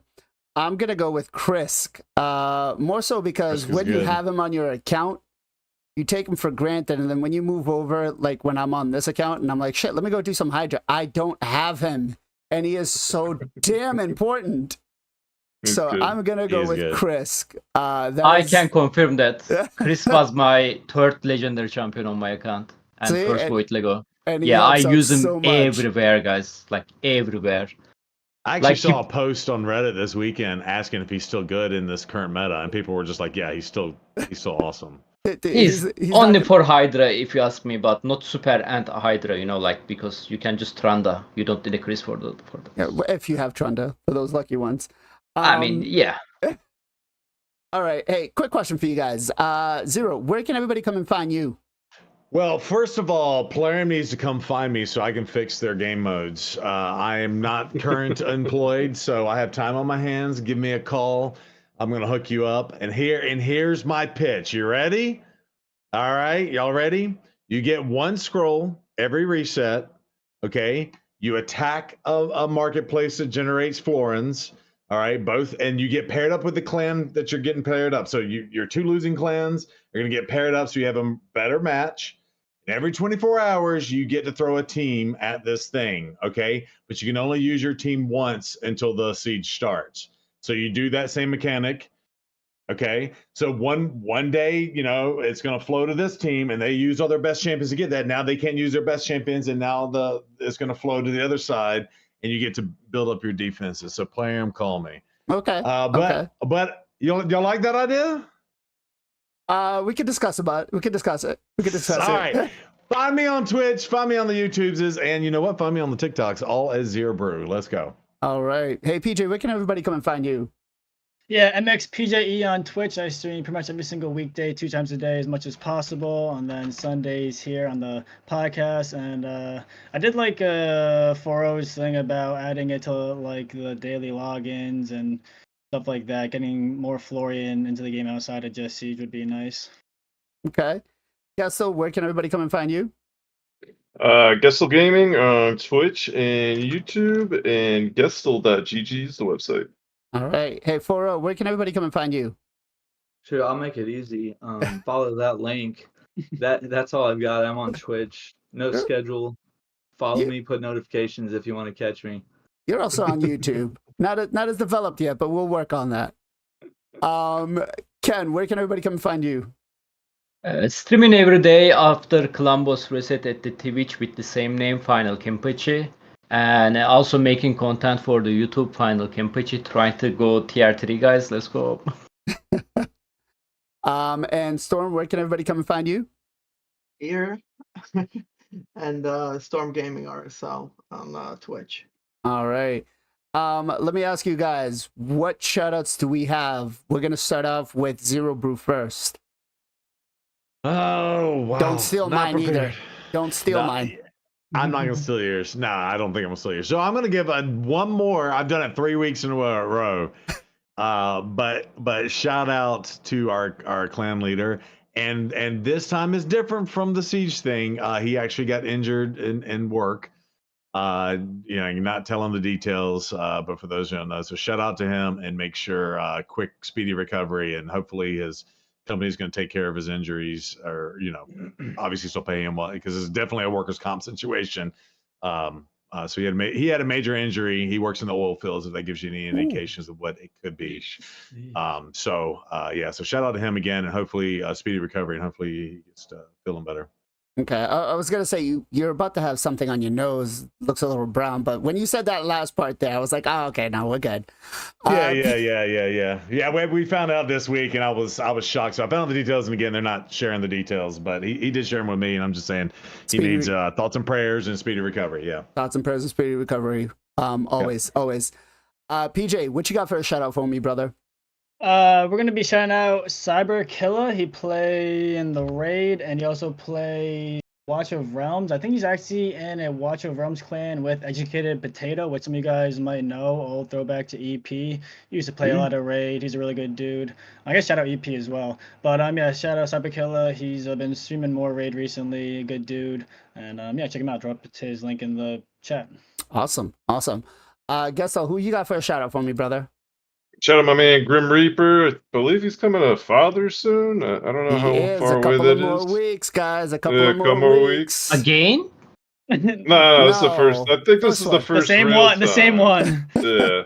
I'm going to go with Krisk. More so because Krisk is when you good. have him on your account, you take him for granted. And then when you move over, like when I'm on this account and I'm like, shit, let me go do some Hydra. I don't have him. And he is so damn important. He's So good. I'm going to go is with good. Krisk. I can confirm that Chris was my 3rd legendary champion on my account and See, first and- Void Lego. And he Yeah, I helps out use him so much. everywhere, guys. Like everywhere. I actually Like, saw a post on Reddit this weekend asking if he's still good in this current meta, and people were just like, "Yeah, he's still awesome." He's not only gonna- for Hydra, if you ask me, but not super and Hydra. You know, like because you can just Tranda. You don't need a Chris for the. Yeah, if you have Trunda, for those lucky ones. I mean, yeah. All right. Hey, quick question for you guys. 0, where can everybody come and find you? Well, first of all, Plarium needs to come find me so I can fix their game modes. I am not current employed, so I have time on my hands. Give me a call. I'm gonna hook you up. And here's my pitch. You ready? All right, y'all ready? You get 1 scroll every reset. Okay. You attack a marketplace that generates florins. All right, both, and you get paired up with the clan that you're getting paired up. So your 2 losing clans are gonna get paired up, so you have a better match. And every 24 hours, you get to throw a team at this thing, okay? But you can only use your team once until the siege starts. So you do that same mechanic, okay? So one day, you know, it's gonna flow to this team, and they use all their best champions to get that. Now they can't use their best champions, and now it's gonna flow to the other side, and you get to build up your defenses. So play 'em, call me. Okay. But y'all like that idea? We could discuss about it. We could discuss it. All right. Find me on Twitch. Find me on the YouTubes. And you know what? Find me on the TikToks. All as Zero Brew. Let's go. All right. Hey, PJ, where can everybody come and find you? Yeah, MXPJE on Twitch. I stream pretty much every single weekday, 2 times a day, as much as possible, and then Sundays here on the podcast. And I did like 4O's thing about adding it to like the daily logins and stuff like that. Getting more Florian into the game outside of just Siege would be nice. Okay. Yeah, so where can everybody come and find you? Gestal Gaming on Twitch and YouTube, and Gestal.gg is the website. All right. Hey, 4O, where can everybody come and find you? Sure, I'll make it easy. Follow that link. That's all I've got. I'm on Twitch. No Sure. schedule. Follow Yeah. me. Put notifications if you want to catch me. You're also on YouTube. Not as developed yet, but we'll work on that. Ken, where can everybody come and find you? Streaming every day after Columbus reset at the Twitch with the same name, FinalKenpachi. And also making content for the YouTube, FinalKenpachi. Trying to go tier 3, guys. Let's go. And Storm, where can everybody come and find you? Here. And Storm Gaming RSL on Twitch. All right. Let me ask you guys, what shoutouts do we have? We're gonna start off with Zero Brew first. Oh, wow. Don't steal Not mine either. prepared. Don't steal No, mine. I'm not going to steal yours. No, I don't think I'm going to steal yours. So I'm going to give one more. I've done it 3 weeks in a row. But shout out to our clan leader. And this time is different from the Siege thing. He actually got injured in work. You're not telling the details, but for those who don't know, so shout out to him and make sure quick, speedy recovery, and hopefully his company's going to take care of his injuries, or obviously still pay him well, because it's definitely a workers' comp situation. So he had a major injury. He works in the oil fields. If that gives you any indications of what it could be. So shout out to him again, and hopefully speedy recovery, and hopefully he gets to feeling better. Okay, I was gonna say you're about to have something on your nose, looks a little brown, but when you said that last part there, I was like, oh, okay, now we're good. Yeah. We found out this week, and I was shocked. So I found out the details, and again, they're not sharing the details, but he did share them with me, and I'm just saying he needs thoughts and prayers and speedy recovery. Yeah, thoughts and prayers and speedy recovery. Always. PJ, what you got for a shout out for me, brother? We're gonna be shouting out Cyber Killer. He play in the raid, and he also play Watch of Realms. I think he's actually in a Watch of Realms clan with Educated Potato, which some of you guys might know. Old throwback to EP. He used to play a lot of raid. He's a really good dude. I guess shout out EP as well. But shout out Cyber Killer. He's been streaming more raid recently. Good dude. And check him out. Drop his link in the chat. Awesome. Gestal, who you got for a shout out for me, brother? Shout out my man Grim Reaper. I believe he's coming to father soon. I don't know how far away that is. A couple more weeks, guys. A couple more weeks. Again? No, this is the first. I think this is the first. The same one. The same one. Yeah.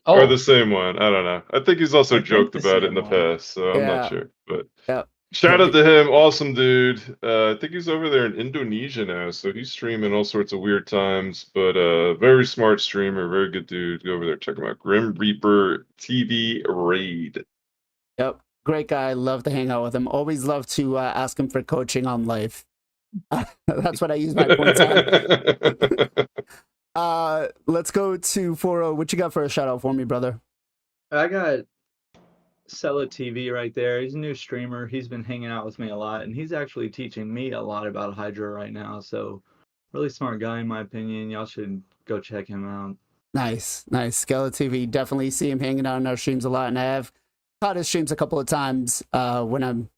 Or the same one. I don't know. I think he's also joked about it in the past, so I'm not sure. But shout out to him. Awesome dude. I think he's over there in Indonesia now, so he's streaming all sorts of weird times, but very smart streamer, very good dude. Go over there, check him out. Grim Reaper TV Raid. Yep. Great guy. Love to hang out with him. Always love to ask him for coaching on life. That's what I use my points on. Let's go to 40. What you got for a shout out for me, brother? I got Sella TV right there. He's a new streamer. He's been hanging out with me a lot, and he's actually teaching me a lot about Hydra right now. So really smart guy in my opinion. Y'all should go check him out. Nice. Skella TV. Definitely see him hanging out in our streams a lot, and I have caught his streams a couple of times when I'm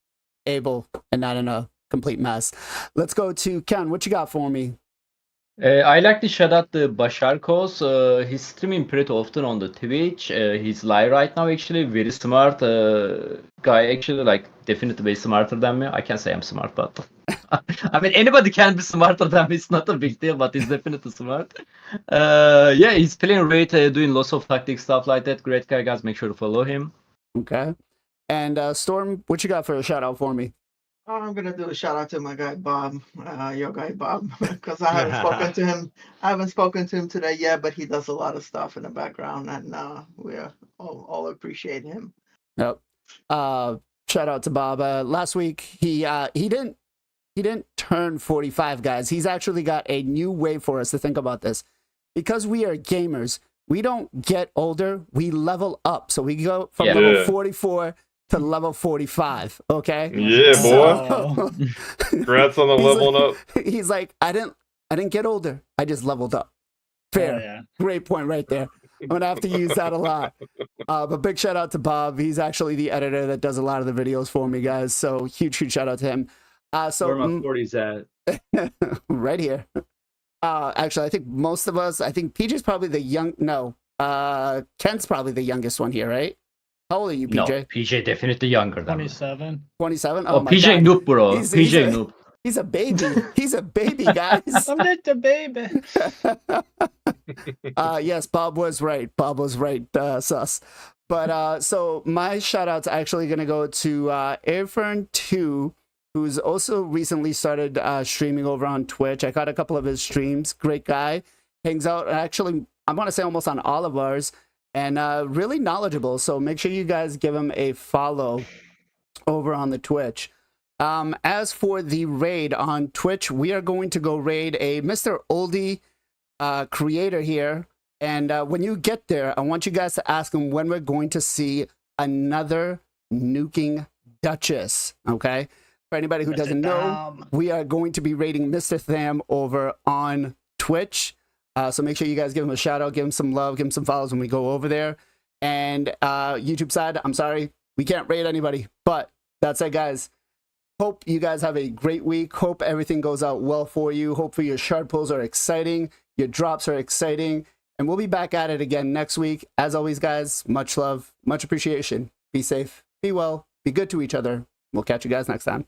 able and not in a complete mess. Let's go to Ken. What you got for me? I like to shout out the Basharkos. He's streaming pretty often on the Twitch. He's live right now, actually. Very smart guy, actually. Like, definitely way smarter than me. I can't say I'm smart, but I mean, anybody can be smarter than me. It's not a big deal, but he's definitely smart. He's playing Raid, doing lots of tactic stuff like that. Great guy, guys. Make sure to follow him. Okay. And Storm, what you got for a shout out for me? I'm gonna do a shout out to my guy Bob, your guy Bob, because I haven't spoken to him. I haven't spoken to him today yet, but he does a lot of stuff in the background, and we all appreciate him. Yep. Shout out to Bob. Last week he didn't turn 45, guys. He's actually got a new way for us to think about this. Because we are gamers, we don't get older, we level up. So we go from level 44 to level 45, okay? Yeah, boy. Congrats on the leveling up. He's like, I didn't get older, I just leveled up. Fair. Great point right there. I'm gonna have to use that a lot. But big shout out to Bob. He's actually the editor that does a lot of the videos for me, guys. So huge shout out to him. So where are my 40s at? Right here. Actually, I think most of us, I think PJ's probably Ken's probably the youngest one here, right? How old are you, PJ? No, PJ definitely younger than 27. 27? Oh, PJ noob, bro. PJ noob. He's a baby. He's a baby, guys. I'm just a baby. Yes, Bob was right. Sus. But so my shout out's actually going to go to Airfern2, who's also recently started streaming over on Twitch. I caught a couple of his streams. Great guy. Hangs out, actually, I want to say almost on all of ours. And really knowledgeable. So make sure you guys give him a follow over on the Twitch. As for the raid on Twitch, we are going to go raid a Mr. Oldie creator here. And when you get there, I want you guys to ask him when we're going to see another nuking Duchess. Okay? For anybody who doesn't know, we are going to be raiding Mr. Tham over on Twitch. So make sure you guys give him a shout out, give him some love, give him some follows when we go over there. And YouTube side, I'm sorry, we can't raid anybody. But that's it, guys. Hope you guys have a great week. Hope everything goes out well for you. Hope for your shard pulls are exciting. Your drops are exciting. And we'll be back at it again next week. As always, guys, much love, much appreciation. Be safe, be well, be good to each other. We'll catch you guys next time.